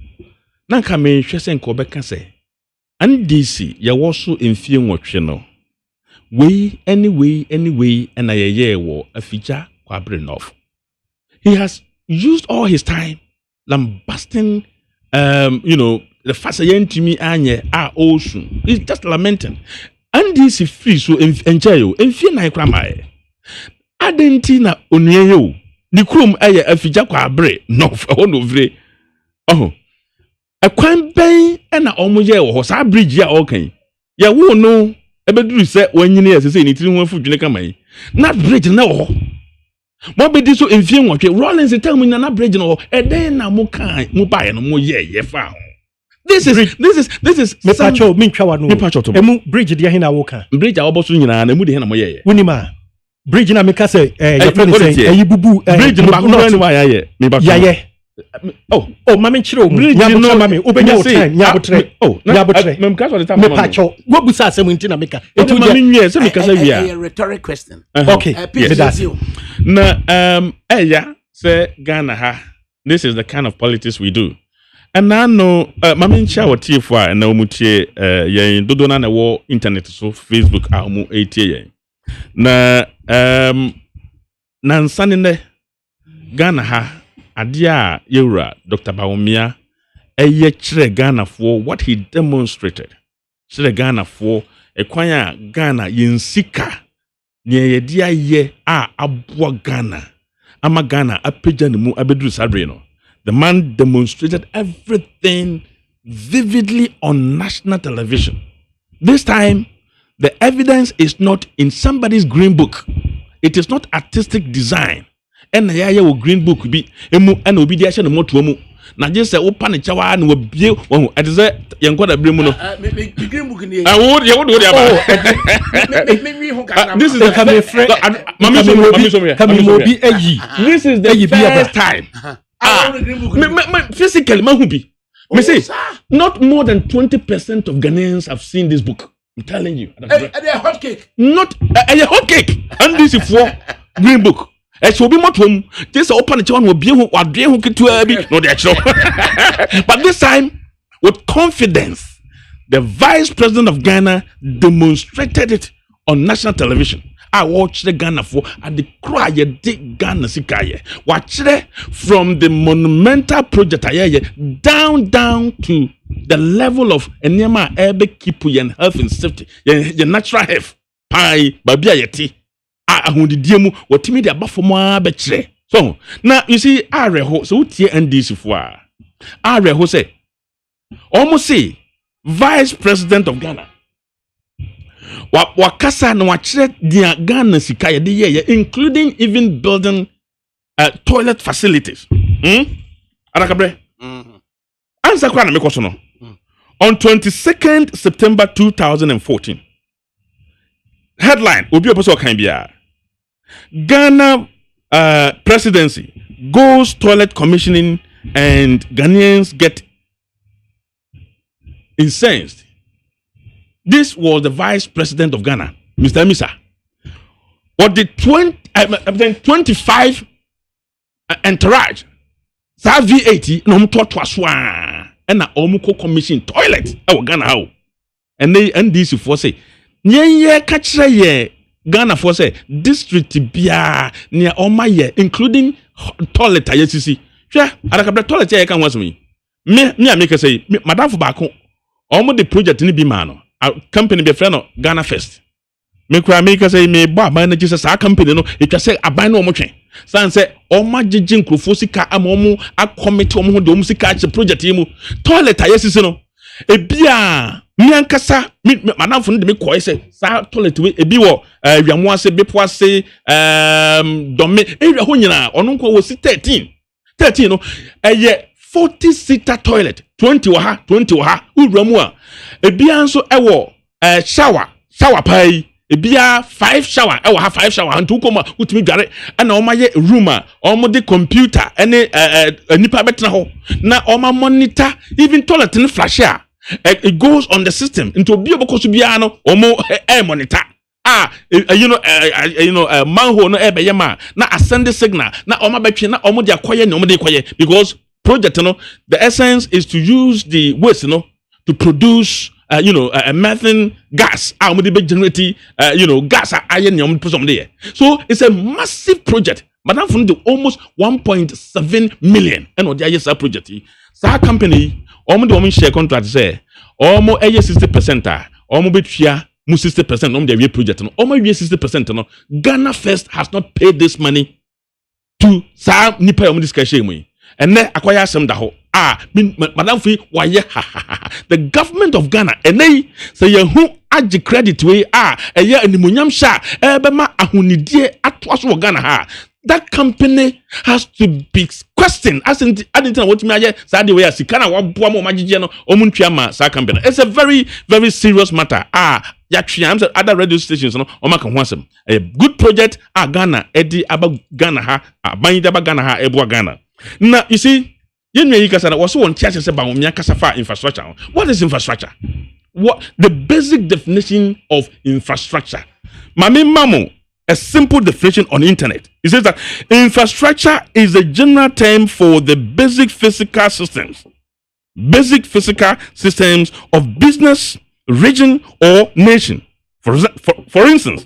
Speaker 5: Na ka me hwese nko beka se. NDC ya woso emfie nwotwe no. We anyway and ayeye wo afija kwabre north. He has used all his time lambasting the fast yentimi anye osun. He's just lamenting. NDC free so enjayo emfie na kramae. Adenti na onuyeyo ni krom eye afija kwabre north onovre. Oh. Ekwan ben na omoye wo sa bridge ya okan. Ya wo no ebeduru se wanyine yesese ni tiri ho afudwene kama yi. Na bridge na wo. Mo be di so emfie nwotwe Rollins tell me na bridge no eden na mo kan mo bae no mo ye fa ho. This is
Speaker 8: me pacho min twa no. Emu bridge dia he na wo kan.
Speaker 5: Bridge a oboso nyina na mu de he na mo ye.
Speaker 8: Wunima. Bridge na me ka say your friend say bubu
Speaker 5: bridge no ba ko ni wa ya ye. Me ba.
Speaker 8: Ya mami chiro mu nyabutra mami obenya o time nyabutre
Speaker 5: mem ka so the time
Speaker 8: me pacho wo busa asem nti na meka
Speaker 5: etu mami nwie se me ka say wi a
Speaker 3: rhetoric question.
Speaker 8: Okay,
Speaker 5: na eya say Ghana ha, this is the kind of politics we do. And I know mami ncha wo tiefo a na omutie yen dodo na wo internet so Facebook a omu etie yen na nsane ne Ghana ha Adia Yura, Dr. Bawumia, eye chire Ghana for what he demonstrated. Chire Ghana for ekwanya Ghana yensika nye dia ye abua Ghana. Ama Ghana apeja mu abedru sadre no. The man demonstrated everything vividly on national television. This time, the evidence is not in somebody's green book. It is not artistic design. And ya wo green book bi emu and obi dia hye no moto mu na je se wo pa ne chawa na wobie wo ade se ye nkoda bre mu no
Speaker 3: green book ni
Speaker 5: wo dia ba
Speaker 3: me ho kana
Speaker 5: this is the
Speaker 8: Mami ayi
Speaker 5: this is the first time physically man who be me say not more than 20% of Ghanaians have seen this book. I'm telling you,
Speaker 3: a hot cake,
Speaker 5: not a hot cake, and this is for green book. So be motum. This open the will be who no but this time, with confidence, the Vice President of Ghana demonstrated it on national television. I watched the Ghana for at the cry dig Ghana sikaye. Watch it from the monumental project down to the level of enyama ebe kipu yen health and safety, yen natural health. Pai babia yeti. Ahundidiemu watimi de abafo mo abekire. So now you see areho so tie NDC fo a areho say almost say Vice President of Ghana wakasa na wakire dia Ghana sika ye de ye including even building toilet facilities. ADAKABRI answer kwa na mekoso no on 22nd September 2014 headline obi opo so kan bia Ghana presidency goes toilet commissioning and Ghanaians get incensed. This was the Vice President of Ghana, Mr. Misa. But the 25 entourage, sa V80 no mto swa and na omuko commission toilet e Ghana how. And they NDC for say nye ka kire ye Ghana for say district bia near oma ye including toilet ayesisi hwe ADAKABRI toilet ye kan wasumi me make say madam for baako omo the project ni bi ma no company be friend no Ghana First me kura make say me bo aban na gise sa company no etwa say aban no omo twen san say oma gigi nkrofo sika ama omo akomite omo ho de omo sika che project yi mu toilet ayesisi no ebia mi ankasa madam for no de me koy say sa toilet we ebi wo wiamo ase bepo ase dome area ho nyina ono nko wo si 13 no 40-seater toilet 20 wa ha uramu a ebia nso ewo shower pai ebia 5 shower ewo ha 5 shower antu koma utumi dware na o maye room a o de computer ene nipa betena ho na o ma monitor even toilet ne flash a It goes on the system. Into be able to be monitor. Manhole no ebe yema na ascend the signal na oma betwe na omo de akoye na omo de koye because project the essence is to use the waste to produce a methane gas omo de be generate gas aye na omo put some there. So it's a massive project. Madam from the almost 1.7 million and the ISR project. So our company omo de omo share contract say omo 60% omo betwea 60% on the project. Almost 60% no. Ghana First has not paid this money to Sam Nipa on this cash. And then acquire some daho. Madam Fee, why the government of Ghana and they say who add the credit way a year and the munyam sha ebema ahunidie atwaso Ghana ha. That company has to be questioned. I didn't know what me say the way as kana wa boa mo magije no omuntwa ma sa company. It's a very very serious matter. Other radio stations no omaka ho asem. A good project Ghana edi aba Ghana ha abanyi aba Ghana ha ebo Ghana. Now you see you kasa na was so on tiase se ba wo mia kasa fa infrastructure. What is infrastructure? What the basic definition of infrastructure? Mami mamo a simple definition on the internet. It says that infrastructure is a general term for the basic physical systems of business, region, or nation. For instance,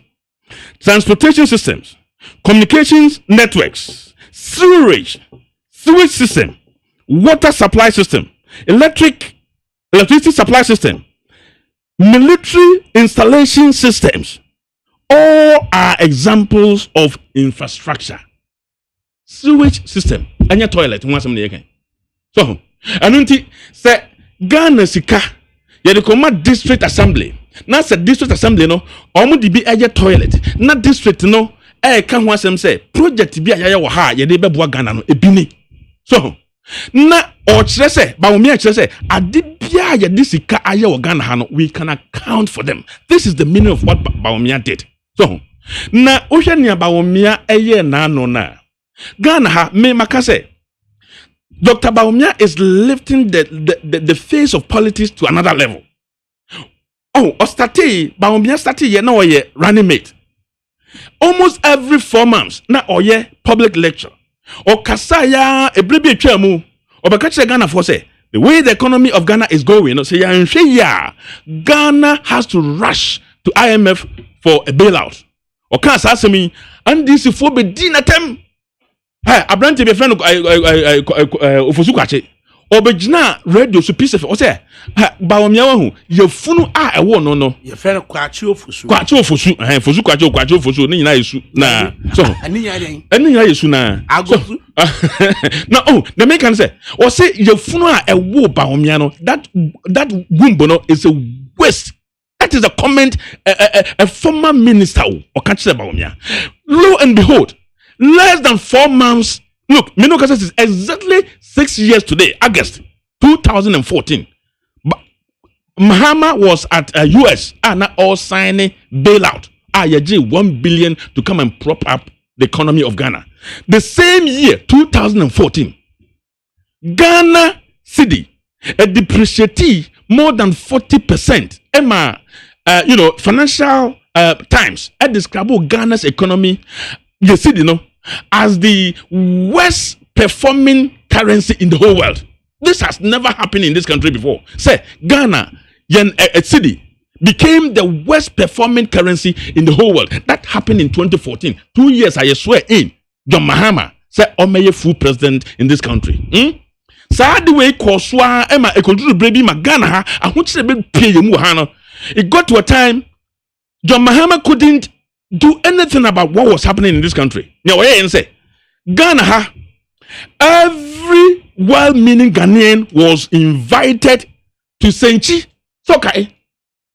Speaker 5: transportation systems, communications networks, sewage system, water supply system, electricity supply system, military installation systems. All are examples of infrastructure. Sewage system, and your toilet, once I'm there. So, and say Ghana Sika, you command district assembly. Now, say district assembly, no, almost be a toilet. Not district, no, can once say project be a yaha, ye debe Ghana, no, ebini. So, na or say, Baumia say, I did be a disika aya Ghana, we can account for them. This is the meaning of what Baumia did. So, na oshani Baumia eye na no na. Ghana ha me makase. Dr. Baumia is lifting the face of politics to another level. Oh, Ostati Baumia stati ye na oye running mate. Almost every 4 months na oye public lecture. O kasaya ebribi twemu. Obakache Ghana for say the way the economy of Ghana is going, say Ghana has to rush to IMF for a bailout. Or can't ask me, and this is for be dinatem. Hey, I brand to be a friend of Ofosukache. Obejna radio so piece of say, Baomiahu, your funu a won no. Your friend of Kwachi Ofosu. Kwachi Ofosu, Fosukache, Kwachi Ofosu, Nina isu na. So, any isu na. Now, oh, the man can say, or say your funu a wo Baomiano, that gumbono is a waste. That is a comment a former minister or catch about me. Lo and behold, less than 4 months. Look, Minokasa is exactly 6 years today, August 2014. Mahama was at US and all signing bailout. Yaji 1 billion to come and prop up the economy of Ghana. The same year, 2014, Ghana city a depreciate more than 40%. Emma, Financial Times describe Ghana's economy, you see, as the worst performing currency in the whole world. This has never happened in this country before. Say Ghana, a city, became the worst performing currency in the whole world. That happened in 2014. 2 years, I swear in. John Mahama said, Omeye full president in this country. The way Koswa Emma Ekodru Baby Magana ha, I want to be pay you hano. It got to a time John Mahama couldn't do anything about what was happening in this country. Now, I say Ghana ha, every well-meaning Ghanaian was invited to Senchi, Sokai,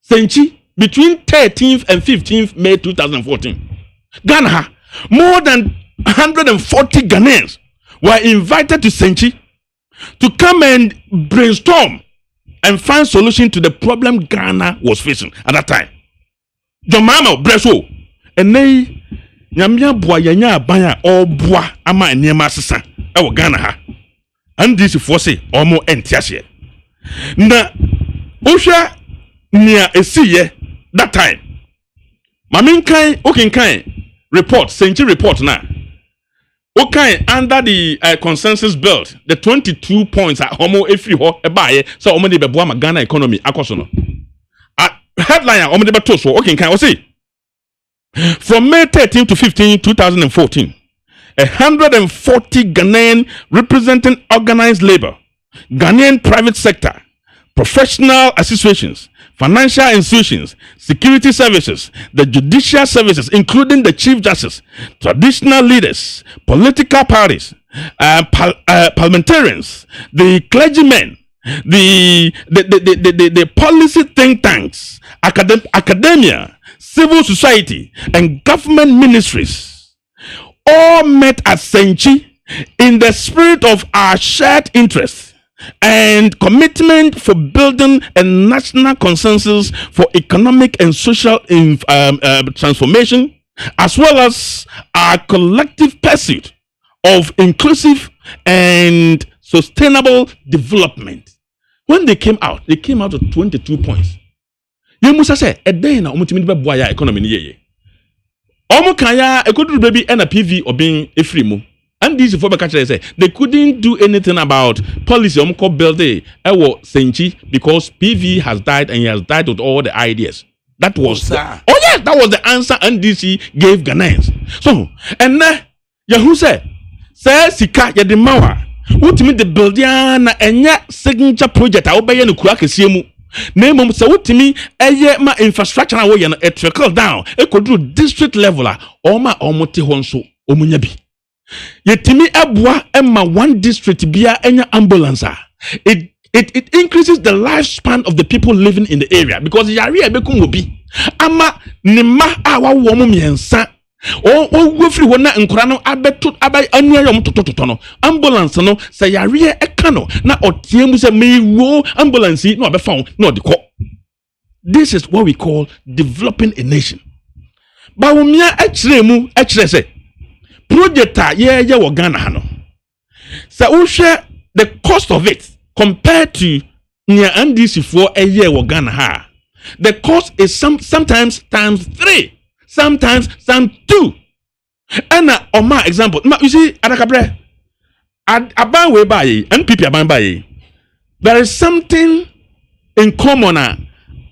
Speaker 5: Senchi, between 13th and 15th May 2014. Ghana ha, more than 140 Ghanaians were invited to Senchi to come and brainstorm and find solution to the problem Ghana was facing at that time. John Mahama Breso, and they Nyamia Boyanya Banya or Boa Ama and Niema Sisa, our Ghana ha. And this for say almost entiasia. Na Osha near a see that time. Maminkai, Okinkai report, Century report now. Okay, under the consensus built, the 22 points at Homo every ho a buy, so Omedi Bebuama Ghana economy, Akosono. Headline Omedi Batoso, okay, can I see? From May 13 to 15, 2014, 140 Ghanaian representing organized labor, Ghanaian private sector, professional associations, financial institutions, security services, the judicial services, including the Chief Justice, traditional leaders, political parties, parliamentarians, the clergymen, the policy think tanks, academia, civil society, and government ministries all met at Senchi in the spirit of our shared interests and commitment for building a national consensus for economic and social transformation, as well as our collective pursuit of inclusive and sustainable development. When they came out with 22 points. You must say, a day na umutimi be boya economy ni ye. Omo kanya ekodu baby and a PV or being a free mo. And this is for say they couldn't do anything about policy on building Senchi because PV has died and he has died with all the ideas. That was that was the answer NDC gave Ghanaians. So and Yahoo said Sika Yadimawa ultimate the building na enya signature project obey no kura kesiemu. Name say ultimi ma infrastructure na we a trickle down e could do district level or ma omote honso omunyabi. Yetimi abwa emma one district bia enya ambulance. It increases the lifespan of the people living in the area because yari ebekum obi ama nima awa wo mu miensa o wofri wona nkura no abeto abai anua yom tototo no ambulance no say yari eka no na otiemu se mewo ambulance no abefa no de ko. This is what we call developing a nation. Ba wo mia ekiremu ekire say project ye Ghana hano. So the cost of it compared to near NDC for a year Ghana ha. The cost is sometimes times 3, sometimes times 2. And on my example, you see, ADAKABRI, aban we buy NPP aban buy. There is something in common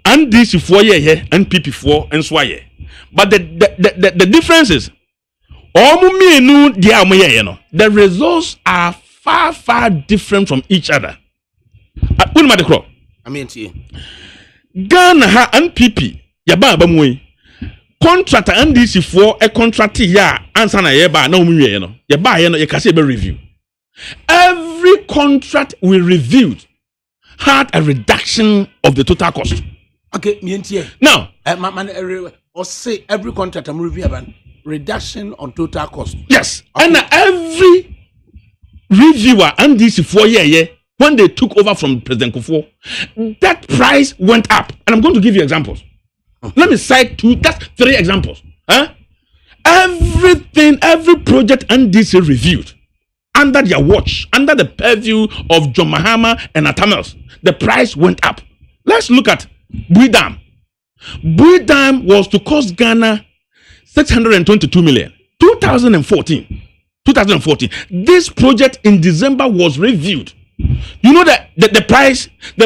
Speaker 5: NDC for ye NPP for and swaye. But the difference is the results are far different from each other. Ghana ha NPP yaba bamwe contract NDC for a contract ya answer na yeba na omuwe no yaba ye no ye kase be review. Every contract we reviewed had a reduction of the total cost.
Speaker 3: Okay, now or say every contract I'm review about reduction on total cost.
Speaker 5: Yes, okay. And every reviewer and this 4 year when they took over from President Kufuor, that price went up. And I'm going to give you examples. Let me cite that's 3 examples. Every project and this reviewed under their watch, under the purview of John Mahama and Atamels, the price went up. Let's look at Bui Dam. Bui Dam was to cost Ghana 622 million. 2014. This project in December was reviewed. You know that the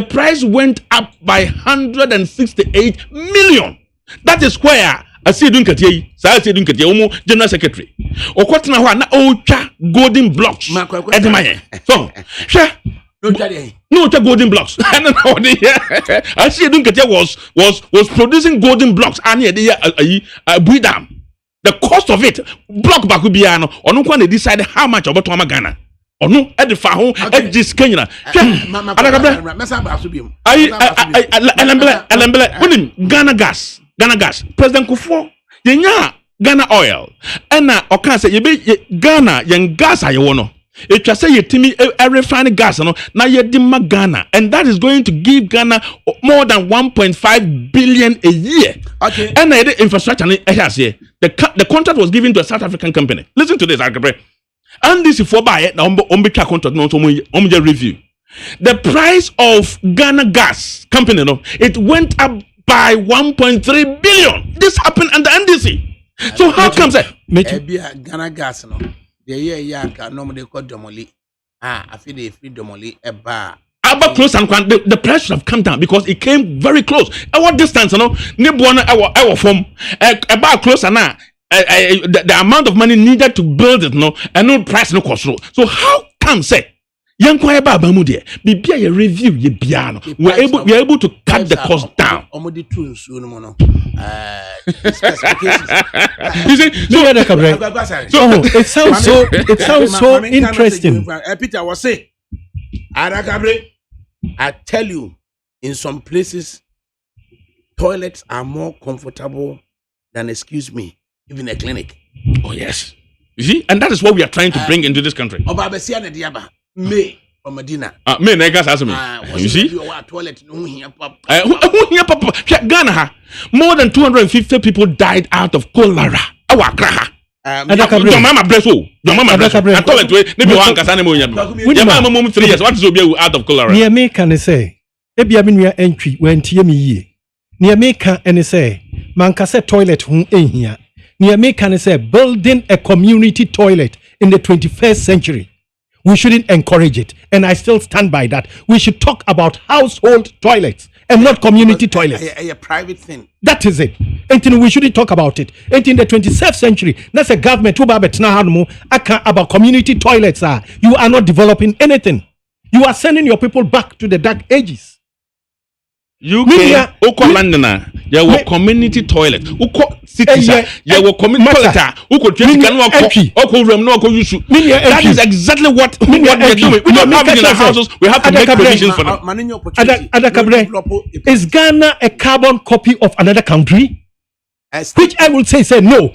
Speaker 5: price went up by 168 million. That is where I see doing General Secretary. Okwatna ho na ocha golden blocks. So, no golden blocks. I see doing was producing golden blocks and Bui Dam. The cost of it, block bakubiano, or no one decide how much about Ghana. Or no, at the Fahon, at this Kenya. Ghana gas. President Kufuor, Ghana oil. And Okan say, you be Ghana, young gas, I want. It just say you Timmy refined gas, no, now you demand Ghana, and that is going to give Ghana more than 1.5 billion a year. Okay, and the infrastructure here. The contract was given to a South African company. Listen to this, ADAKABRI. And this is for buy it. Now, contract no review. The price of Ghana Gas Company, no, it went up by 1.3 billion. This happened under NDC. So how comes that?
Speaker 3: Ghana Gas, no, the year normally called Domoli. I feel the free Domoli a bar.
Speaker 5: About close and the price should have come down because it came very close. At what distance, you know? Our form about close and now. The amount of money needed to build it, no, and no price no control. So how come say young choir baba mu there be a review ye piano we are able to cut the cost down. You see,
Speaker 8: so it sounds so interesting.
Speaker 3: Peter was say ADAKABRI, I tell you, in some places toilets are more comfortable than, excuse me, even a clinic.
Speaker 5: Oh yes, you see, and that is what we are trying to bring into this country.
Speaker 3: May or Medina.
Speaker 5: May negas as me. You see,
Speaker 3: toilet
Speaker 5: Ghana, more than 250 people died out of cholera. Your mama bless you. Your mama bless you. I told you, maybe one can say, your mama mom 3 years. What is your out of cholera?
Speaker 8: Near me can say, Ebi Aminia entry when TME ye. Near me can say, man can say toilet who ain't here. Near me can say, building a community toilet in the 21st century. We shouldn't encourage it. And I still stand by that. We should talk about household toilets and not community toilets.
Speaker 3: A private thing.
Speaker 8: That is it. And we shouldn't talk about it. And in the 27th century, that's a government who about community toilets. You are not developing anything. You are sending your people back to the dark ages.
Speaker 5: UK, London, there were community toilet. Cities, there were community toilet. That is exactly what we are doing. We don't have it in our houses. We have to make provisions for them.
Speaker 8: ADAKABRI, is Ghana a carbon copy of another country? Which I will say no.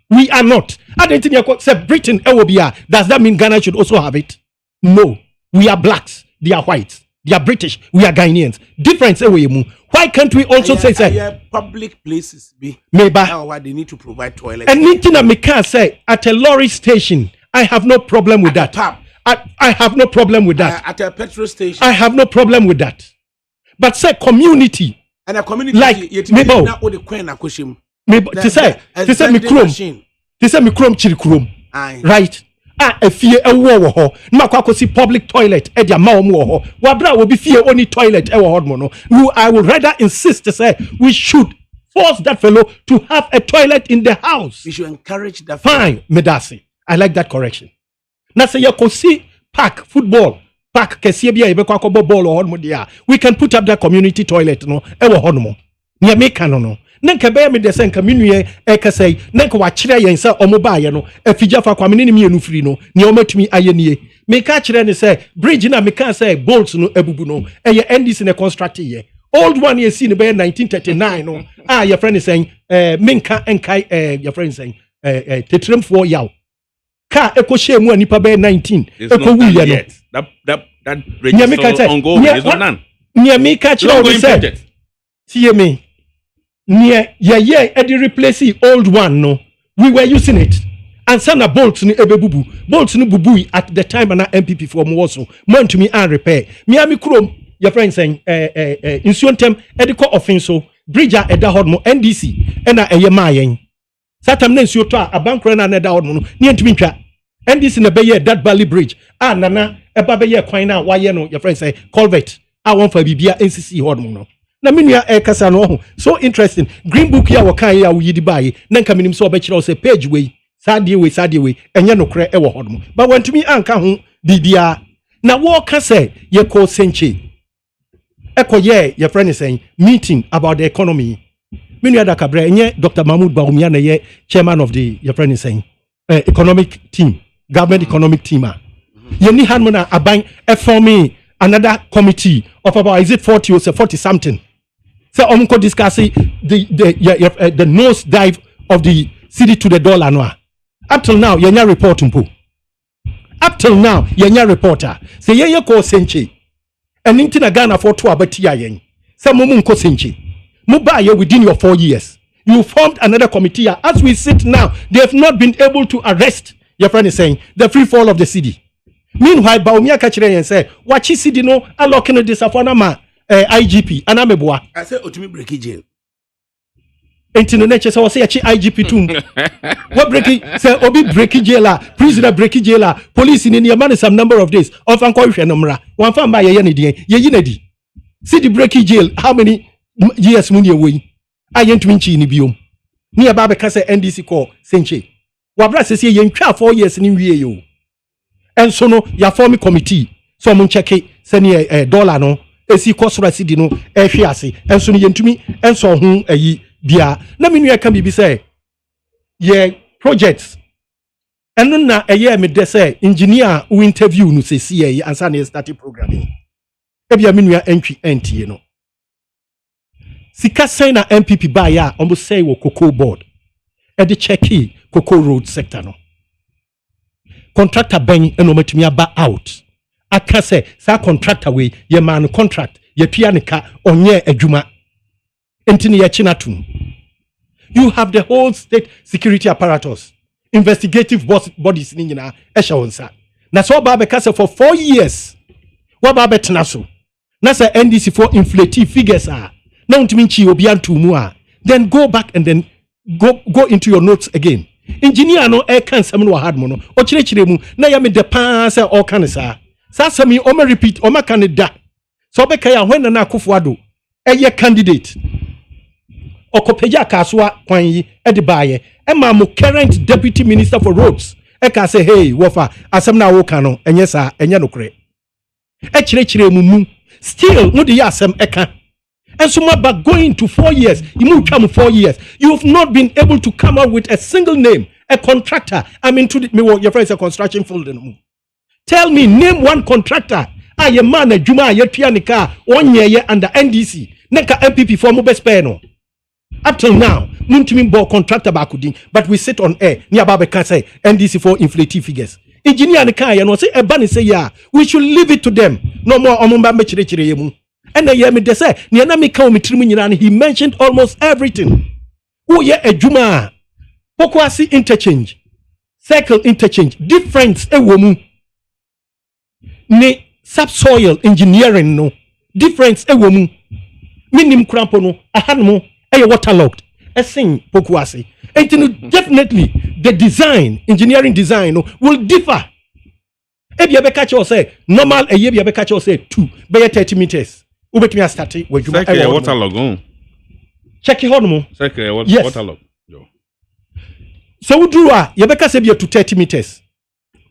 Speaker 8: We are not. I don't think you say Britain, does that mean Ghana should also have it? No. We are blacks. They are whites. They are British. We are Ghanaians. Difference. Why can't we also say
Speaker 3: public places be?
Speaker 8: Maybe
Speaker 3: they need to provide toilets.
Speaker 8: And anything I can say at a lorry station, I have no problem with that. I have no problem with that.
Speaker 3: At a petrol station,
Speaker 8: I have no problem with that. But say community
Speaker 3: and a community
Speaker 8: like
Speaker 3: maybe not with the queen akushim.
Speaker 8: Maybe to say me chrome chiri chrome. Right. A fear a war ho na see public toilet e dia ma wo ho wabra will be fear only toilet e wo ho no. I would rather insist to say we should force that fellow to have a toilet in the house.
Speaker 3: We should encourage that.
Speaker 8: Fine, Medasi. I like that correction. Now say you could see park football park kesi bia e be kwa ball or ho dia. We can put up that community toilet no e wo ho no. Nia make no. Nanka be me de senka minue e ka say nanka wa kire yen say omoba ye no afigya fa kwa menene mienu firi no ne omatumi aye nie me ka kire ne say bridge na me ka say bolts no abubu no e ye NDC ne construct ye old one ye see ne be 1939 no your friend is saying minka enkai your friend is saying tetrem for yaw ka ekoshe mu anipa be 19 ekowu ye
Speaker 5: no that register ongoing is not none
Speaker 8: ne me ka kire o say see me near edi replace the old one no we were using it and sana bolts ni ebebubu bolts ni bubu at the time na MPP for mo so man to me and repair me ami krom your friend saying insuntem edico offense so bridge eda hod mo NDC na eye mayen satam na nsuo to abankro na eda hod mo no ne ntumi ntwa NDC na be that Valley Bridge nana eba be kwan na waye no your friend say culvert won fa bibia NCC hod mo no na minua kasa no so interesting green book ya wakan ya wuyidi bae na nka minim so obekire say page we sadie we enye nokre e wo hodom but want me anka ho bibia na wo ka say ye ko senche ekoye your friend is saying meeting about the economy minua ADAKABRI enye Dr. Mahmoud Bawumia na ye chairman of the your friend is saying economic team government economic team ye ni hanmona aban e forming another committee of about is it 40 or 40 something. So I'm going to discuss the nose dive of the city to the dollar no. Up till now, yenya report mpo. Up till now, yenya reporter. Say yenya ko senche. And into na Ghana for 2 abatia yen. Say mumu ko senche. Muba within your 4 years. You formed another committee. As we sit now, they have not been able to arrest. Your friend is saying the free fall of the city. Meanwhile, Baumia Kachire and say, what she did no, I lock in the Safonama IGP, and I'm a boy.
Speaker 3: I said, oh, to me, break jail.
Speaker 8: Enti no nature say IGP tum. What breaking say obi breaking jailer, prisoner breaking jailer, police in your man some number of days. Of an call number. One fan by ye nedi. See the breaking jail, how many years muni away? I ain't winchi ni biom. Ni ababe ka say NDC call senche. Wabra say ye ntwa 4 years ni wie yo. And so no ya form committee. So mun check say ni dollar no, esi cost receipt no e hwe ase. And so ni yentumi and so hu ayi dia na menu ya kan bibi say ye projects eno na eye me de say engineer who interview no say see answer na start programming e bia menu ya entry entie no sika say na MPP ba ya almost say wo cocoa board e de check cocoa road sector no contractor ben eno matumi aba out aka say sa contractor we ye man contract ye tua ne ka onye adwuma. You have the whole state security apparatus, investigative bodies in Nina Eshawonsa. Naso Babe Kasa for 4 years. What Babe Tnaso? Nasa NDC for inflative figures are. Now to Minchi Obian Tumua. Then go back and then go into your notes again. Engineer no air can summon hard mono. Or Chiremu, Nayami de Pansa or Canasa. Sasami Oma repeat Oma Canada. So Bekaya when an Akufwado. A candidate. Okopeja kaswa kwanyi edibaye ema mo current deputy minister for roads e ka say hey wofa asem na wo ka no enye sa enye nokre e chire mumu still no dey asem eka enso ma ba going to 4 years you twa 4 years you've not been able to come up with a single name a contractor I'm into me your friend say construction field no. Tell me name one contractor a man adwuma a yatua ne ka onye under NDC neka MPP for mo best pay no. Up till now, Muntimi bought contractor bakudin, but we sit on air near Babe can say NDC for inflative figures. Engineer and Kaya no say Ebani say yeah, we should leave it to them. No more omumba mechirechiremu. And the yemi de say, Nianami Kaumitrimin, he mentioned almost everything. Oh yeah, a Juma. Pokwasi interchange, circle interchange, difference a woman. Ne subsoil engineering no difference a woman. Minim crampono, a hanmo. Waterlogged. A sing Pokuasi. And definitely the design, engineering design will differ. If you catch or say normal a year you catch or say 2 by 30 meters. Ubet me start with you
Speaker 5: waterlog.
Speaker 8: Check it on.
Speaker 5: Yes. Waterlog.
Speaker 8: So we do you say to 30 meters.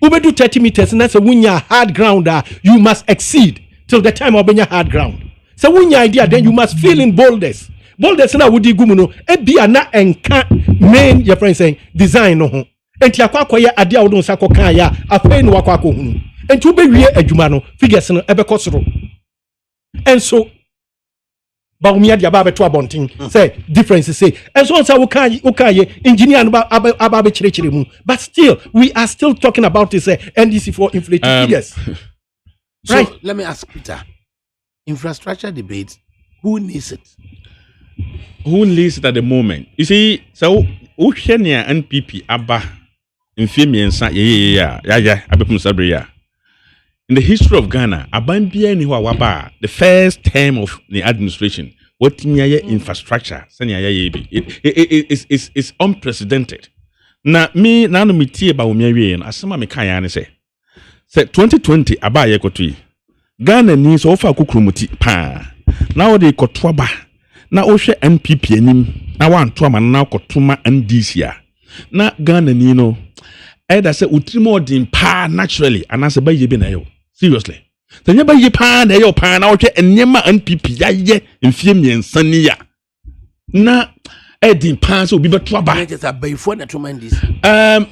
Speaker 8: Ube do 30 meters and that's a when you're hard ground you must exceed till the time of being hard ground. So when your idea then you must fill in boulders. Boulders na wudi gumuno e bia na enka main your friend saying design no ho enti akwakoye ade a wodon sakoka ya afei no wakwako hunu enti obewie adwuma no figures no ebekosoro enso ba umia dia ba beto abonten say difference say enso on say wokaye engineer no ba be chire mu but still we are still talking about this NDC for inflated figures.
Speaker 3: So
Speaker 8: right,
Speaker 3: let me ask Peter, infrastructure debate, who needs it?
Speaker 5: Who needs it at the moment? You see, so Oceania and NPP Abba in Femiensa, in the history of Ghana, Abambia ni waba the first term of the administration. What infrastructure? It's unprecedented. Na me na no mitie ba omiawie no asema me kan ya ne say 2020 aba ye kotui Ghana ni so ofa kokromuti pa na wo de kotoa ba na ohwe NPP anim na wanto ama na kotoma NDC a na Ghana ni no either say utrimo odin pa naturally anase ba ye bi na yo seriously tanya ba ye pa na yo pa na ohwe enyema NPP ya ye mfie miensa ni ya na edin pa so obi beto aba
Speaker 3: just abayifo na to NDC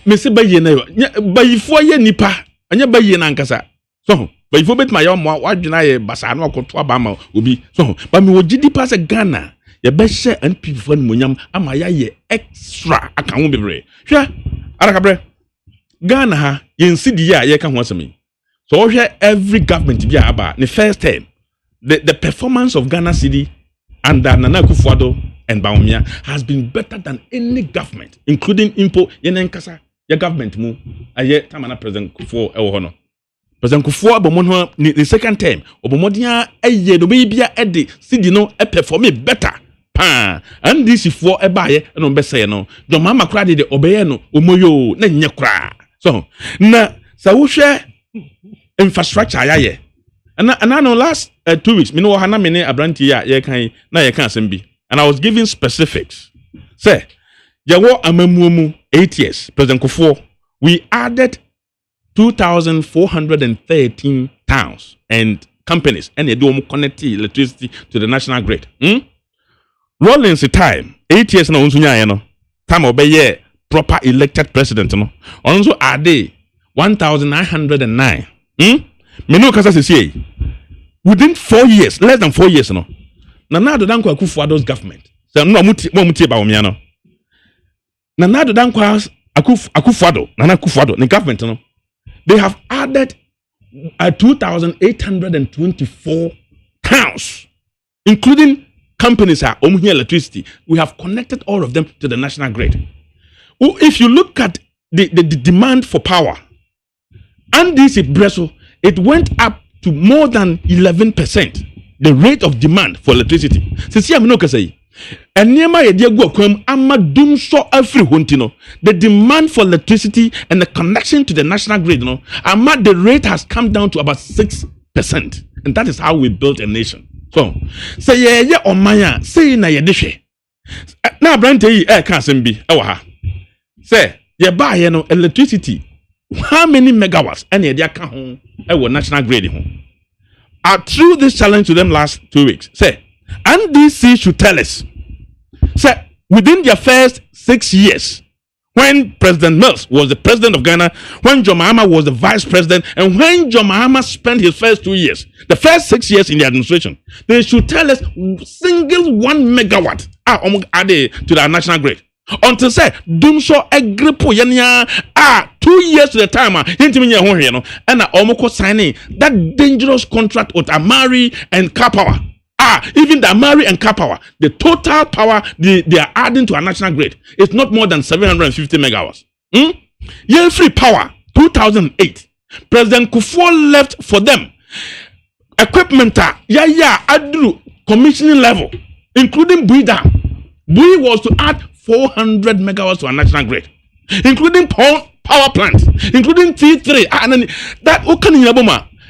Speaker 5: me se ba ye na yo bayifo ye nipa anya ba ye na nkasa so bayifo bet ma yo mo wadwena ye basa na okoto aba ma obi so ba me wogidi pa se Ghana ye be hye NPP fo no monyam ama ya ye extra aka ho bebre hwe ADAKABRI Ghana ha ye nsidi ya ye ka ho asemi so hwe every government bi aba the first term the performance of Ghana city under Nana Akufo-Addo and Bawumia has been better than any government, including Impo, Yenenkasa, your government mu, aye, Tamana President Kufo Ewohono. President Kufuor abomo the second term obomodia eye no be bia ede sidi no perform better pa and this for ebaye no be say no John Mahama kra de obeye no omoyo na nye kra so na sa wo hwe infrastructure ayaye and I know last 2 weeks me no hana me ne abranti ya ye kan na ye kan asem bi and I was giving specifics say yawo amamuomu 8 years President Kufuor we added 2,413 towns and companies and they do connect electricity to the national grid. Rollins time 8 years na unsunya ye no time obeye proper elected president no also add 1,909 me no kasa say within 4 years less than 4 years no na do danko Akufo-Addo's government so no mutie ba omia no na do danko Akufo-Addo na Akufo-Addo the government no they have added 2,824 towns, including companies that own electricity. We have connected all of them to the national grid. If you look at the demand for power, and this it went up to more than 11%. The rate of demand for electricity. The demand for electricity and the connection to the national grid, the rate has come down to about 6%. And that is how we built a nation. So, say yeah or maya, say na yedishe. Now Brante can't be say yeah buy electricity. How many megawatts and yeah can national grid home? I threw this challenge to them last 2 weeks. Say, NDC should tell us. Say, within their first 6 years, when President Mills was the president of Ghana, when John Mahama was the vice president, and when John Mahama spent his first 2 years, the first 6 years in the administration, they should tell us single 1 megawatt added to the national grid. Until say, Dumso Egripo Yania 2 years to the time, and almost signing that dangerous contract with Amari and Kapawa. Even the Amari and Kapawa, the total power they are adding to our national grid is not more than 750 megawatts. Year free power, 2008. President Kufuor left for them equipment, Adru commissioning level, including Bui Dam. Bui was to add 400 megawatts to our national grid, including power plant, including T3. And then that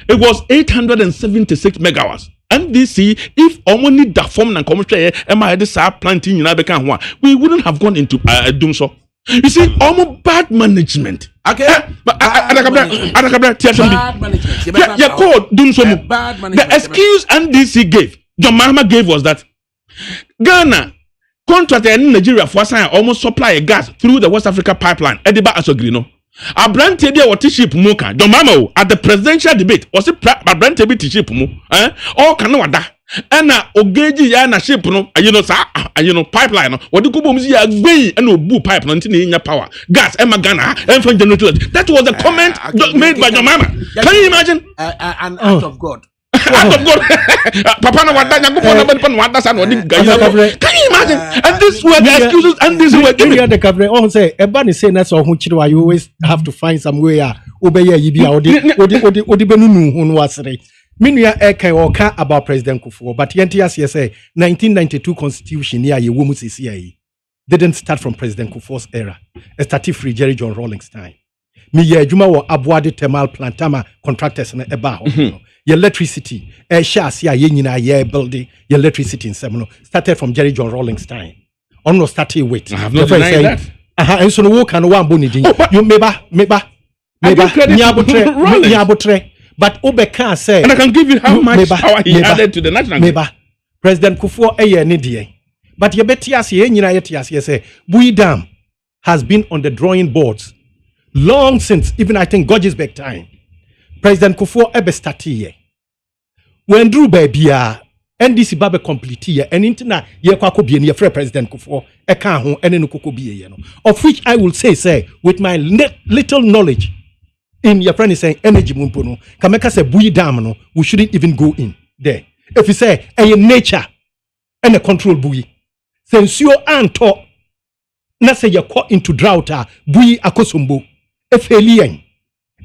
Speaker 5: it was 876 megawatts. NDC, if only that form and commercial planting in Abekan, we wouldn't have gone into doing so. You see, almost bad management.
Speaker 3: Okay,
Speaker 5: but ADAKABRI, the excuse NDC gave, John Mahama gave was that Ghana contracted in Nigeria for almost supply a gas through the West Africa pipeline. Ediba Asogrino. Abraham Tebia what ship muka. John Mahama at the presidential debate was it Abraham Tebia ship mu? All kanawada. Ena ogeji ya na ship no. Pipeline. What do kubumuzi ya gwe eno bu pipeline ntini inya power gas ema Ghana from generator. That was a comment made by John Mahama. Can you imagine?
Speaker 3: An act of God.
Speaker 5: Out of God, Papa, can you imagine? And this were the excuses, and this were given.
Speaker 8: The cabaret on say, Ebani say that's all you always have to find some way. Obey Yibia or the Benunu who was right. Minya Eke or Ka about President Kufuor, but Yentias say 1992 Constitution near Yewumus CIA didn't start from President Kufuor's era. It started free Jerry John Rawlings time. Miye Juma wa Abuadi Temal Plantama contractors na Ebaho. Your electricity, building your electricity in Seminole started from Jerry John Rawlings time. Almost started with.
Speaker 5: I have not denied that.
Speaker 8: And so no can one boni you meba but Obeka say,
Speaker 5: and I can give you how much power he added to the national grid.
Speaker 8: President Kufuor Nidia. But you bet yes, say Bui Dam has been on the drawing boards long since, even I think Gorgesbeck time. President Kufuor ebe started when Drew baby NDC babe complete here and intina ye kwa ko bien ye free President Kufuor e kan ho ene no kokko bie no, of which I will say with my little knowledge in your friend is saying energy mumpo no kameka say Bui Dam no we shouldn't even go in there. If you say nature and a control Bui since you anto na say you caught into drought Bui akosombo efelian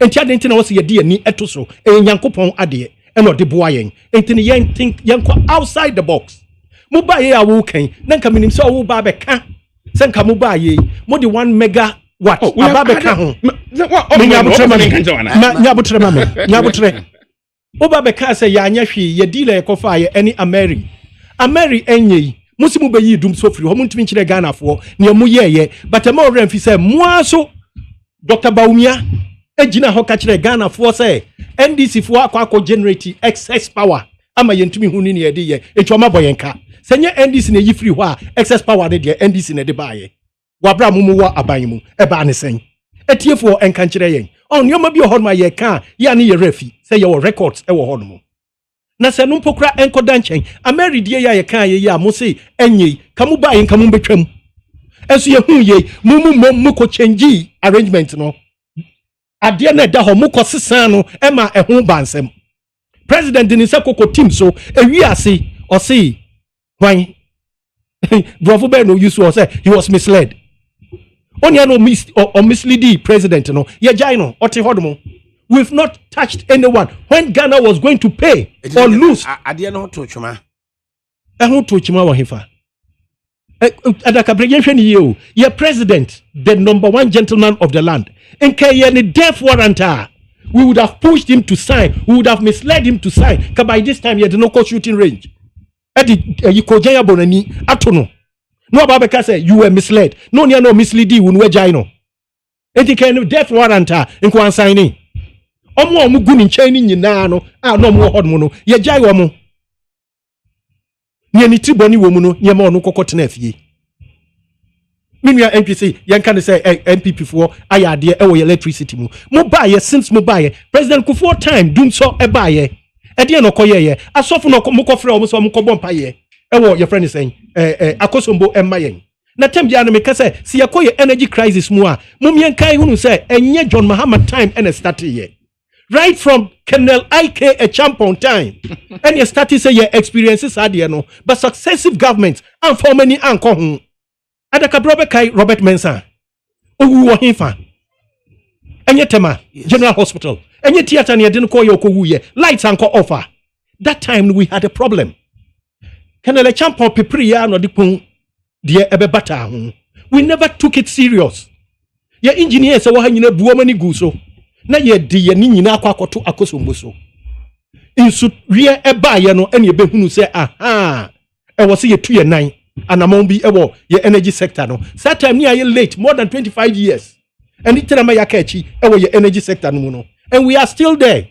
Speaker 8: enti ade nti na wose ye di ani eto so nyankopon ade e no de boa yen enti ne yen think yen ko outside the box mo ba ye awu kan na nka minim se owu ba be ka se nka mo ba ye mo de 1 megawatt aba be ka ho nyabotre oba be ka se ya anya hwe ye dealer ye kofa ye any Ameri enye musimu be yi dum so free ho muntimi nkire Ghana fo ne mu ye but am already fi say muaso Dr. Baumia ejina ho ka kire Ghana fo say NDC fo akọ generate excess power ama yentumi hu ni ye de ye etwoma boyenka senye NDC na yi free ho a excess power de NDC na de baaye wabra mu wo aban mu e ba ne sen etiefo enka nkire yen on nyoma bi ho ma ye ka ya ne ye refi say ye records e wo ho no na se no mpokra enkoda nchen Ameri die ya ye ka ye ya mo say enye kamu ba yen kamu betwam enso ye hu ye mu ko change arrangement no ade na da ho mu ko sesan no e ma ehun bansem president ni se koko team so ewi ase o say hwan brofo be no use o say he was misled only no mislead president no ye jai no oti hodomo. We've not touched anyone when Ghana was going to pay or lose.
Speaker 3: Ade no to chuma.
Speaker 8: Ehun to chuma wa hefa. ADAKABRI yenhwe ni ye your president, the number 1 gentleman of the land. In Kenya ni death warrant, we would have pushed him to sign. We would have misled him to sign. Because by this time, he had no shooting range. You kojaya bonani atono. No ababeka say you were misled. No ni no misleading unwe jaino. Enti Kenya death warrant in kwa signing. Omo gu ni nchen ni nyina no no mo hod mo no ye jai wo mo ni ti boni wo mu no ye ma no kokotena afie minua NPC yen kan say MPP for ayade e wo electricity mu mo ba ye since mo ba ye president Kufuor time dum so e ba ye e de no koye ye asofo no mo kofre o mo so mo ko bompa ye e wo your friend is saying akosombo emma yen na tem dia no me ka say si yakoye energy crisis mu a mo mien kai hunu say enye John Mahama time and start ye right from Colonel IK a champion time and you start to say your experiences are there no but successive governments and for many anko hu ADAKABRI kai Robert Mensah owu wo hinfa enye tema General Hospital enye theater ne de no ko ye okowu ye lights anko offer that time we had a problem Colonel champion pepri ya no de pon de ebe bata hu we never took it serious your engineers wo ha nyina buo mani gu so na ye di ye ni nyina akwakoto akosombo so insu wie eba ye no ene be hunu se aha e wo se ye tu ye nan anamon bi e wo ye energy sector no that time ni aye late more than 25 years and it na ya kachi e wo ye energy sector no mu no and we are still there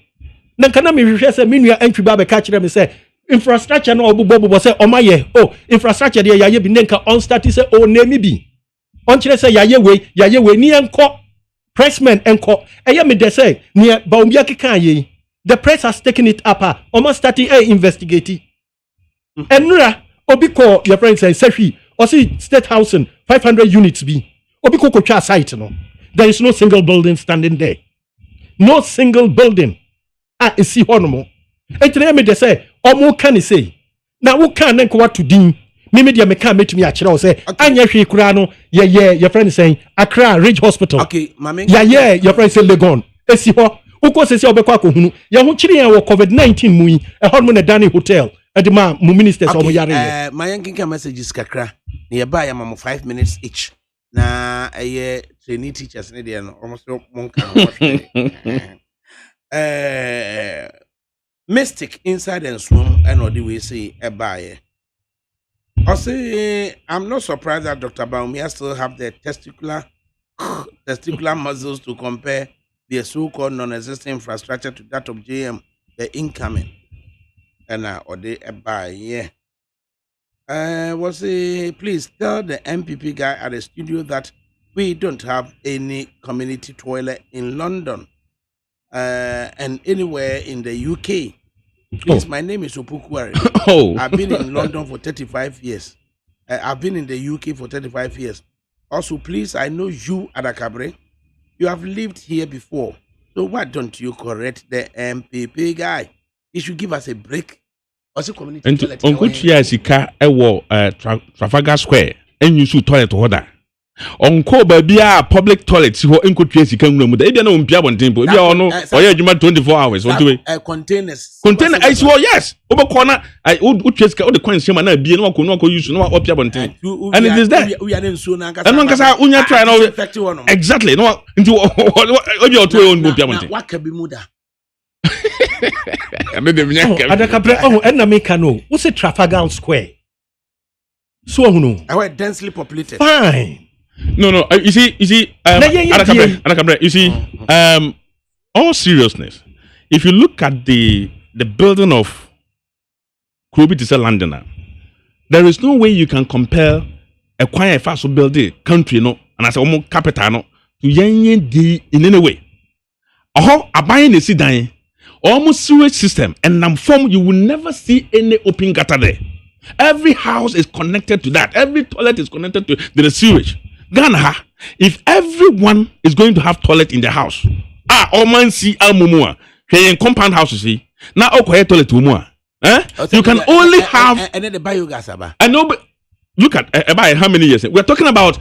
Speaker 8: na kana me hwehwe se menua antwi ba be ka kire me se infrastructure no obobobo se omaye infrastructure de ya ye bi nenka on start se o nemi bi on kire se ya ye we ni enko pressmen enko eye me de say near Baumia keka ye the press has taken it up almost starting investigate enura obi ko your friend say sehwi or see state housing 500 units bi obi ko twa site no there is no single building standing there no single building isi honomo entire me de say omo kan say na wo kan na nko to din me dia me kan metumi a kire wo say anya hwe kura no ye your friend saying Accra Ridge Hospital
Speaker 3: okay mama
Speaker 8: your friend say Legon esi ho uko sesi obekwa akohunu ye ho kire yan wo COVID-19 mu yi e ho na Dani Hotel e de ma mu ministers omo yare ye
Speaker 3: my yankin messages kakra na ye ba ya mama 5 minutes each na trainee teachers ne de no almost monka mystic inside and swim and all the way say e ba ye I say I'm not surprised that Dr. Baumia still have the testicular muscles to compare their so-called non-existent infrastructure to that of JM, the incoming. And or they buy, yeah. Please tell the MPP guy at the studio that we don't have any community toilet in London and anywhere in the UK. Please, my name is Opukwari. I've been in London for 35 years. I've been in the UK for 35 years. Also, please, I know you, ADAKABRI. You have lived here before. So why don't you correct the MPP guy? He should give us a break. Also, community toilet.
Speaker 5: Uncle Chia Sika, Trafalgar Square, and you should toilet order. onko baby a public toilet ho enkotwe sika nwura mu da ebia na ompia bontempo ebia ono oya adwuma 24 hours what do
Speaker 3: containers
Speaker 5: container I swear yes obekọ na utwe sika o de coin shema na bie na wako use na opia bontempo and it is there
Speaker 3: we are nsuo na nkasa
Speaker 5: and nkasa unya try na exactly no nti obi oto e on opia bontempo
Speaker 3: waka bi mu da
Speaker 5: ame de mnya
Speaker 8: Adakabre enna make no wo say Trafalgar Square so hunu
Speaker 3: I densely populated
Speaker 8: fine.
Speaker 5: No. You see, Adakabre, you see, all seriousness, if you look at the building of Krobi Tise Londoner, there is no way you can compare a quiet fast building country, no, and as a capital, no, to yen di in any way. Abaying the sidan, almost sewage system, and form you will never see any open gutter there. Every house is connected to that. Every toilet is connected to the sewage. Ghana, if everyone is going to have toilet in the house, man see mumua, compound houses see. Now toilet mumua. You can only have
Speaker 3: and then the biogas aba.
Speaker 5: I know, but look at about how many years we're talking about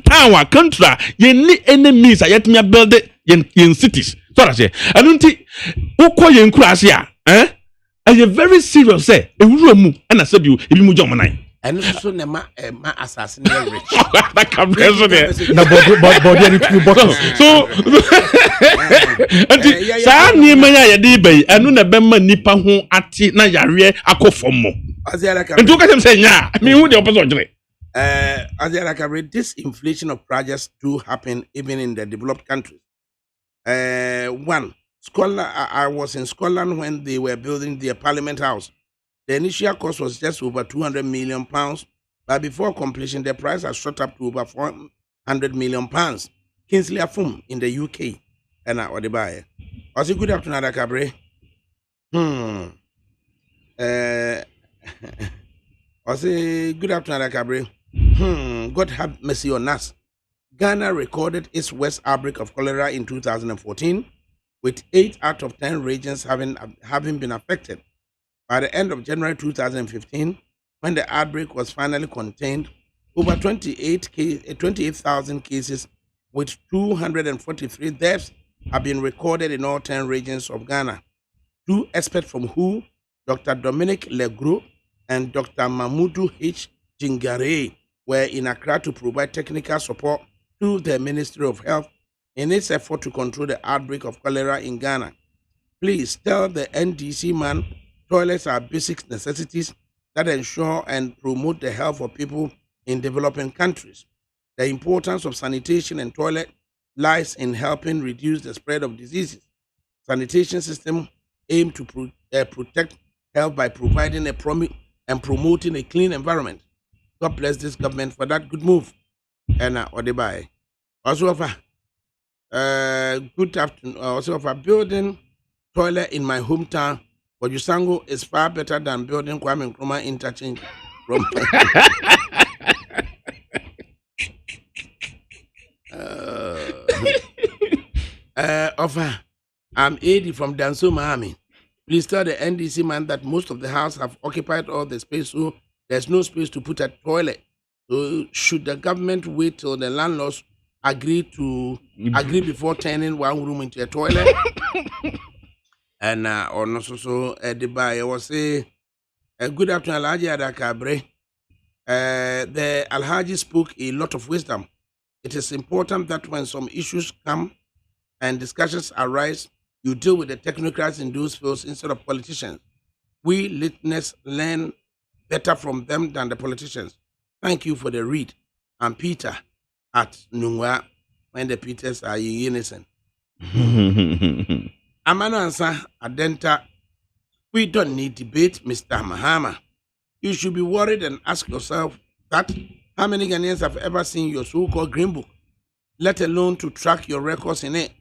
Speaker 5: town country. You need any means I yet me build it in cities. So I say, I don't think uko yen krasia, and you're very serious say e wuramu and I said you if you mujo
Speaker 3: and so na ma assassinate rich.
Speaker 5: That can reason there. So sa ni manya ya di bai anu na bemma nipa ho ate na yare akofommo. Ntu ka dem say nya me hu the opposite jere.
Speaker 3: Adakabre, this inflation of prices do happen even in the developed countries. I was in Scotland when they were building their Parliament House. The initial cost was just over £200 million, but before completion, the price has shot up to over £400 million. Kingsley Afum in the UK, and I order buy. Was it good afternoon, Adakabre? Was it good afternoon, Adakabre? God have mercy on us. Ghana recorded its worst outbreak of cholera in 2014, with 8 out of 10 regions having been affected. By the end of January 2015, when the outbreak was finally contained, over 28,000 cases with 243 deaths have been recorded in all 10 regions of Ghana. 2 experts from WHO, Dr. Dominic Legros and Dr. Mamoudou H. Jingare, were in Accra to provide technical support to the Ministry of Health in its effort to control the outbreak of cholera in Ghana. Please tell the NDC man toilets are basic necessities that ensure and promote the health of people in developing countries. The importance of sanitation and toilet lies in helping reduce the spread of diseases. Sanitation system aim to protect health by providing and promoting a clean environment. God bless this government for that good move. And Odebai. Also offer good afternoon. Also offer building toilet in my hometown. But Usango is far better than building Kwame Nkrumah interchange from offer. I'm AD from Danso, Miami. Please tell the NDC man that most of the house have occupied all the space, so there's no space to put a toilet. So should the government wait till the landlords agree before turning one room into a toilet? And on also the buyer was a good afternoon, Alhaji Adakabre. The Alhaji spoke a lot of wisdom. It is important that when some issues come and discussions arise, you deal with the technocrats in those fields instead of politicians. We listeners learn better from them than the politicians. Thank you for the read. I'm Peter at Nungwa when the Peters are in unison. Amano answer Adenta. We don't need debate, Mr. Mahama. You should be worried and ask yourself that how many Ghanaians have ever seen your so-called green book, let alone to track your records in it.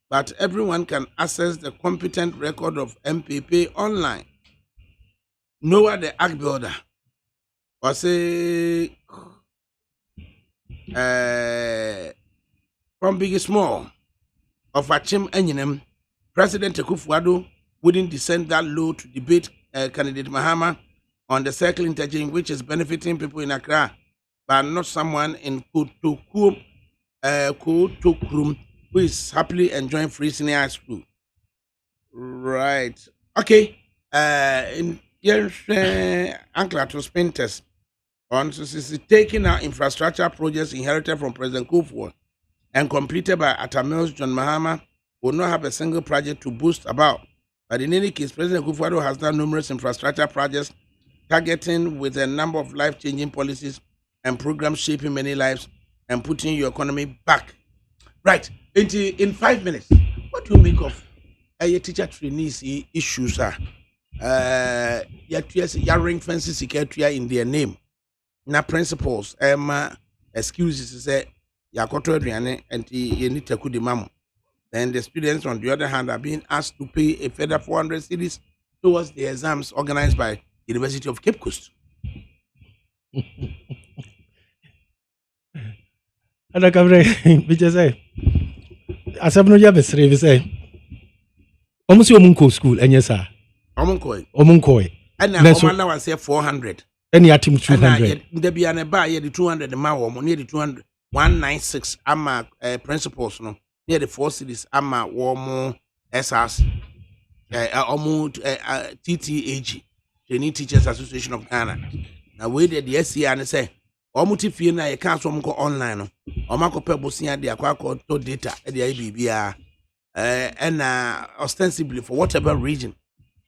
Speaker 3: But everyone can access the competent record of MPP online. Noah the Ark Builder was from Big Small of Achim Enyinem. President Akufo-Addo wouldn't descend that low to debate candidate Mahama on the circle interchange, which is benefiting people in Accra. but not someone in Kotokrum, who is happily enjoying free senior high school. Right. Okay. In Uncle to Spinters on taking our infrastructure projects inherited from President Kufuor and completed by Atamil's John Mahama will not have a single project to boast about. But in any case, President Kufuor has done numerous infrastructure projects targeting with a number of life-changing policies and programs shaping many lives and putting your economy back. Right. In 5 minutes, what do you make of your teacher trainees issues? Your ring fences secretary in their name. Na principles, excuses say yakoto aduane and you need to the mamu. Then the students, on the other hand, are being asked to pay a further 400 cedis towards the exams organized by University of Cape Coast.
Speaker 8: ADAKABRI, which is a as I've no yabesre, we say almost your munko school, and yes, sir. Omunkoi.
Speaker 3: And now I say 400.
Speaker 8: Any atim 200.
Speaker 3: There be an buy the 200 the ma near the 200 196 ama principles no near the 4 cities ama warm SRs TTAG Training Teachers Association of Ghana. Now we did the SCA and say omuti fie na ye kan so mko online no omako pebosia de akwa to data e de bibia and ostensibly for whatever region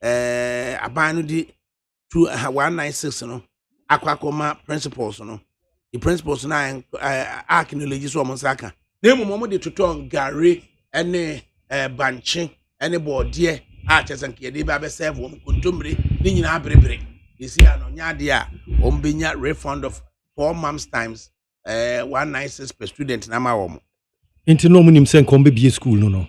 Speaker 3: abanu di 196 no akwakoma principles no the principles na archaeology so monsaka nemu momo de toton gare ene banche ene bordie a chesanke de ba be serve wo kontomre ni nyina abrebre yesi ano nyade a ombenya refund of 4 months times 196 per student na ma wo
Speaker 8: inti no munim sen kombe bie school no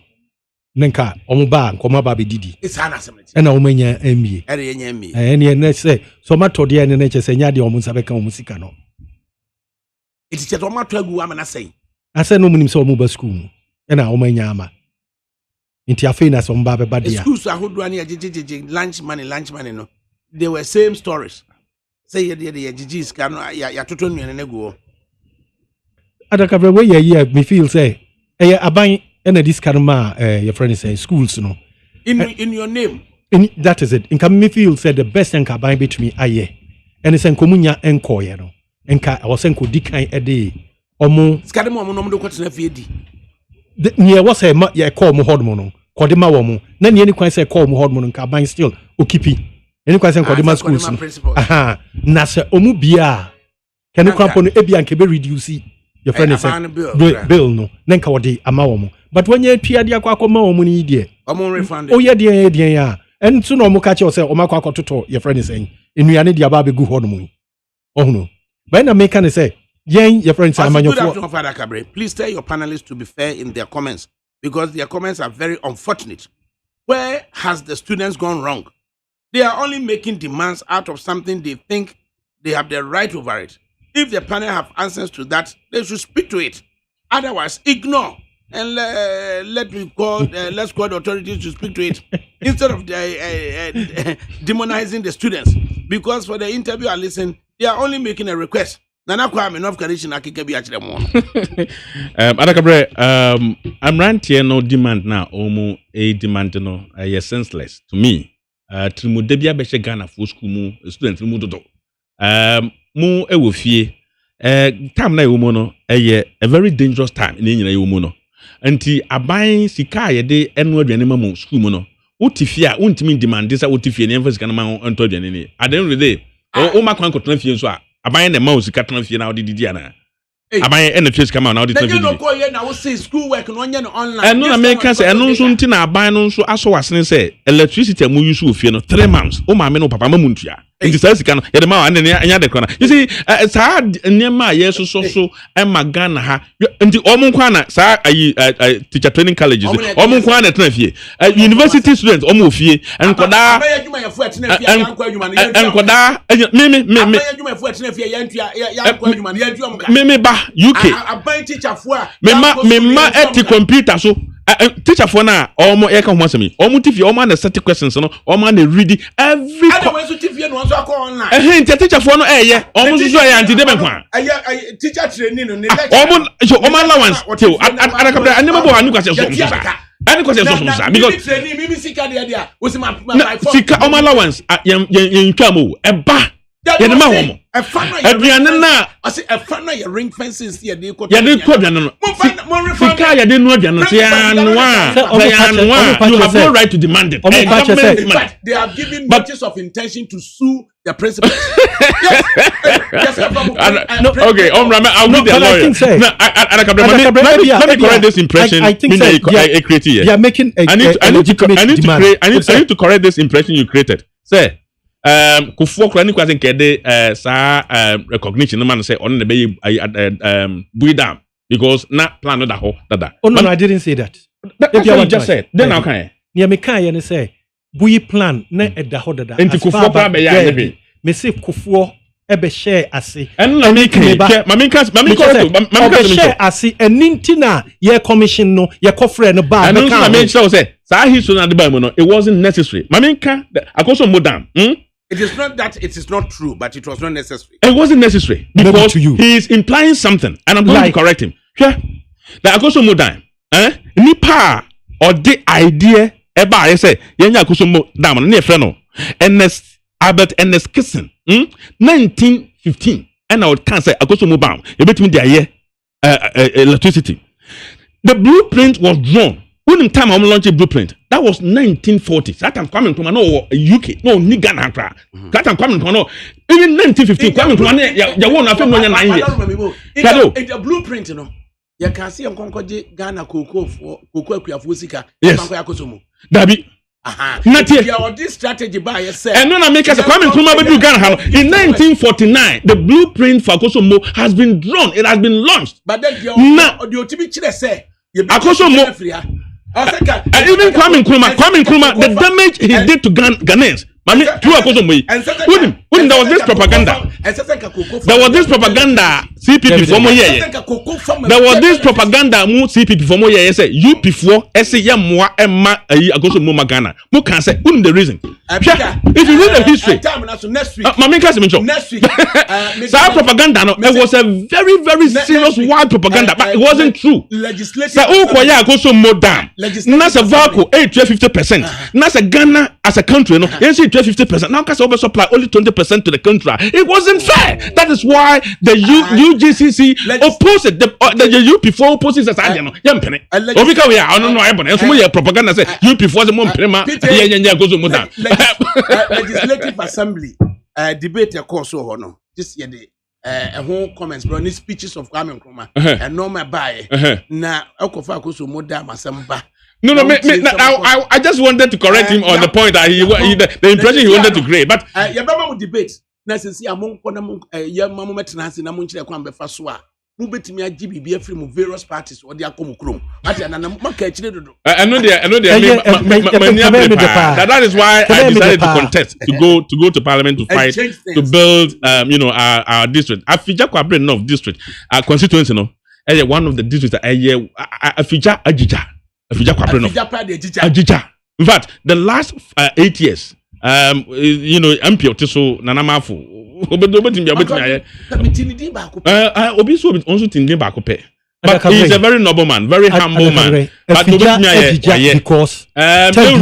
Speaker 8: nenka omuba nkoma ba be didi
Speaker 3: isa na semeti
Speaker 8: ena omenya MBA
Speaker 3: ere yenya MBA
Speaker 8: ene ne say so matode ene ne chese nyade omunsa beka omusika no
Speaker 3: iti cheto mato agu amana sei
Speaker 8: ase no munim se omuba school ena omenya ama inti afei na so mba be badia
Speaker 3: schools ahodo ani agigigi lunch money no they were same stories say the agigis kan ya toto nuane ne go
Speaker 8: ADAKABRI we ye me feel say aban ena this karma your friend say schools no
Speaker 3: in your name
Speaker 8: that is it in can me feel say the best thing can buy between aye and say komunya enkoye no enka I was enko dikan ede omo
Speaker 3: skademo omo no mo ko tena fie di
Speaker 8: near was a ye call mo hodmo no kodema wo mo na ne ni kwan say call mo hodmo no nka ban still okipi any kwan say kodema schools no aha na say omu bia kenu krampo no ebia nke be reduce your friend say bill no nenka wode ama wo mo but when you pia dia kwa akoma wo mo ni die
Speaker 3: omo refund
Speaker 8: o ye die ya en so no mo ka che say o makwa akototo your friend say enuane dia ba be gu hodmo ohunu but na make can say yen your friend say amanyo
Speaker 3: for please tell your panelists to be fair in their comments because their comments are very unfortunate. Where has the students gone wrong? They are only making demands out of something they think they have the right over it. If the panel have answers to that, they should speak to it. Otherwise, ignore and let's call the authorities to speak to it instead of demonizing the students. Because for the interview I listen, they are only making a request. Nana kwa enough condition akikebi achire mo.
Speaker 5: ADAKABRI, I'm ranting no demand now. Omo a demand no senseless to me. Trimu debia beshe Ghana for school mu student mu dodo. Mu ewo fie. Time na ewo no a very dangerous time ni nyina ewo mu no. Anti aban sika ye de enu aduane mamu school mu no. Utifia untimi demand this utifia ne emphasize kana ma onto aduane ni. At the end of the day, o ma kwan kotona fie so a aban na mouse katana fie na odidi ana aban na face come na odidi
Speaker 3: you no go here na we say school work no nya no online
Speaker 5: eno na make say eno nso nti na aban no nso aso wasene say electricity mu use ofie no 3 months o ma me no papa mamu ntua nti say sika no ye de ma wa ne anya de kona you see sa nyema ye so e magana ha nti omun kwa na sa ayi teacher training colleges omun kwa na tena fie university students omun ofie enkoda
Speaker 3: adwuma ye fu atena fie yankwa adwuma ne
Speaker 5: enkoda me
Speaker 3: adwuma fu atena fie yantua yankwa adwuma ne yantua muka
Speaker 5: me ba UK
Speaker 3: aban teacher fu a
Speaker 5: me ma eti computer so teacher for na almost e kan ho asemi almost if you almost the set questions no almost the read every teacher for no almost so anti dem kwa
Speaker 3: teacher training no ne
Speaker 5: almost allowance till adakabra anema bo anu kwase so any question so because
Speaker 3: training me sika dia we see my
Speaker 5: sika allowance yen twamo eba ye ma homo aduane na
Speaker 3: ase efa na ye ring fences ye dey ko
Speaker 5: aduane no sika ye dey no aduane so ya you have no right to demand it
Speaker 3: they have given notice of intention to sue the principals. Yes,
Speaker 5: okay, I'll be the lawyer. Let me correct this impression.
Speaker 8: I think
Speaker 5: I created here.
Speaker 8: They are making
Speaker 5: I need to correct this impression you created. Say, Kufuor Krani kwase nkede recognition no man say on the be bui down because na plan no da ho dada.
Speaker 8: Oh no, I didn't say that.
Speaker 5: That's what you just said. Then how can I?
Speaker 8: Near me can you say bui plan na edda ho dada.
Speaker 5: Enti Kufuor Krani be ya be.
Speaker 8: Me say Kufuor ebe share ase.
Speaker 5: And na me can
Speaker 8: share ase eninti na ye commission no ye kofre no ba.
Speaker 5: And na me say sa history na de ba mo no it wasn't necessary. Maminka akoso modam.
Speaker 3: It is not that it is not true, but it was not necessary.
Speaker 5: It wasn't necessary because he is implying something, and I'm going to correct him. Yeah, the akoso modam, nipa or the idea eba I say yenya akoso modam no friend no. Albert Ernest Kissen, 1915, and I would can say akoso modam. You bet me the electricity. The blueprint was drawn. When the time I'm launching blueprint, that was 1940. That time coming from UK, no Ghana. That time coming from even 1915. Coming from ya won after 9 years.
Speaker 3: In the blueprint, you know, you can see Ghana cocoa akuafo sika.
Speaker 5: Yes. Dabi. Not yet.
Speaker 3: This strategy by yourself.
Speaker 5: And no, make us coming from Ghana. In 1949, the blueprint for Akosomo has been drawn. It has been launched.
Speaker 3: But then the Otibi Chile say
Speaker 5: Akosomo. And even Kwame Nkrumah, the damage he did to Ghanaians. Through Akosomo. When there was this propaganda. There was this propaganda. CPP for more year. There was this propaganda. CPP for more year. Say you before. Say ya moi Emma Akosomo Magana. Who can say? Who the reason? If you read the history.
Speaker 3: Next week.
Speaker 5: Next week. So propaganda. No, it was a very very serious wild propaganda, but it wasn't true.
Speaker 3: Legislative.
Speaker 5: So Okoya Akosomo down. That's a vacuum. 50%. That's a Ghana as a country. No, you see 50%. Now because over supply only 20% to the country. It wasn't fair. That is why the UGCC opposed the UP4 opposes as I know. Yampene. Because we are I don't know. And some propaganda say UP4 the more prima.
Speaker 3: Legislative Assembly debate a course or no. This year a whole comments, bro. Any speeches of Kwame Nkrumah and no my buy. Na Okofa Akoso Moda Masamba.
Speaker 5: No, I just wanted to correct him on the point that the impression he wanted to create. But
Speaker 3: Yabama would debate. Necessary among Yamamu Metanasi, Namunchi, Kwambe Faswa. Mubetimi ajibi be from various parties or the akomukrum. That
Speaker 5: is why I decided to contest to go to parliament to fight to build our district. Afija Kwabren North district, our constituency no. One of the districts Afija Ajija. Ajija. In fact, the last 8 years, MP Otiso Nanamafu. But he's a very noble man, very humble man. But because and don't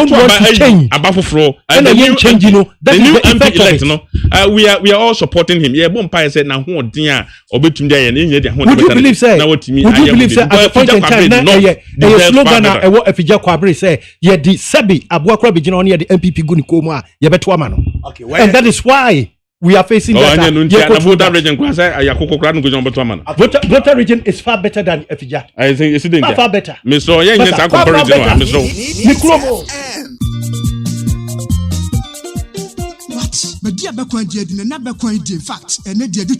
Speaker 5: want to change and the new change, the new MP elect, we are all supporting him. Yeah, Bompire said now who dear or between there and would you believe say at the point in time a slogan if you just say yeah the Sebi Abuakra begin on the MPP Gunikoma Yabetwamano. Okay, and that is why we are facing that. Voter region is far better than Efija. I think it's
Speaker 3: far better.
Speaker 5: Mr.
Speaker 10: What? But dear Bakwan did, and not Bakwan did, in fact, and they did the